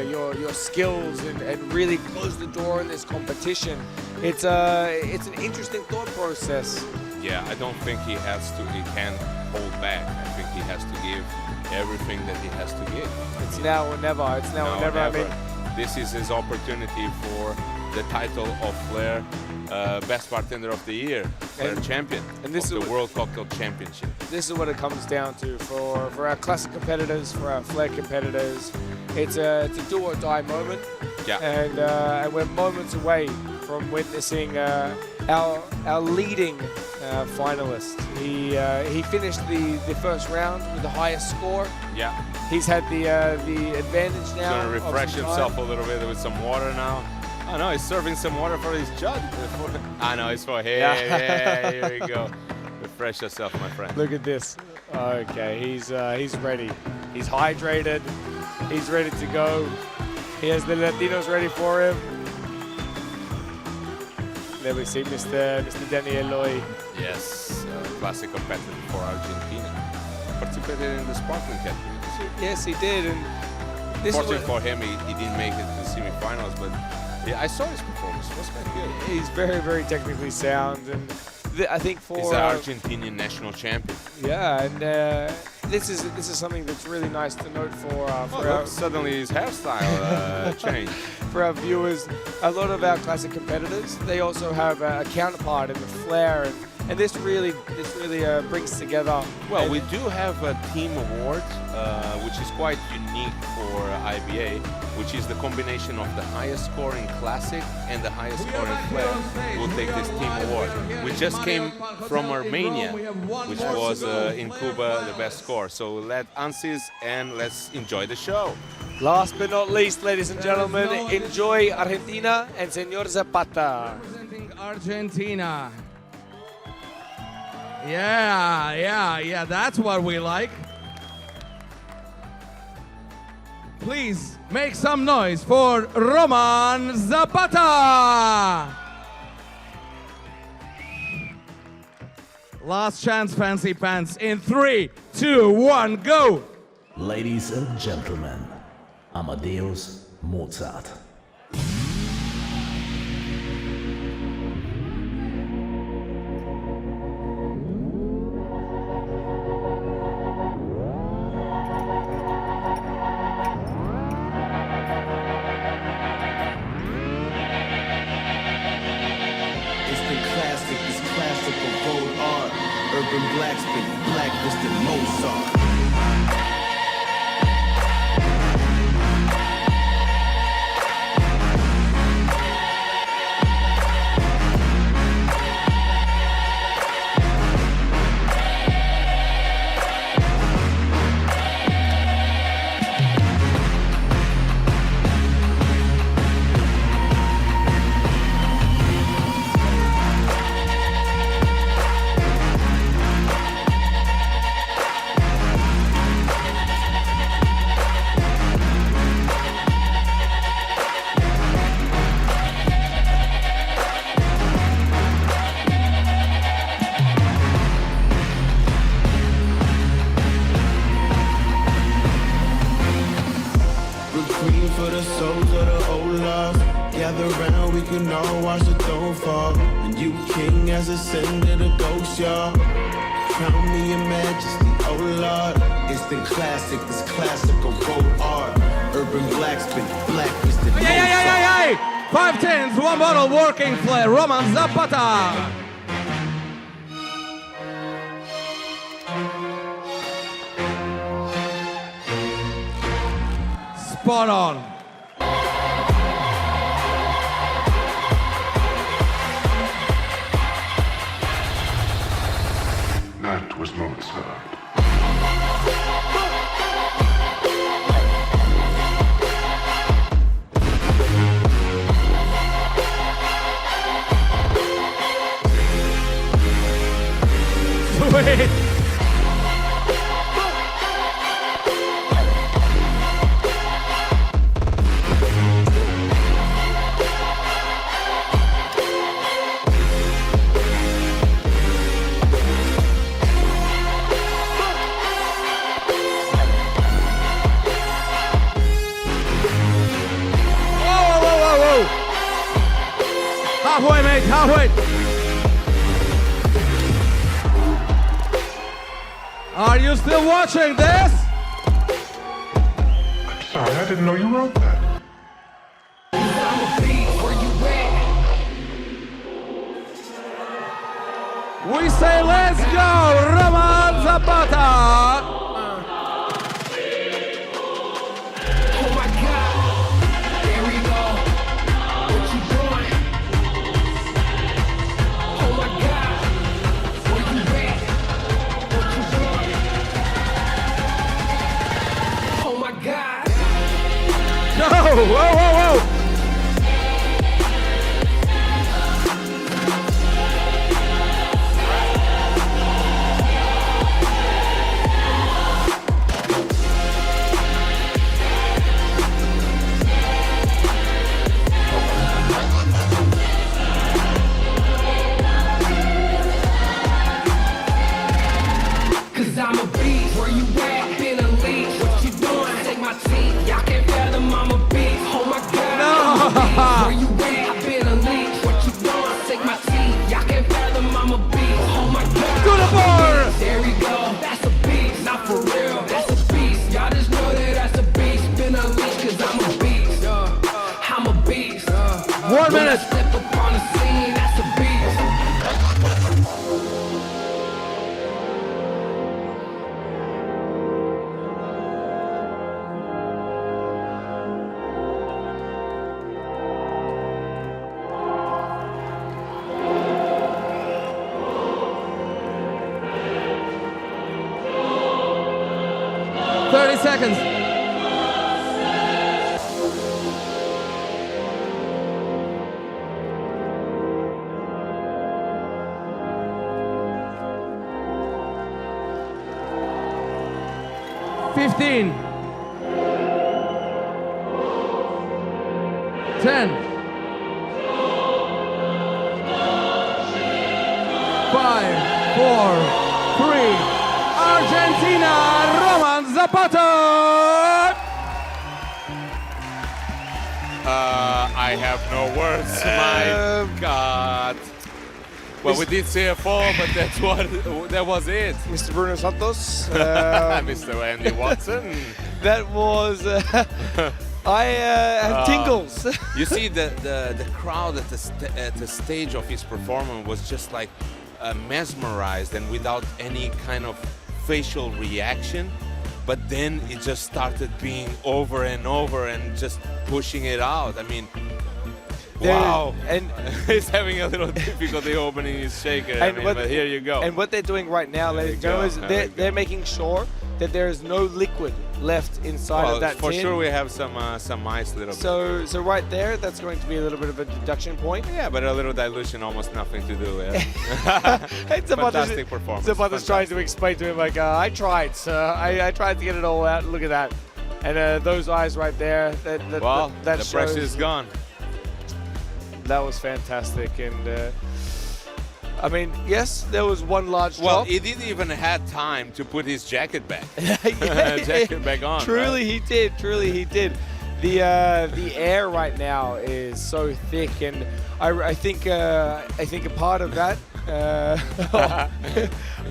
your skills and really close the door in this competition? It's an interesting thought process. Yeah, I don't think he can hold back. I think he has to give everything that he has to give. It's now or never. It's now or never. I mean, this is his opportunity for the title of Flare Best Bartender of the Year, Flare Champion, and this is the World Cocktail Championship. This is what it comes down to for our classic competitors, for our Flare competitors. It's a do or die moment. Yeah. And we're moments away from witnessing our leading finalist. He finished the first round with the highest score. Yeah. He's had the advantage now. He's gonna refresh himself a little bit with some water now. Oh no, he's serving some water for his jug. I know, it's for him. Yeah, here we go. Refresh yourself, my friend. Look at this. Okay, he's ready. He's hydrated. He's ready to go. He has the Latinos ready for him. There we see Mr. Daniel Eloy. Yes, classic competitor for Argentina. Participated in the sparkling category. Yes, he did. And this fortunate for him, he didn't make it to the semifinals, but yeah, I saw his performance. It was quite good. He's very technically sound, and I think for he's the Argentinian national champion. Yeah, and this is something that's really nice to note for our, suddenly his hairstyle changed. For our viewers, a lot of our classic competitors, they also have a counterpart in the Flare and this really brings together. Well, we do have a team award, which is quite unique for IBA, which is the combination of the highest score in classic and the highest score in flair. We'll take this team award. We just came from Armenia, which was in Cuba the best score. So let Ansis and let's enjoy the show. Last but not least, ladies and gentlemen, enjoy Argentina and Señor Zapata. Representing Argentina. Yeah, that's what we like. Please make some noise for Roman Zapata. Last chance, fancy pants, in 3, 2, 1, go! Ladies and gentlemen, Amadeus Mozart. Hey! 5 tins, 1 bottle, working flair, Roman Zapata. Spot on. That was Mozart. Sweet. Halfway, mate, halfway. Are you still watching this? I'm sorry, I didn't know you wrote that. We say let's go, Roman Zapata. Whoa, whoa, whoa! Cause I'm a beast, where you at? Been a leech, what you doing? Take my teeth, y'all can't fathom I'm a beast. Oh my 30 seconds. Fifteen. 10. 5, 4, 3. Argentina, Roman Zapata. I have no words. My God. Well, we did see a fall, but that was it. Mr. Bruno Santos. Mr. Andy Watson. That was. I have tingles. You see, the crowd at the stage of his performance was just like mesmerized and without any kind of facial reaction. But then it just started being over and over and just pushing it out. I mean, wow. And he's having a little difficulty opening his shaker. But here you go. And what they're doing right now, ladies and gentlemen, is they're making sure that there is no liquid left inside of that for tin. sure we have some ice, little bit. So right there, that's going to be a little bit of a deduction point. Yeah, but a little dilution, almost nothing to do. Yeah. It's fantastic performance. Zapata's trying to explain to him like, I tried, sir. I tried to get it all out. Look at that. And those eyes right there. That the pressure is gone. That was fantastic. And I mean, yes, there was one large drop. Well, he didn't even have time to put his jacket back. Jacket back on. Truly, right? he did. Truly, he did. The air right now is so thick, and I think a part of that. I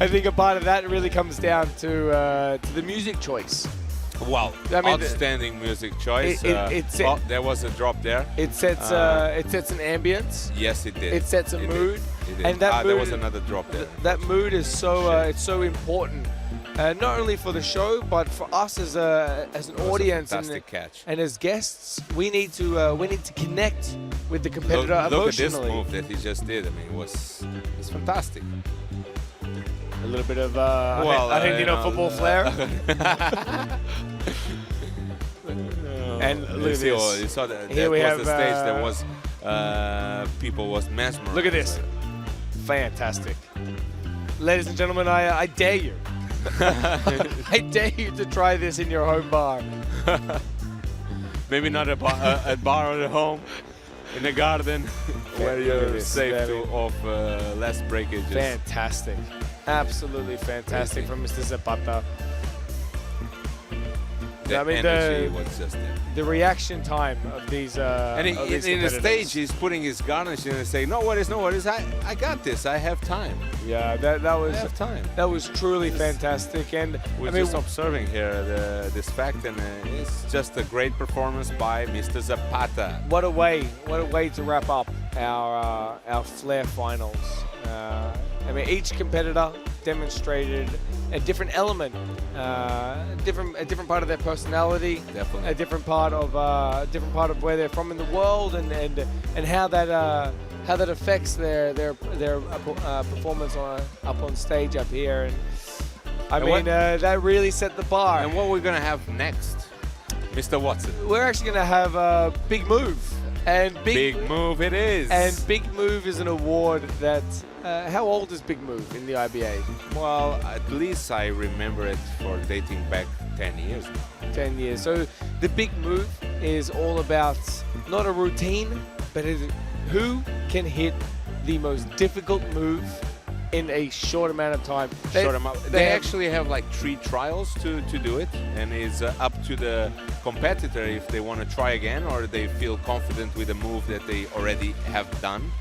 think a part of that really comes down to the music choice. Wow, I mean, outstanding music choice. There was a drop there. It sets an ambience. Yes, it did. It sets a mood. It did. And that mood, there was another drop there. That mood is it's so important, not only for the show, but for us as an audience and as guests. We need to connect with the competitor emotionally. Look at this move that he just did. I mean, it's fantastic. A little bit of Argentino football flair. And look at this. You saw that. Here we have the stage. There was people was mesmerized. Look at this. Fantastic. Ladies and gentlemen, I dare you. I dare you to try this in your home bar. Maybe not a bar or at home. In the garden, where you're safe of less breakages. Fantastic. Absolutely fantastic from Mr. Zapata. The energy was just there. The reaction time of these and in the stage, he's putting his garnish in and saying, "No worries, no worries. I got this. I have time." Yeah, that was I have time. That was truly fantastic, and we're just observing here this fact, and it's just a great performance by Mr. Zapata. What a way to wrap up our Flair finals. I mean, each competitor demonstrated a different element, a different part of their personality, definitely a different part of where they're from in the world, and how that affects their performance up on stage up here. And that really set the bar. And what we're gonna have next, Mr. Watson? We're actually gonna have a Big Move. And Big Move it is. And Big Move is an award that... how old is Big Move in the IBA? Well, at least I remember it for dating back 10 years now. 10 years. So the Big Move is all about not a routine, but who can hit the most difficult move in a short amount of time. They actually have like 3 trials to do it, and it's up to the competitor if they want to try again or they feel confident with a move that they already have done.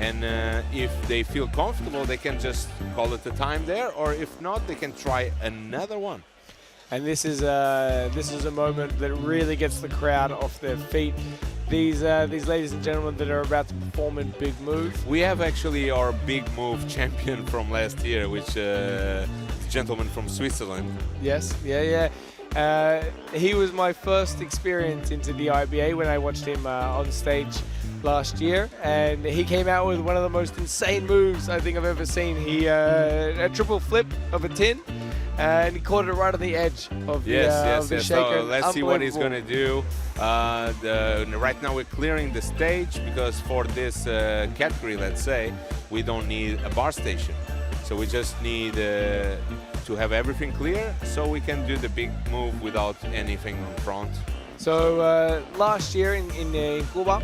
And if they feel comfortable, they can just call it a time there, or if not, they can try another one. And this is a moment that really gets the crowd off their feet. These ladies and gentlemen that are about to perform in Big Move. We have actually our Big Move champion from last year, which gentleman from Switzerland. Yes, yeah. He was my first experience into the IBA when I watched him on stage last year, and he came out with one of the most insane moves I think I've ever seen. He a triple flip of a tin, and he caught it right on the edge of the, Yes, of the yes. shaker. So let's see what he's Unbelievable. going to do. Right now we're clearing the stage because for this category, let's say, we don't need a bar station. So we just need to have everything clear so we can do the big move without anything in front. So last year in Cuba,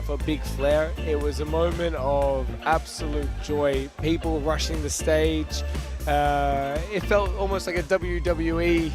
for Big Flare, it was a moment of absolute joy. People rushing the stage. It felt almost like a WWE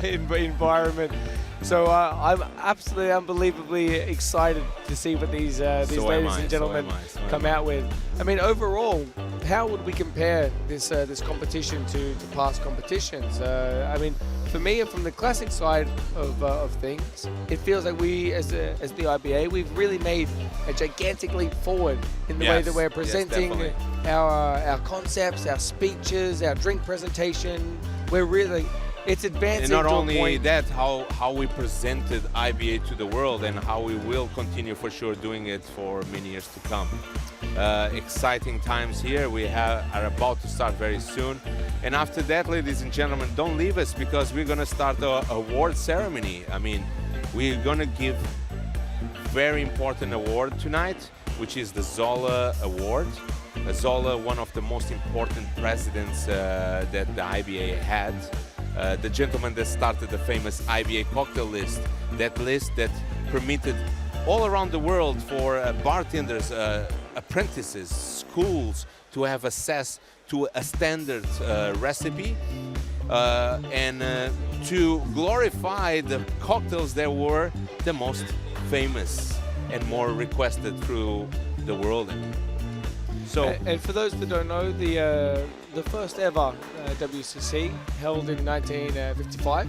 environment. So I'm absolutely unbelievably excited to see what these ladies and gentlemen come out with. I mean, overall, how would we compare this this competition to past competitions? I mean, for me, and from the classic side of things, it feels like we, as the IBA, we've really made a gigantic leap forward in the way that we're presenting our concepts, our speeches, our drink presentation. We're really, it's advancing. And not to a only point. that, how we presented IBA to the world and how we will continue for sure doing it for many years to come. Exciting times here. We are about to start very soon. And after that, ladies and gentlemen, don't leave us because we're going to start a award ceremony. I mean, we're going to give very important award tonight, which is the Zola Award. Zola, one of the most important presidents that the IBA had. The gentleman that started the famous IBA cocktail list, that list that permitted all around the world for bartenders, apprentices, schools to have access to a standard recipe and to glorify the cocktails that were the most famous and more requested through the world. So, and for those that don't know, the first ever WCC held in 1955.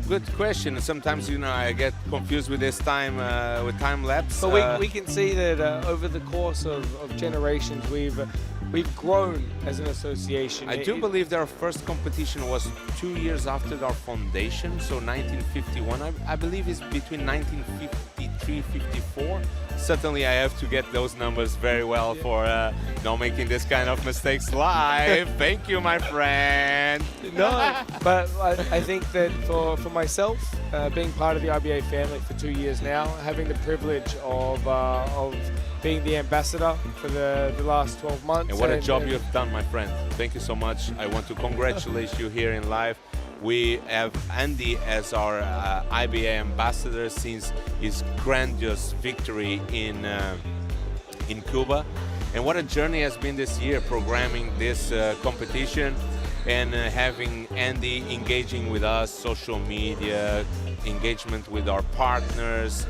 Good question. Sometimes, you know, I get confused with this time, with time lapse. But we can see that over the course of generations, we've grown as an association. I do believe that our first competition was 2 years after our foundation, so 1951. I believe it's between 1953, 54. Certainly, I have to get those numbers very well for not making this kind of mistakes live. Thank you, my friend. No, but I think that for myself, being part of the IBA family for 2 years now, having the privilege of being the ambassador for the last 12 months. And what a job you have done, my friend. Thank you so much. I want to congratulate you here in live. We have Andy as our IBA ambassador since his grandiose victory in Cuba. And what a journey has been this year programming this competition and having Andy engaging with us, social media, engagement with our partners,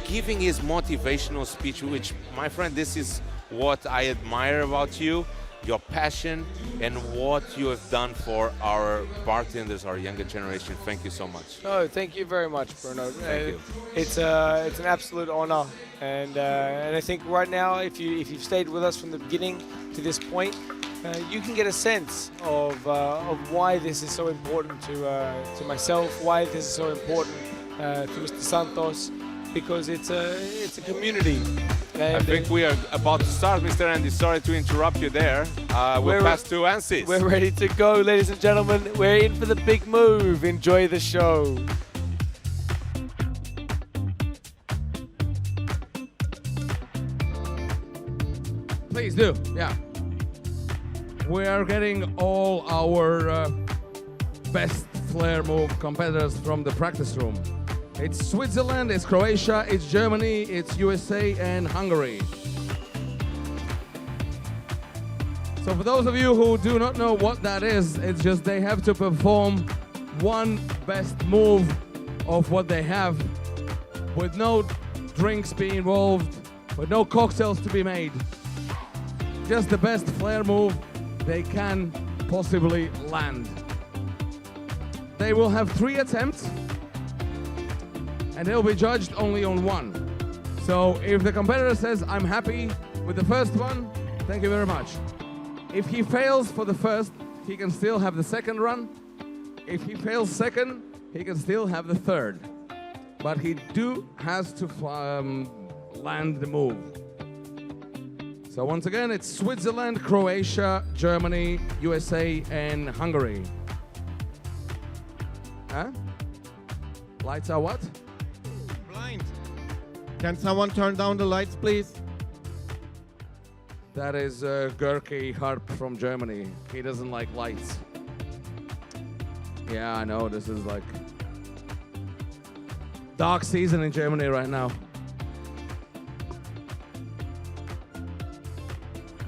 giving his motivational speech, which, my friend, this is what I admire about you, your passion and what you have done for our bartenders, our younger generation. Thank you so much. Oh, thank you very much, Bruno. Thank you. It's an absolute honor, and I think right now, if you've stayed with us from the beginning to this point, you can get a sense of why this is so important to myself, why this is so important to Mr. Santos, because it's a community. And I think we are about to start, Mr. Andy. Sorry to interrupt you there. We'll pass to Ansis. We're ready to go, ladies and gentlemen. We're in for the big move. Enjoy the show. Please do, yeah. We are getting all our best flair move competitors from the practice room. It's Switzerland, it's Croatia, it's Germany, it's USA and Hungary. So for those of you who do not know what that is, it's just they have to perform one best move of what they have with no drinks being involved, with no cocktails to be made. Just the best flair move they can possibly land. They will have 3 attempts and they'll be judged only on one. So if the competitor says, I'm happy with the first one, thank you very much. If he fails for the first, he can still have the second run. If he fails second, he can still have the third. But he has to land the move. So once again, it's Switzerland, Croatia, Germany, USA, and Hungary. Huh? Lights are what? Blind. Can someone turn down the lights, please? That is Görke Harp from Germany. He doesn't like lights. Yeah, I know, this is like dark season in Germany right now.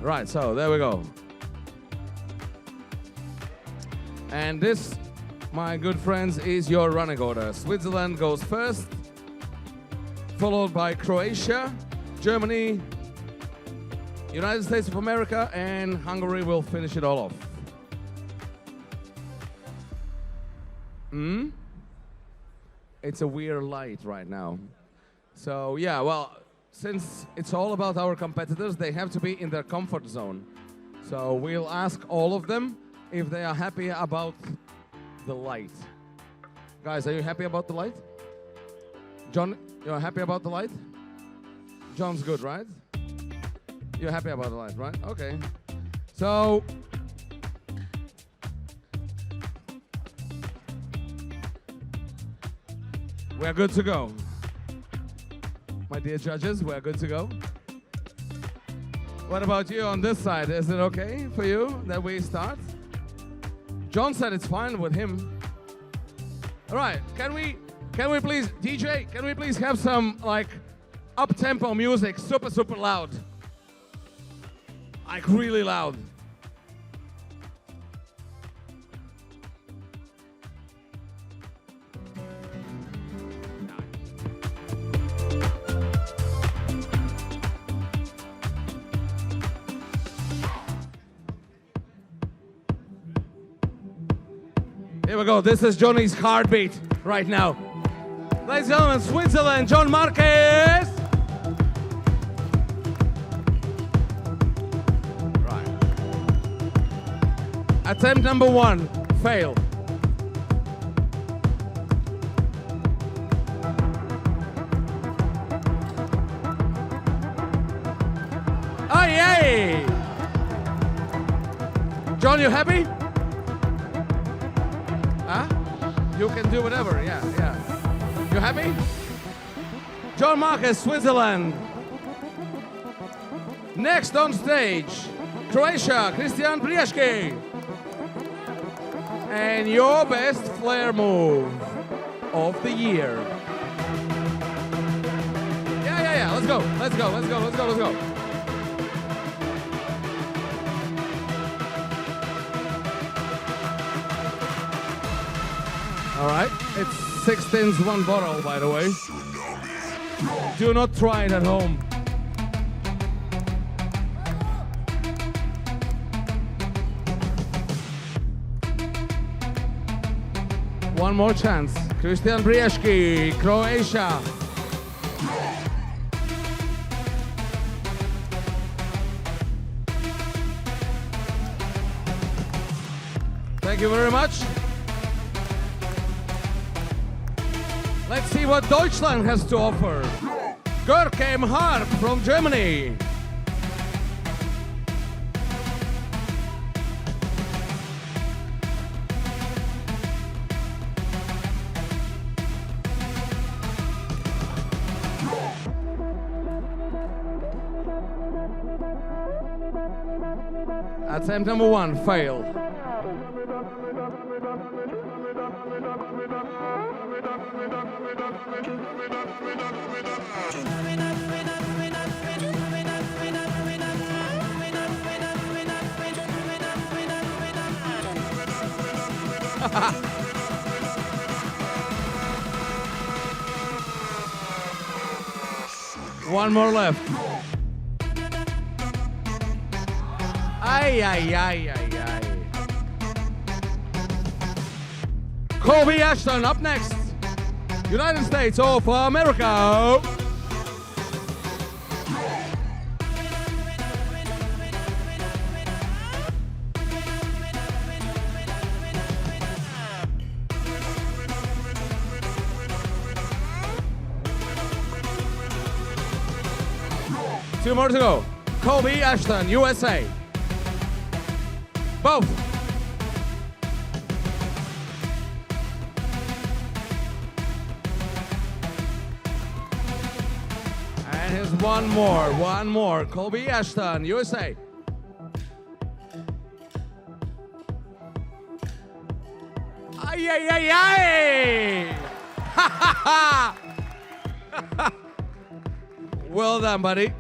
Right, so there we go. And this, my good friends, is your running order. Switzerland goes first, followed by Croatia, Germany, United States of America, and Hungary will finish it all off. It's a weird light right now. So yeah, well, since it's all about our competitors, they have to be in their comfort zone. So we'll ask all of them if they are happy about the light. Guys, are you happy about the light? John, you're happy about the light? John's good, right? You're happy about the light, right? Okay. So we're good to go. My dear judges, we're good to go. What about you on this side? Is it okay for you that we start? John said it's fine with him. All right, can we please, DJ, can we please have some like up-tempo music, super, super loud? Like really loud. Here we go. This is Johnny's heartbeat right now. Ladies and gentlemen, Switzerland, John Marquez. Right. Attempt number 1, fail. Oh, yay! John, you happy? Huh? You can do whatever, yeah. You happy? John Marquez, Switzerland. Next on stage, Croatia, Christian Brijaški. And your best flair move of the year. Yeah. Let's go. All right, it's 16's one bottle, by the way. Do not try it at home. One more chance. Christian Brijaški, Croatia. Thank you very much. Let's see what Deutschland has to offer. Görke Harp from Germany. Attempt number 1, fail. One more left. Ay. Kobe Ashton up next. United States of America. Two more to go. Kobe Ashton, USA. Both. And here's one more. Kobe Ashton, USA. Ay, ay, ay, ay! Ha, ha, ha! Well done, buddy.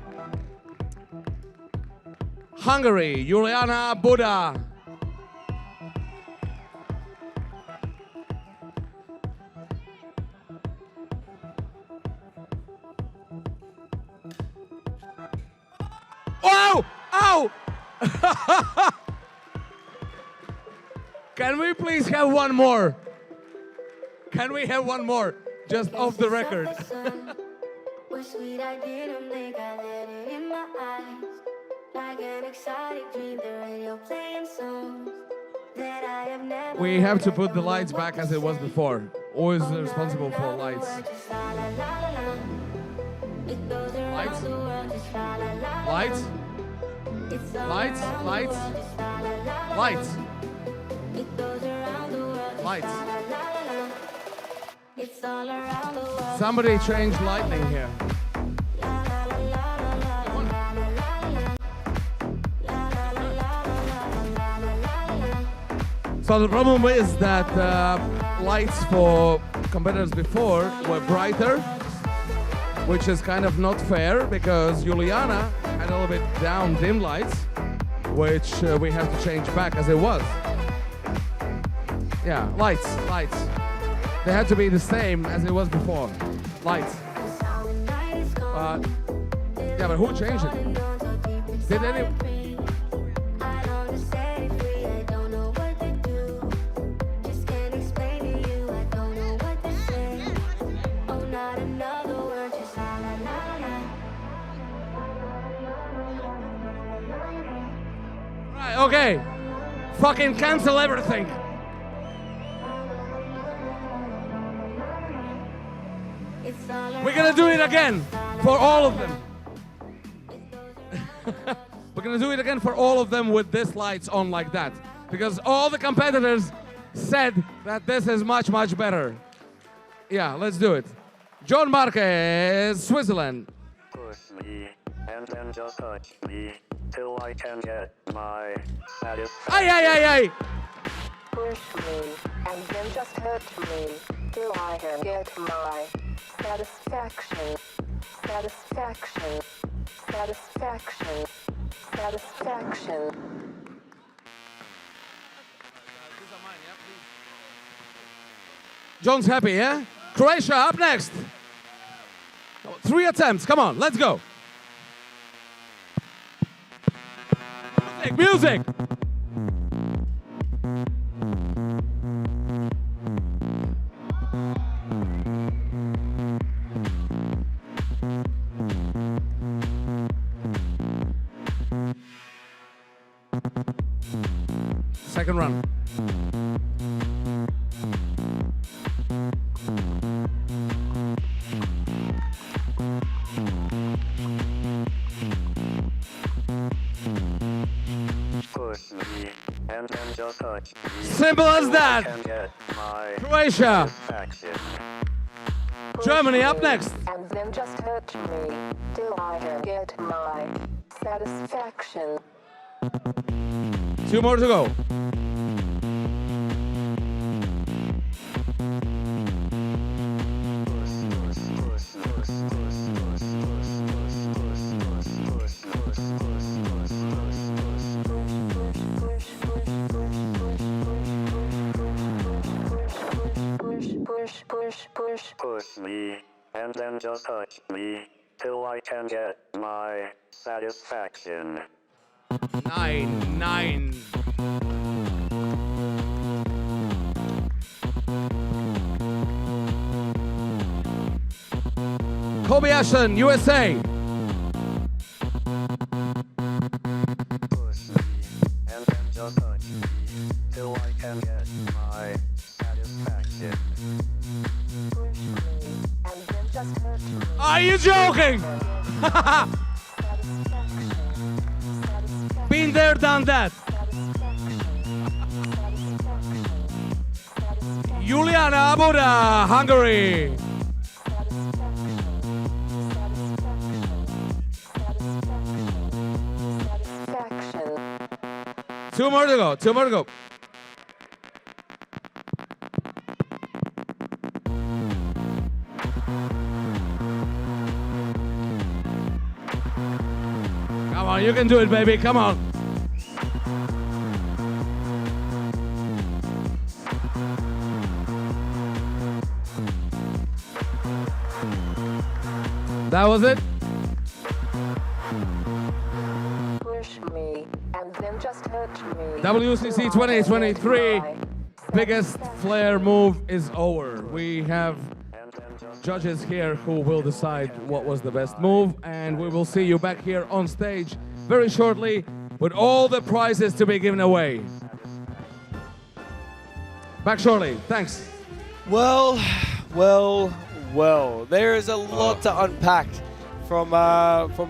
Hungary, Juliana Buda. Oh! Ow! Can we please have one more? Can we have one more? Just off the record. Was sweet, I didn't think I let it in my eyes. Like an exotic dream, the radio playing songs that I have never. We have to put the lights back as it was before. Who is responsible for lights? Lights? Lights? Lights? Lights? Lights? Lights? Somebody change lightning here. So the problem is that lights for competitors before were brighter, which is kind of not fair because Juliana had a little bit down dim lights, which we have to change back as it was. Yeah, lights. They had to be the same as it was before. Lights. Yeah, but who changed it? Did any? Right, okay. Fucking cancel everything. We're gonna do it again for all of them. We're gonna do it again for all of them with these lights on like that. Because all the competitors said that this is much, much better. Yeah, let's do it. John Marquez, Switzerland. Push me, and then just touch me, till I can get my satisfaction. Ay, ay, ay, ay! Push me, and then just hurt me, till I can get my satisfaction, satisfaction, satisfaction, satisfaction. John's happy, yeah? Croatia up next. 3 attempts, come on, let's go. Music! Second run. Push me, and then just touch me. Simple as that. Till I can get my Croatia. satisfaction. Germany up next. And then just hurt me, till I can get my satisfaction. 2 more to go. Push me, and then just touch me, till I can get my satisfaction. 9. Kobe Ashton, USA. Push me, and then just touch me, till I can get my satisfaction. And then just hurt me. Are you joking? never done that. Juliana Abuda, Hungary. Two more to go. Two more to go. Come on, you can do it, baby. Come on. That was it? Push me, and then just touch me. WCC 2023 biggest flare move is over. We have judges here who will decide what was the best move, and we will see you back here on stage very shortly with all the prizes to be given away. Back shortly. Thanks. Well. There is a lot to unpack from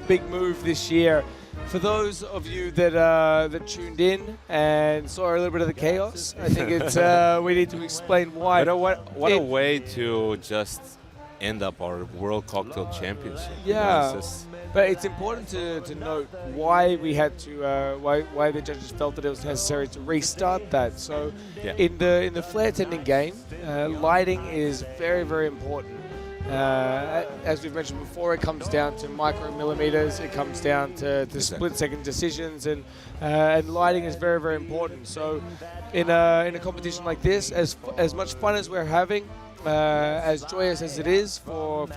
Big Move this year. For those of you that tuned in and saw a little bit of the chaos, I think it's we need to explain why. What a way to just end up our World Cocktail Championship. Yeah, but it's important to note why we had to why the judges felt that it was necessary to restart that. So in the flare tending game, lighting is very, very important. As we've mentioned before, it comes down to micromillimeters. It comes down to split-second decisions, and lighting is very, very important. So, in a competition like this, as much fun as we're having, as joyous as it is for these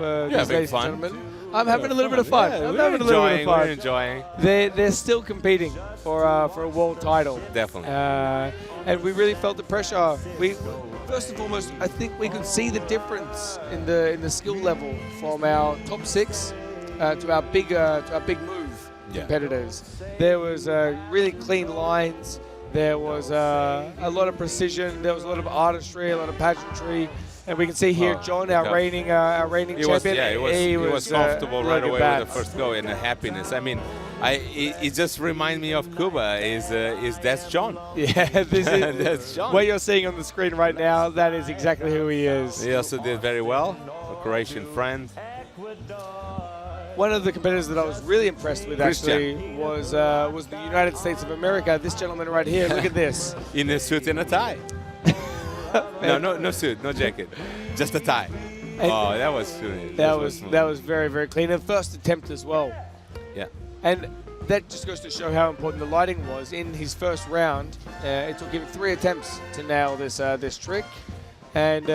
ladies and gentlemen, I'm having a little bit of fun. Yeah, I'm having a little bit of fun. We're enjoying. They're still competing for a world title. Definitely. And we really felt the pressure. First and foremost, I think we could see the difference in the skill level from our top 6 to our big move competitors. There was really clean lines. There was a lot of precision. There was a lot of artistry, a lot of pageantry. And we can see here, John, our reigning champion. He was comfortable right away with the first go and the happiness. I mean, it just reminds me of Cuba. That's John? Yeah, this is that's John. What you're seeing on the screen right now, that is exactly who he is. He also did very well. A Croatian friend. One of the competitors that I was really impressed with actually was the United States of America. This gentleman right here. Look at this. In a suit and a tie. No suit, no jacket, just a tie. And that was that was very, very clean. And first attempt as well. Yeah. And that just goes to show how important the lighting was. In his first round, it took him 3 attempts to nail this trick, and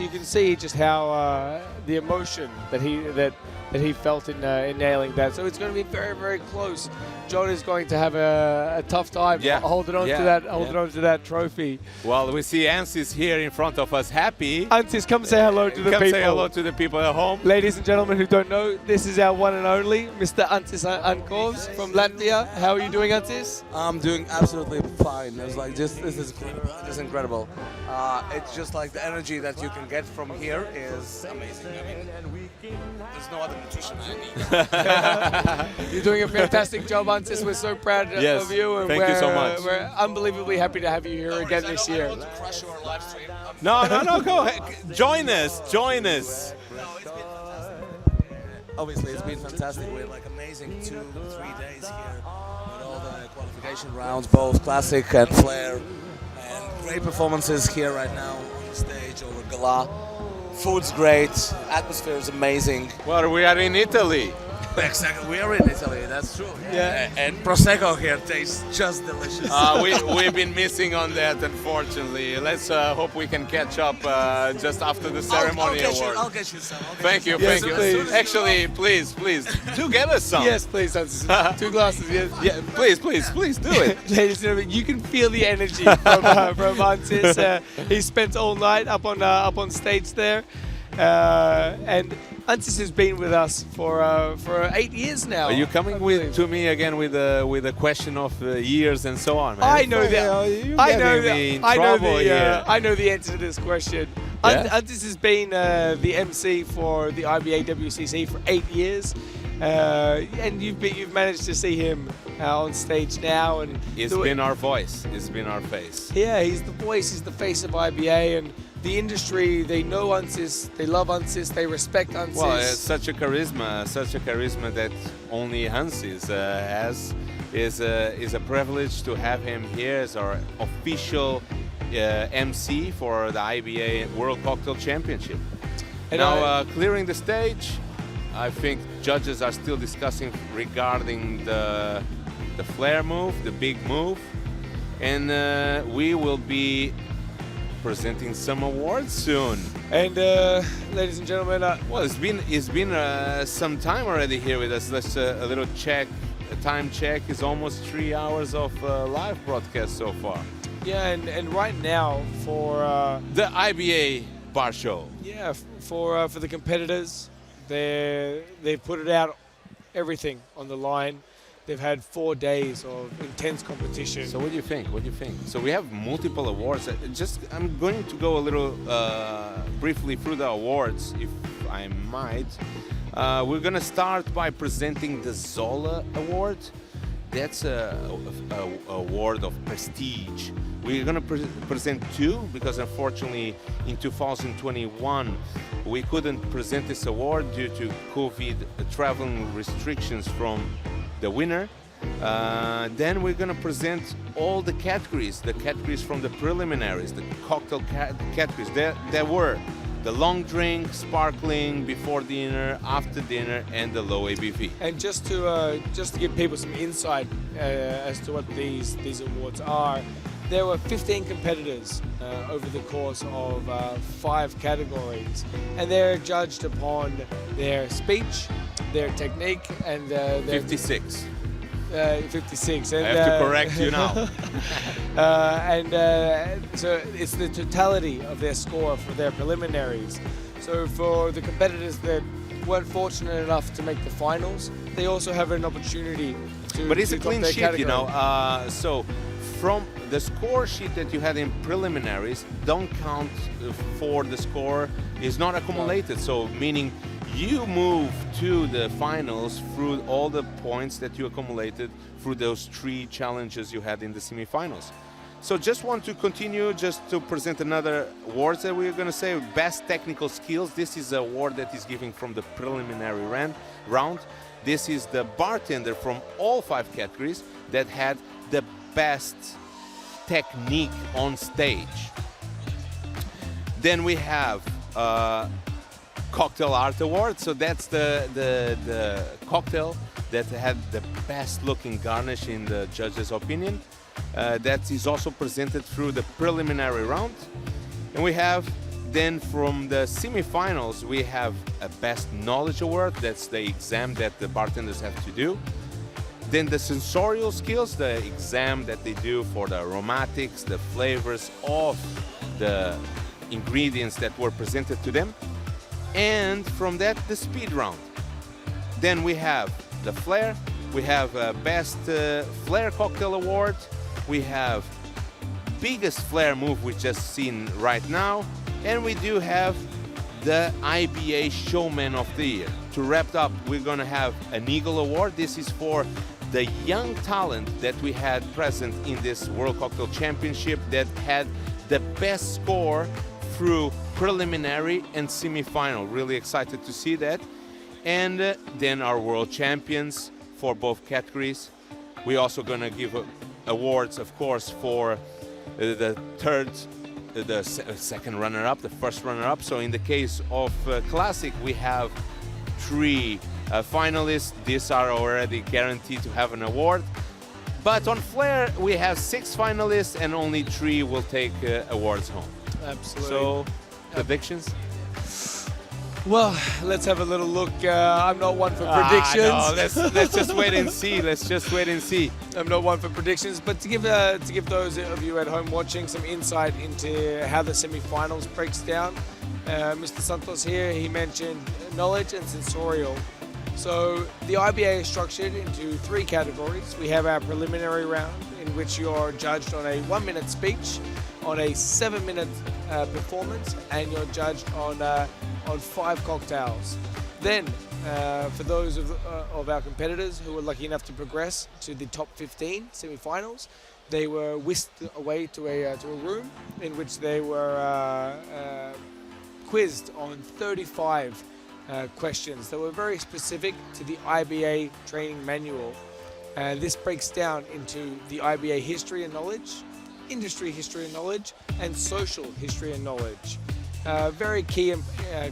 you can see just how the emotion that he felt in nailing that. So it's going to be very, very close. John is going to have a tough time holding on to that trophy. Well, we see Ansis here in front of us, happy. Ansis, come say hello to the people. Come say hello to the people at home. Ladies and gentlemen who don't know, this is our one and only Mr. Ansis Ankovs from Latvia. How are you doing, Ansis? I'm doing absolutely fine. It's like this is incredible. It's just like the energy that you can get from here is amazing. I mean, there's no other nutrition I need. You're doing a fantastic job, Ansis. We're so proud of you. And thank you so much. We're unbelievably happy to have you here again this year. No, go ahead. Join us. Obviously, it's been fantastic. We're like amazing 2-3 days here with all the qualification rounds, both classic and flair, and great performances here right now on the stage over Gala. Food's great, atmosphere is amazing. Well, we are in Italy. Exactly, we are in Italy, that's true. Yeah. And Prosecco here tastes just delicious. We've been missing on that, unfortunately. Let's hope we can catch up just after the ceremony award. I'll get you some. Thank you. Please. Actually, please, do get us some. Yes, please, Ansis. 2 glasses, yes. Yeah, please do it. Ladies and gentlemen, you can feel the energy from Ansis. He spent all night up on stage there. And Ansis has been with us for 8 years now. Are you coming to me again with a question of years and so on, man? I know that. I know the answer to this question. Yeah? Ansis has been the MC for the IBA WCC for 8 years, and you've managed to see him on stage now, and It's been our voice. It's been our face. yeah, he's the voice, he's the face of IBA, and the industry, they know Unsis, they love Unsis, they respect Unsis. Well, it's such a charisma that only Hansis has. Is a privilege to have him here as our official MC for the IBA World Cocktail Championship. And now, clearing the stage, I think judges are still discussing regarding the flare move, the big move, and we will be presenting some awards soon. And ladies and gentlemen, well, it's been some time already here with us. Let's a little check. A time check is almost 3 hours of live broadcast so far. yeah, and right now for The IBA Bar Show. yeah, for the competitors, they've put it out, everything on the line. They've had 4 days of intense competition. So what do you think? So we have multiple awards. I'm going to go a little briefly through the awards, if I might. We're gonna start by presenting the Zola Award. That's a award of prestige. We're gonna present two because unfortunately in 2021 we couldn't present this award due to COVID traveling restrictions from the winner. Then we're gonna present all the categories from the preliminaries, the cocktail categories. There were the long drink, sparkling, before dinner, after dinner, and the low ABV. And just to give people some insight as to what these awards are, there were 15 competitors over the course of 5 categories, and they're judged upon their speech, their technique, and their 56. 56. I And, have to correct you now. So it's the totality of their score for their preliminaries. So for the competitors that weren't fortunate enough to make the finals, they also have an opportunity to. But it's a top clean their sheet, category. you know. So from the score sheet that you had in preliminaries, don't count for the score is not accumulated. So meaning you move to the finals through all the points that you accumulated through those 3 challenges you had in the semifinals. So just want to continue just to present another awards that we're going to say. Best technical skills. This is an award that is given from the preliminary round. This is the bartender from all 5 categories that had the best technique on stage. Then we have Cocktail Art Award. So that's the cocktail that had the best looking garnish in the judge's opinion. That is also presented through the preliminary round. And we have then from the semifinals, we have a Best Knowledge Award. That's the exam that the bartenders have to do. Then the sensorial skills, the exam that they do for the aromatics, the flavors of the ingredients that were presented to them. And from that, the speed round. Then we have the flair. We have Best Flair Cocktail Award. We have biggest flair move we just seen right now. And we do have the IBA Showman of the Year. To wrap up, we're gonna have an Eagle Award. This is for the young talent that we had present in this World Cocktail Championship that had the best score through preliminary and semi-final. Really excited to see that. And then our world champions for both categories. We're also gonna give awards, of course, for the second runner-up, the first runner-up. So in the case of Classic, we have 3 finalists. These are already guaranteed to have an award. But on Flair, we have 6 finalists and only 3 will take awards home. Absolutely. So, predictions? Well, let's have a little look. I'm not one for predictions. No, let's just wait and see. Let's just wait and see. I'm not one for predictions, but to give those of you at home watching some insight into how the semi-finals breaks down, Mr. Santos here, he mentioned knowledge and sensorial. So the IBA is structured into 3 categories. We have our preliminary round, in which you are judged on a 1-minute speech, on a 7-minute performance, and you're judged on 5 cocktails. Then for those of our competitors who were lucky enough to progress to the top 15 semi-finals, they were whisked away to a room in which they were quizzed on 35 questions that were very specific to the IBA training manual. This breaks down into the IBA history and knowledge, industry history and knowledge, and social history and knowledge. Very key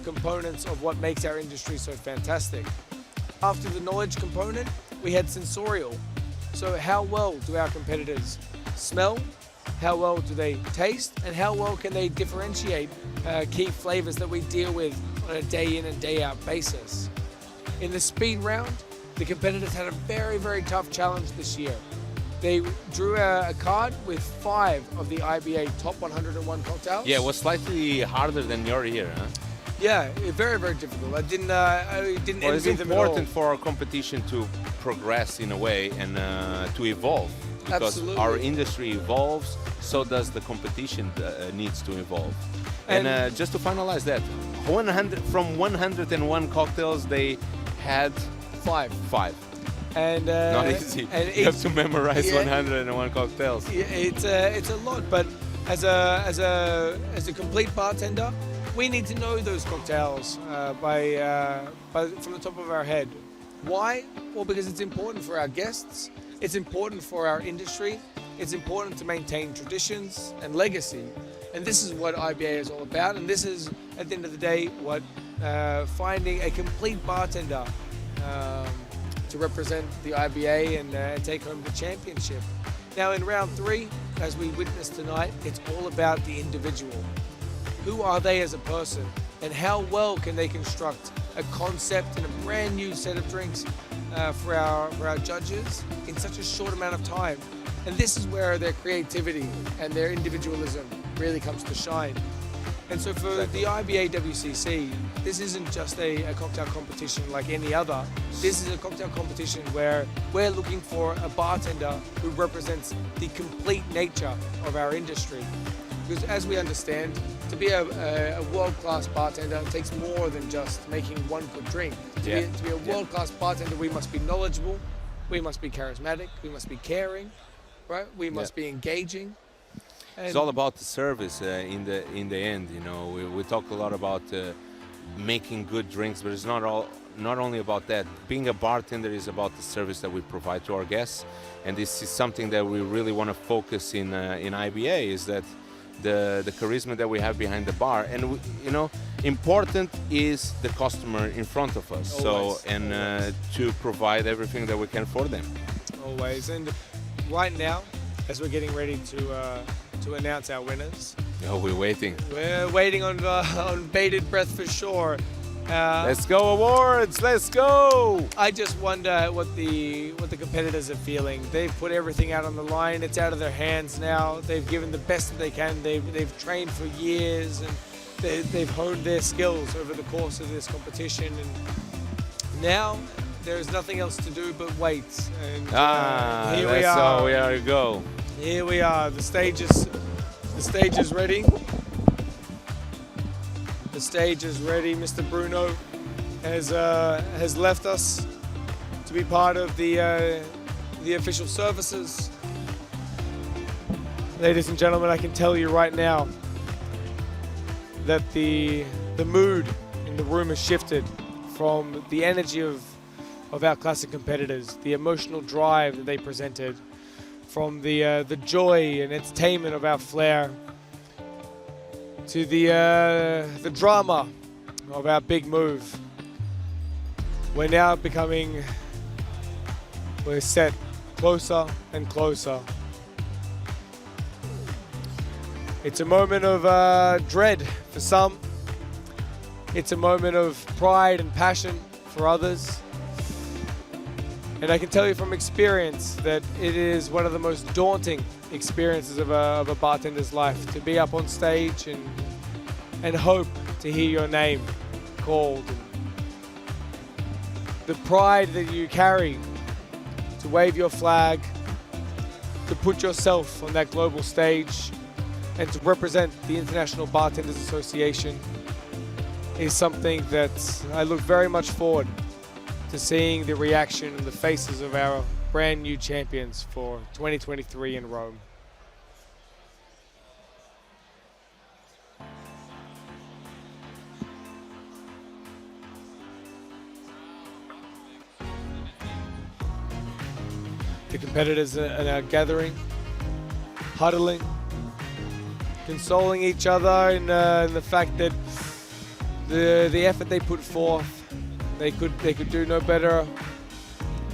components of what makes our industry so fantastic. After the knowledge component, we had sensorial. So how well do our competitors smell? How well do they taste? And how well can they differentiate key flavors that we deal with on a day in and day out basis? In the speed round, the competitors had a very, very tough challenge this year. They drew a card with 5 of the IBA top 101 cocktails. Yeah, it was slightly harder than your year, huh? Yeah, very, very difficult. I didn't Well, it's envy them at all. important for our competition to progress in a way and to evolve. Because Absolutely. our industry evolves, so does the competition needs to evolve. And just to finalize that, 101 cocktails, they had 5. And not easy. And You have to memorize yeah, 101 cocktails. Yeah, it's a lot, but as a complete bartender, we need to know those cocktails from the top of our head. Why? Well, because it's important for our guests. It's important for our industry. It's important to maintain traditions and legacy. And this is what IBA is all about. And this is, at the end of the day, what finding a complete bartender to represent the IBA and take home the championship. Now in round 3, as we witnessed tonight, it's all about the individual. Who are they as a person? And how well can they construct a concept and a brand new set of drinks for our judges in such a short amount of time? And this is where their creativity and their individualism really comes to shine. And so for the IBA WCC, this isn't just a cocktail competition like any other. This is a cocktail competition where we're looking for a bartender who represents the complete nature of our industry. Because as we understand, to be a world-class bartender takes more than just making one good drink. To be a world-class bartender, we must be knowledgeable, we must be charismatic, we must be caring, right? We must be engaging. It's all about the service in the end. You know, we talk a lot about making good drinks, but it's not only about that. Being a bartender is about the service that we provide to our guests, and this is something that we really want to focus in IBA. Is that the charisma that we have behind the bar, and important is the customer in front of us. Always. To provide everything that we can for them. Always. And right now, as we're getting ready to announce our winners. Oh, we're waiting. We're waiting on bated breath for sure. Let's go awards! Let's go! I just wonder what the competitors are feeling. They've put everything out on the line. It's out of their hands now. They've given the best that they can. They've trained for years and they've honed their skills over the course of this competition. And now there's nothing else to do but wait. And here we are. So we are go. Here we are. The stage is ready. The stage is ready. Mr. Bruno has left us to be part of the official services. Ladies and gentlemen, I can tell you right now that the mood in the room has shifted from the energy of our classic competitors, the emotional drive that they presented, from the joy and entertainment of our flair, to the drama of our big move. We're now we're set closer and closer. It's a moment of dread for some. It's a moment of pride and passion for others. And I can tell you from experience that it is one of the most daunting experiences of a bartender's life, to be up on stage and hope to hear your name called. The pride that you carry to wave your flag, to put yourself on that global stage and to represent the International Bartenders Association is something that I look very much forward to seeing the reaction and the faces of our brand new champions for 2023 in Rome. The competitors are now gathering, huddling, consoling each other in the fact that the effort they put forth, they could do no better,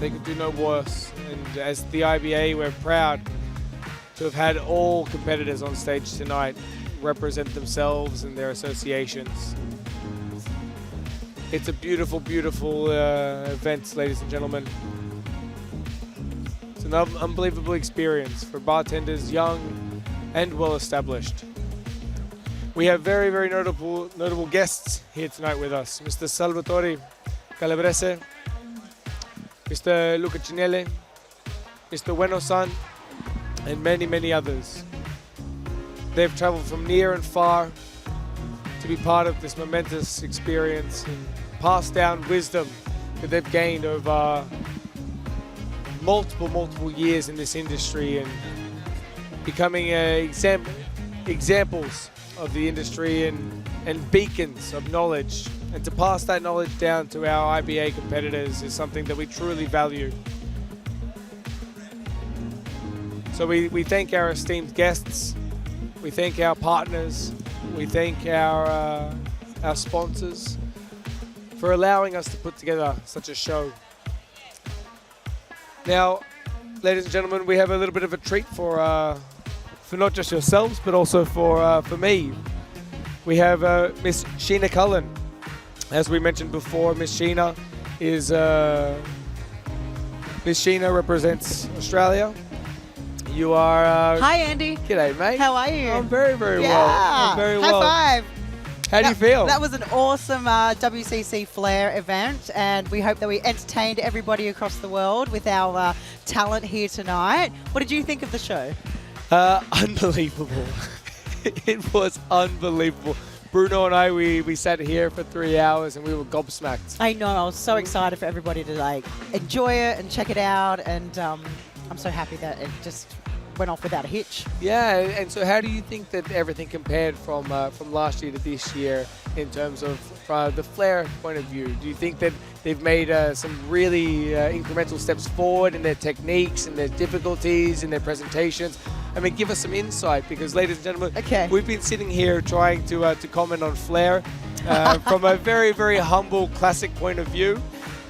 they could do no worse. And as the IBA, we're proud to have had all competitors on stage tonight represent themselves and their associations. It's a beautiful, beautiful event, ladies and gentlemen. It's an unbelievable experience for bartenders young and well established. We have very, very notable guests here tonight with us. Mr. Salvatore Calabrese, Mr. Luca Cinelli, Mr. Bueno-san, and many, many others. They've traveled from near and far to be part of this momentous experience and pass down wisdom that they've gained over multiple years in this industry and becoming examples of the industry and beacons of knowledge. And to pass that knowledge down to our IBA competitors is something that we truly value. So we thank our esteemed guests, we thank our partners, we thank our sponsors for allowing us to put together such a show. Now, ladies and gentlemen, we have a little bit of a treat for not just yourselves, but also for me. We have Miss Sheena Cullen. As we mentioned before, Miss Sheena represents Australia. You are. Hi, Andy. G'day, mate. How are you? I'm very, very well. I'm very High well. five. How do you feel? That was an awesome WCC Flair event, and we hope that we entertained everybody across the world with our talent here tonight. What did you think of the show? Unbelievable. It was unbelievable. Bruno and I, we sat here for 3 hours and we were gobsmacked. I know. I was so excited for everybody to enjoy it and check it out, and I'm so happy that it just went off without a hitch. Yeah, and so how do you think that everything compared from last year to this year in terms of the Flair point of view? Do you think that they've made some really incremental steps forward in their techniques and their difficulties in their presentations? I mean, give us some insight, because, ladies and gentlemen, we've been sitting here trying to comment on Flair from a very, very humble classic point of view.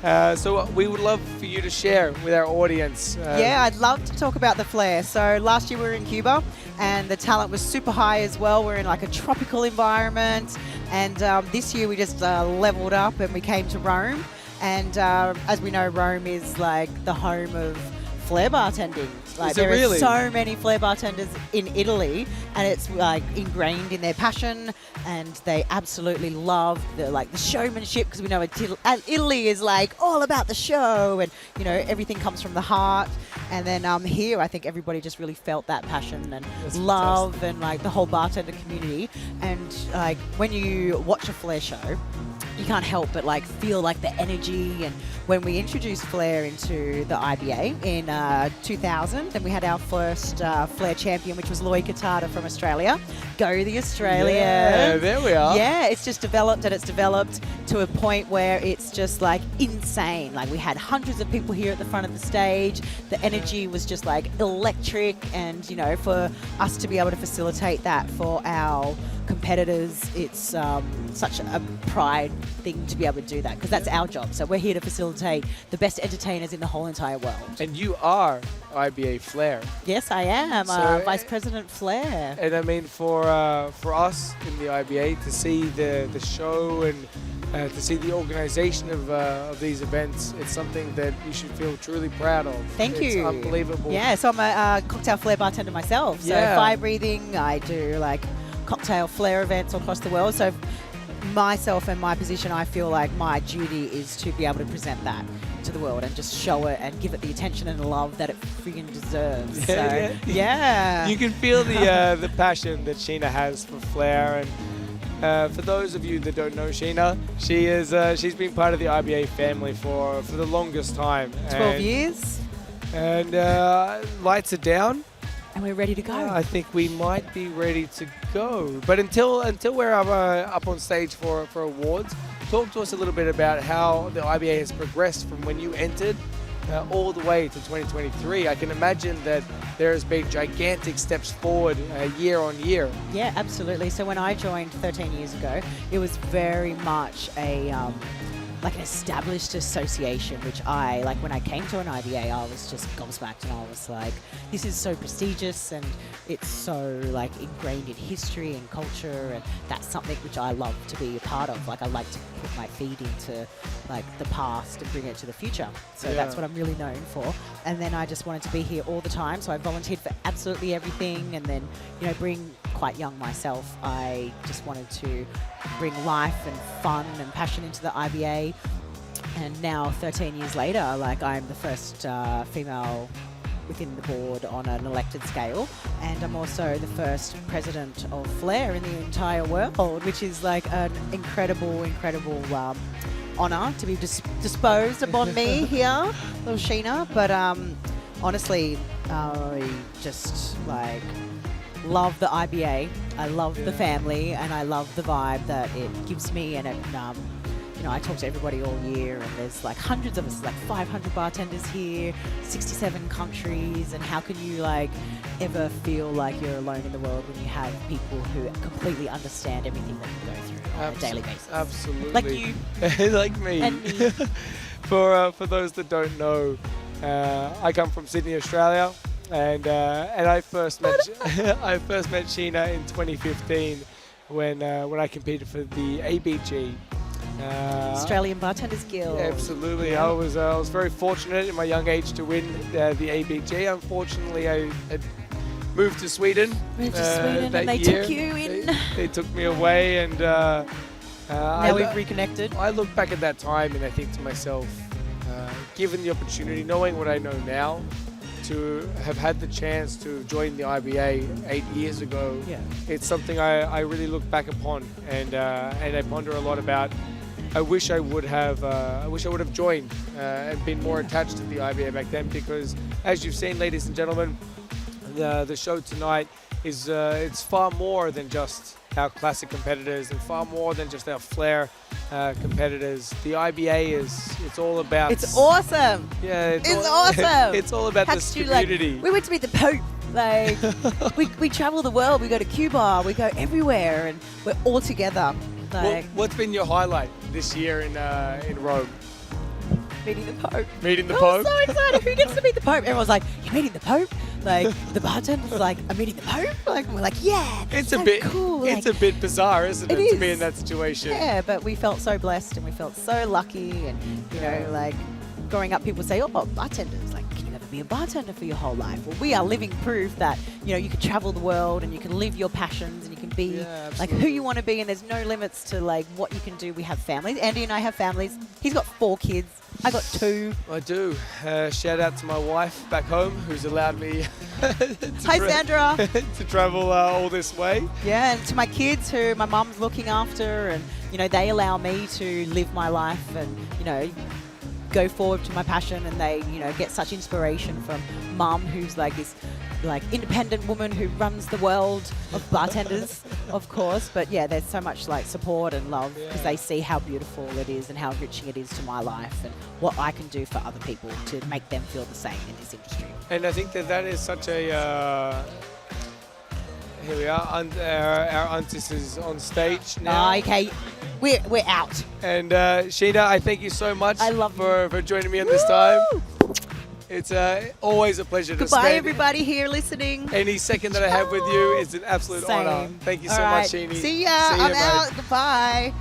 So we would love for you to share with our audience. Yeah, I'd love to talk about the Flair. So last year we were in Cuba, and the talent was super high as well. We're in like a tropical environment, and this year we just leveled up and we came to Rome. And as we know, Rome is like the home of Flair bartending. Like, there are so many Flair bartenders in Italy, and it's like ingrained in their passion, and they absolutely love the showmanship, because we know Italy is like all about the show, and everything comes from the heart. And then here, I think everybody just really felt that passion and love, and like the whole bartender community. And like when you watch a Flair show, you can't help but like feel like the energy. And when we introduced Flair into the IBA in 2000, then we had our first Flair champion, which was Lloyd Catada from Australia. Go the Australians! Yeah, there we are. Yeah, it's just developed, and it's developed to a point where it's just like insane. Like, we had hundreds of people here at the front of the stage. The energy was just like electric, and for us to be able to facilitate that for our competitors, it's such a pride thing to be able to do that, because that's our job. So we're here to facilitate the best entertainers in the whole entire world. And you are IBA Flair. Yes, I am. Vice President Flair. And I mean, for us in the IBA to see the show and to see the organization of these events, it's something that you should feel truly proud of. Thank you. It's unbelievable. Yeah, so I'm a cocktail Flair bartender myself. So fire breathing, I do like cocktail Flair events all across the world. So myself and my position, I feel like my duty is to be able to present that to the world and just show it and give it the attention and love that it friggin' deserves. Yeah. Yeah. You can feel the passion that Sheena has for Flair, and For those of you that don't know Sheena, she's been part of the IBA family for the longest time. 12 years. And lights are down. And we're ready to go. I think we might be ready to go. But until we're up on stage for awards, talk to us a little bit about how the IBA has progressed from when you entered all the way to 2023. I can imagine that there has been gigantic steps forward year on year. Yeah, absolutely. So when I joined 13 years ago, it was very much a like an established association, which when I came to an IBA, I was just gobsmacked, and I was like, this is so prestigious, and it's so like ingrained in history and culture, and that's something which I love to be a part of. Like, I like to put my feet into like the past and bring it to the future. So that's what I'm really known for. And then I just wanted to be here all the time, so I volunteered for absolutely everything. And then, being quite young myself, I just wanted to bring life and fun and passion into the IBA. And now 13 years later, I'm the first female within the board on an elected scale, and I'm also the first president of Flair in the entire world, which is like an incredible honor to be disposed upon me here, little Sheena. But honestly, I just love the IBA. I love the family, and I love the vibe that it gives me. And I talk to everybody all year, and there's like hundreds of us, like 500 bartenders here, 67 countries, and how can you ever feel like you're alone in the world when you have people who completely understand everything that you go through on a daily basis? Absolutely. Like you. Like me. And me. For those that don't know, I come from Sydney, Australia, and I first met Sheena in 2015 when I competed for the ABG. Australian Bartenders Guild. Absolutely. Yeah. I was very fortunate in my young age to win the ABG. Unfortunately, I had moved to Sweden. And they year. took you in. They took me away, and now we've reconnected. I look back at that time and I think to myself, given the opportunity, knowing what I know now, to have had the chance to join the IBA 8 years ago, it's something I really look back upon, and I ponder a lot about. I wish I would have joined and been more attached to the IBA back then, because as you've seen, ladies and gentlemen, the show tonight is it's far more than just our classic competitors and far more than just our flair competitors. The IBA it's all about. It's awesome. Yeah, it's awesome. It's all about this community. We went to meet the Pope. We travel the world. We go to Cuba. We go everywhere, and we're all together. What's been your highlight this year in Rome? Meeting the Pope. Meeting the Pope? I'm so excited. Who gets to meet the Pope? Everyone's like, you're meeting the Pope? The bartender's like, I'm meeting the Pope? We're like, yeah, it's so a bit cool. It's a bit bizarre, isn't it, to be in that situation? Yeah, but we felt so blessed, and we felt so lucky, and growing up, people say, oh, bartenders, can you never be a bartender for your whole life? Well, we are living proof that, you can travel the world, and you can live your passions, and you can be who you want to be, and there's no limits to what you can do. We have families. Andy and I have families. He's got 4 kids. I got 2. I do. Shout out to my wife back home, who's allowed me Hi, Sandra. to travel all this way. Yeah, and to my kids who my mum's looking after, and they allow me to live my life and go forward to my passion, and they get such inspiration from mum, who's this independent woman who runs the world of bartenders, of course. But yeah, there's so much support and love, because they see how beautiful it is and how enriching it is to my life, and what I can do for other people to make them feel the same in this industry. And I think that is such a here we are, our aunties is on stage now. Okay, we're out. And Sheena, I thank you so much for joining me at this Woo! time. It's always a pleasure to spend. Goodbye, everybody here listening. Any second that I have with you is an absolute honor. Thank you so much, Sheenie. See ya. I'm out. Goodbye.